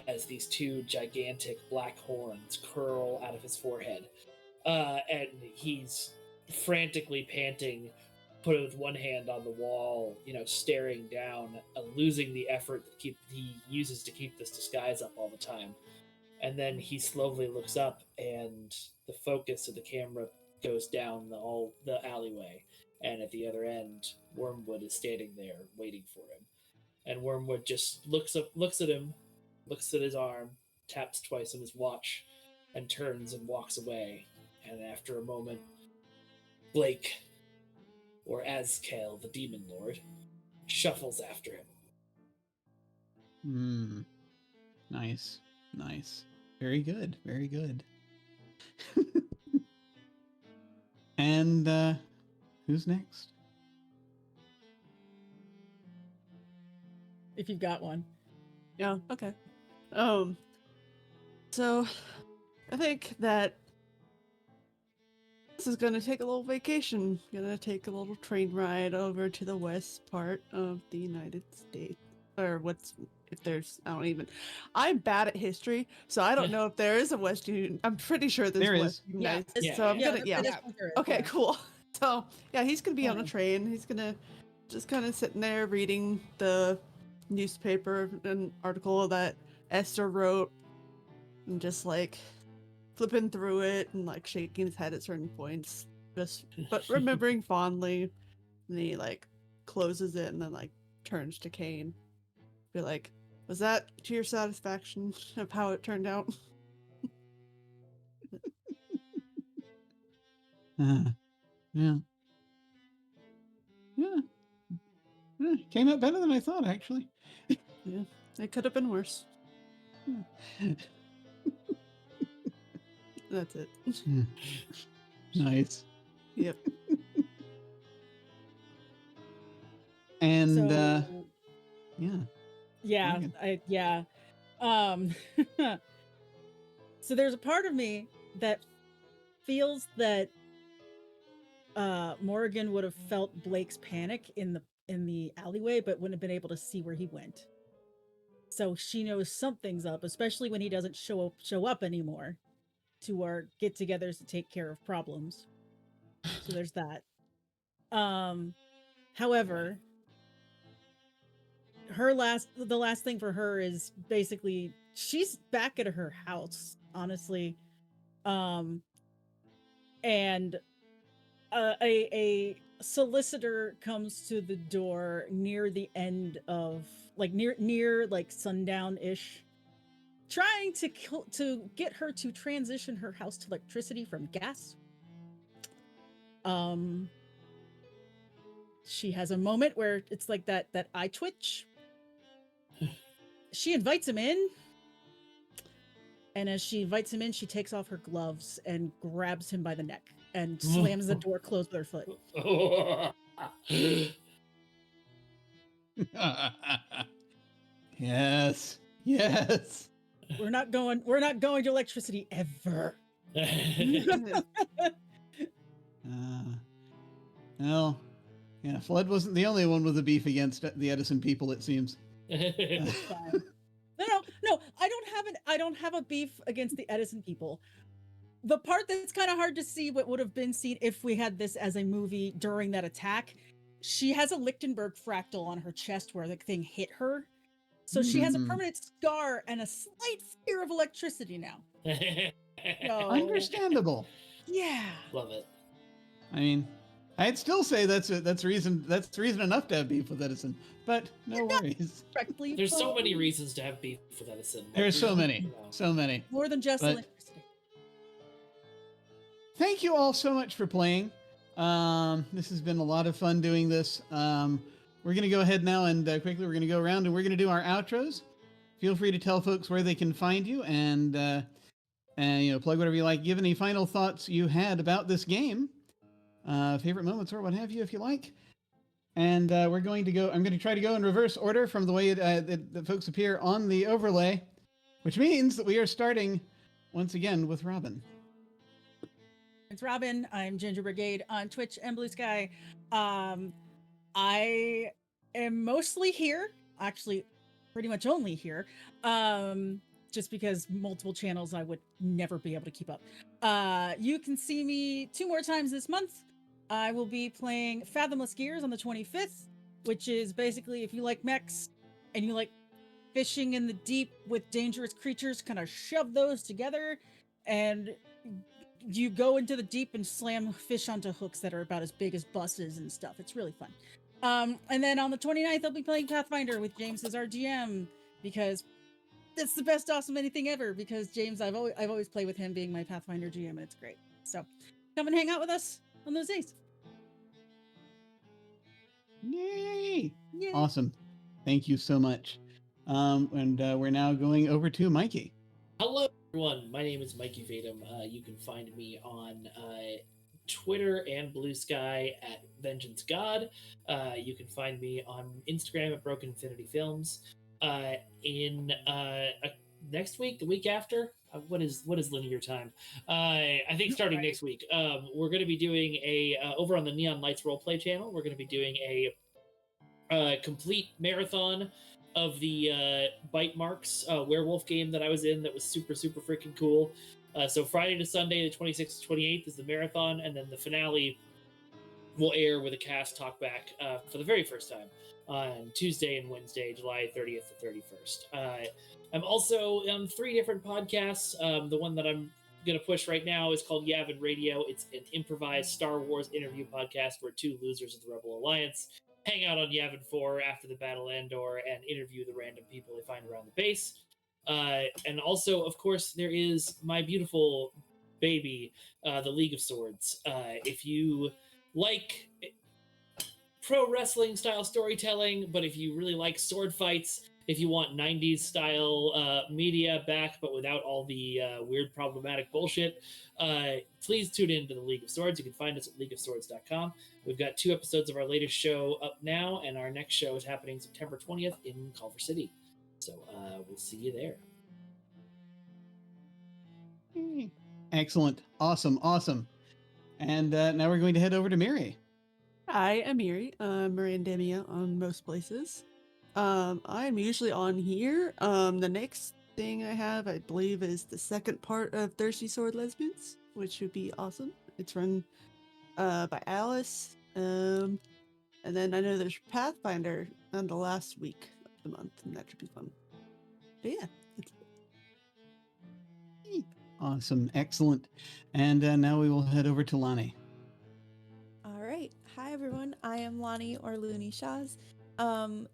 as these 2 gigantic black horns curl out of his forehead, and he's frantically panting, put with one hand on the wall, staring down, losing the effort that he uses to keep this disguise up all the time. And then he slowly looks up, and the focus of the camera goes down the alleyway, and at the other end, Wormwood is standing there waiting for him. And Wormwood just looks at him, looks at his arm, taps twice on his watch, and turns and walks away. And after a moment, Blake, or Azkael, the Demon Lord, shuffles after him. Nice. Very good. And who's next? If you've got one. Yeah, okay. So I think that this is gonna take a little vacation. Gonna take a little train ride over to the west part of the United States. Or if there's, I'm bad at history, so I don't know if there is a West Union. I'm pretty sure there's There West is. United Yeah. States. So I'm gonna, that's Okay, yeah. cool. So yeah, he's gonna be on a train. He's gonna just kind of sitting there reading the newspaper, an article that Esther wrote, and just like flipping through it and like shaking his head at certain points, but remembering fondly. And he like closes it and then like turns to Kane, be like, "Was that to your satisfaction of how it turned out?" Yeah. Came out better than I thought, actually. Yeah, it could have been worse. That's it. Nice. Yep. And So, yeah. yeah. So there's a part of me that feels that Morgan would have felt Blake's panic in the alleyway, but wouldn't have been able to see where he went. So she knows something's up, especially when he doesn't show up anymore to our get-togethers to take care of problems. So there's that. However, the last thing for her is basically she's back at her house, honestly. And a solicitor comes to the door near the end of near like sundown-ish, trying to get her to transition her house to electricity from gas. She has a moment where it's like that eye twitch. She invites him in, and as she invites him in, she takes off her gloves and grabs him by the neck and slams the door closed with her foot. Yes. We're not going to electricity ever. Well, yeah, Flood wasn't the only one with a beef against the Edison people, it seems. Fine. No, I don't have a beef against the Edison people. The part that's kind of hard to see, what would have been seen if we had this as a movie during that attack, she has a Lichtenberg fractal on her chest where the thing hit her. So she has a permanent scar and a slight fear of electricity now. So, understandable. Yeah. Love it. I mean, I'd still say that's reason enough to have beef with Edison, but no worries. There's so many reasons to have beef with Edison. There's so many. More than just electricity. Thank you all so much for playing. This has been a lot of fun doing this. We're going to go ahead now and quickly we're going to go around and we're going to do our outros. Feel free to tell folks where they can find you and plug whatever you like. Give any final thoughts you had about this game, favorite moments or what have you, if you like. And I'm going to try to go in reverse order from the way that folks appear on the overlay, which means that we are starting once again with Robin. It's Robin. I'm Ginger Brigade on Twitch and Blue Sky. I am mostly here, actually pretty much only here, just because multiple channels I would never be able to keep up. You can see me 2 more times this month. I will be playing Fathomless Gears on the 25th, which is basically if you like mechs and you like fishing in the deep with dangerous creatures, kind of shove those together and you go into the deep and slam fish onto hooks that are about as big as buses and stuff. It's really fun. And then on the 29th, I'll be playing Pathfinder with James as our GM because it's the best awesome anything ever. Because James, I've always played with him being my Pathfinder GM, and it's great. So come and hang out with us on those days. Yay! Yay. Awesome. Thank you so much. And we're now going over to Mikey. Hello, everyone. My name is Mikey Vadim. You can find me on Twitter and Blue Sky at Vengeance God. You can find me on Instagram at Broken Infinity Films. Next week, the week after, what is linear time? I think starting next week, we're going to be doing over on the Neon Lights Roleplay channel. We're going to be doing a complete marathon of the Bite Marks werewolf game that I was in that was super, super freaking cool. So Friday to Sunday, the 26th to 28th is the marathon, and then the finale will air with a cast talkback for the very first time on Tuesday and Wednesday, July 30th to 31st. I'm also on 3 different podcasts. The one that I'm going to push right now is called Yavin Radio. It's an improvised Star Wars interview podcast where 2 losers of the Rebel Alliance hang out on Yavin 4 after the Battle of Endor and interview the random people they find around the base. And also, of course, there is my beautiful baby, the League of Swords. If you like pro wrestling style storytelling, but if you really like sword fights, if you want 90s style media back, but without all the weird problematic bullshit, please tune in to the League of Swords. You can find us at leagueofswords.com. We've got 2 episodes of our latest show up now, and our next show is happening September 20th in Culver City. So we'll see you there. Excellent. Awesome. And now we're going to head over to Miri. I am Miri, Mirandemia on most places. I'm usually on here. The next thing I have, I believe, is the second part of Thirsty Sword Lesbians, which would be awesome. It's run by Alice. And then I know there's Pathfinder on the last week of the month, and that should be fun. But yeah, that's it. Awesome. Excellent. And now we will head over to Lonnie. All right. Hi, everyone. I am Lonnie or Looney Shaz. I'm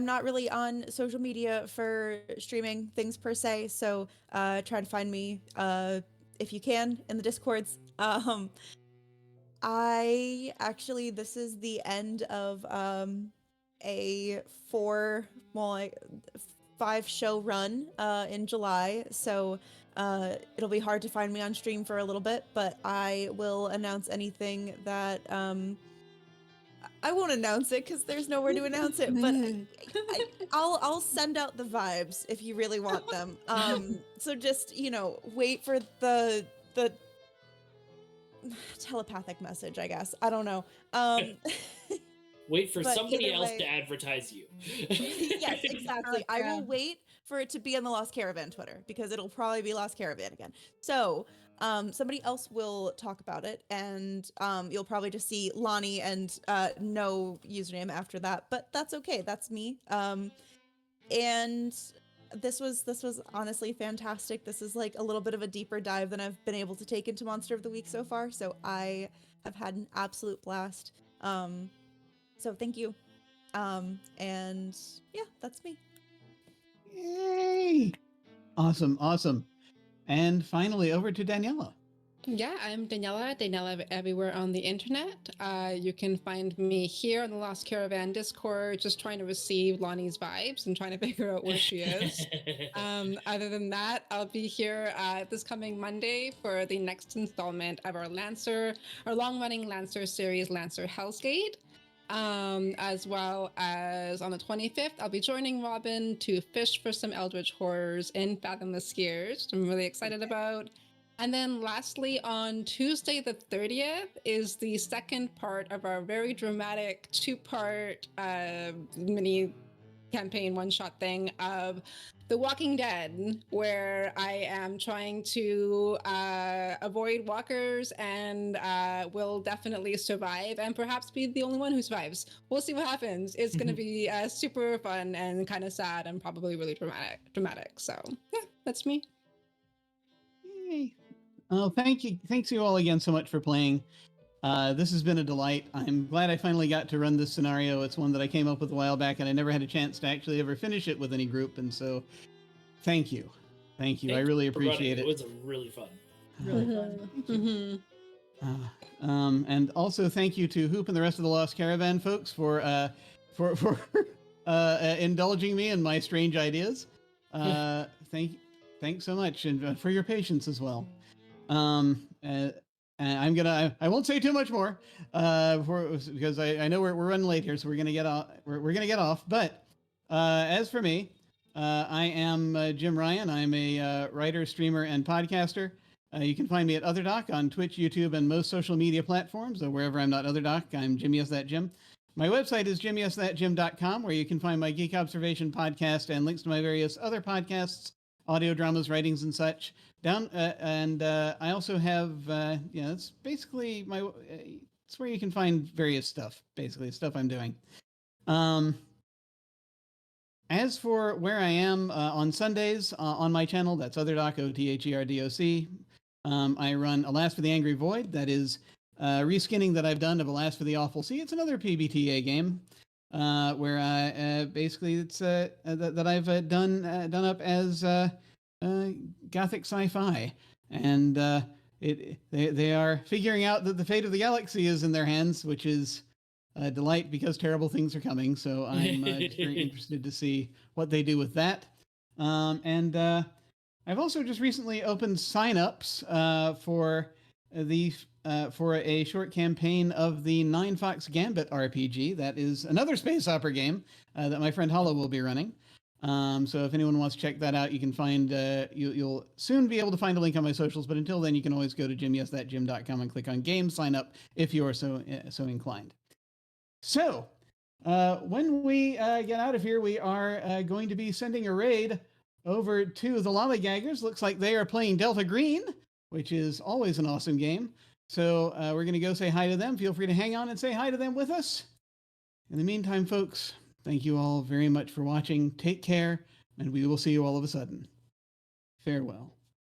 not really on social media for streaming things per se, so try to find me if you can in the Discords. This is the end of a 5-show run in July, so it'll be hard to find me on stream for a little bit, but I will announce anything that I won't announce it because there's nowhere to announce it, but I'll send out the vibes if you really want them. So just wait for the telepathic message, I guess. I don't know. Wait for But somebody either else way- to advertise you. Yes, exactly. I will Yeah. wait for it to be on the Lost Caravan Twitter because it'll probably be Lost Caravan again. So somebody else will talk about it, and you'll probably just see Lonnie and no username after that, but that's okay. That's me. And this was honestly fantastic. This is like a little bit of a deeper dive than I've been able to take into Monster of the Week so far, so I have had an absolute blast. So thank you. And yeah, that's me. Yay! Awesome. Awesome. And finally, over to Daniela. Yeah, I'm Daniela everywhere on the internet. You can find me here on the Lost Caravan Discord, just trying to receive Lonnie's vibes and trying to figure out where she is. Other than that, I'll be here this coming Monday for the next installment of our long-running Lancer series, Lancer Hellsgate. As well as on the 25th, I'll be joining Robin to fish for some Eldritch horrors in Fathomless Skiers, which I'm really excited about. And then lastly, on Tuesday the 30th is the second part of our very dramatic 2-part mini campaign one-shot thing of The Walking Dead, where I am trying to avoid walkers and will definitely survive and perhaps be the only one who survives. We'll see what happens. It's going to be super fun and kind of sad and probably really dramatic. So yeah, that's me. Yay. Oh, thank you. Thanks you all again so much for playing. This has been a delight. I'm glad I finally got to run this scenario. It's one that I came up with a while back, and I never had a chance to actually ever finish it with any group. And so, thank you. Thank you. I really appreciate it. It was really fun. Really fun. And also thank you to Hoop and the rest of the Lost Caravan folks for indulging me in my strange ideas. Thanks so much, and for your patience as well. And I won't say too much more because I know we're running late here, so we're gonna get off. We're gonna get off. But as for me, I am Jim Ryan. I'm a writer, streamer, and podcaster. You can find me at OtherDoc on Twitch, YouTube, and most social media platforms. So wherever I'm not OtherDoc, I'm Jim Yes That Jim. My website is jimyesthatjim.com, where you can find my Geek Observation podcast and links to my various other podcasts, audio dramas, writings, and such. I also have, it's basically it's where you can find various stuff, basically stuff I'm doing. As for where I am on Sundays on my channel, that's OtherDoc, OTHERDOC. I run Alas for the Angry Void. That is reskinning that I've done of Alas for the Awful Sea. It's another PBTA game where basically it's that I've done up as Gothic sci-fi, and they are figuring out that the fate of the galaxy is in their hands, which is a delight because terrible things are coming. So I'm just very interested to see what they do with that. And I've also just recently opened sign-ups for a short campaign of the Nine Fox Gambit RPG. That is another space opera game that my friend Hollow will be running. So if anyone wants to check that out, you can find, you'll soon be able to find a link on my socials, but until then, you can always go to gymyesthatgym.com and click on games, sign up if you are so inclined. So when we get out of here, we are going to be sending a raid over to the Lollygaggers. Looks like they are playing Delta Green, which is always an awesome game. So we're going to go say hi to them. Feel free to hang on and say hi to them with us. In the meantime, folks, thank you all very much for watching. Take care, and we will see you all of a sudden. Farewell.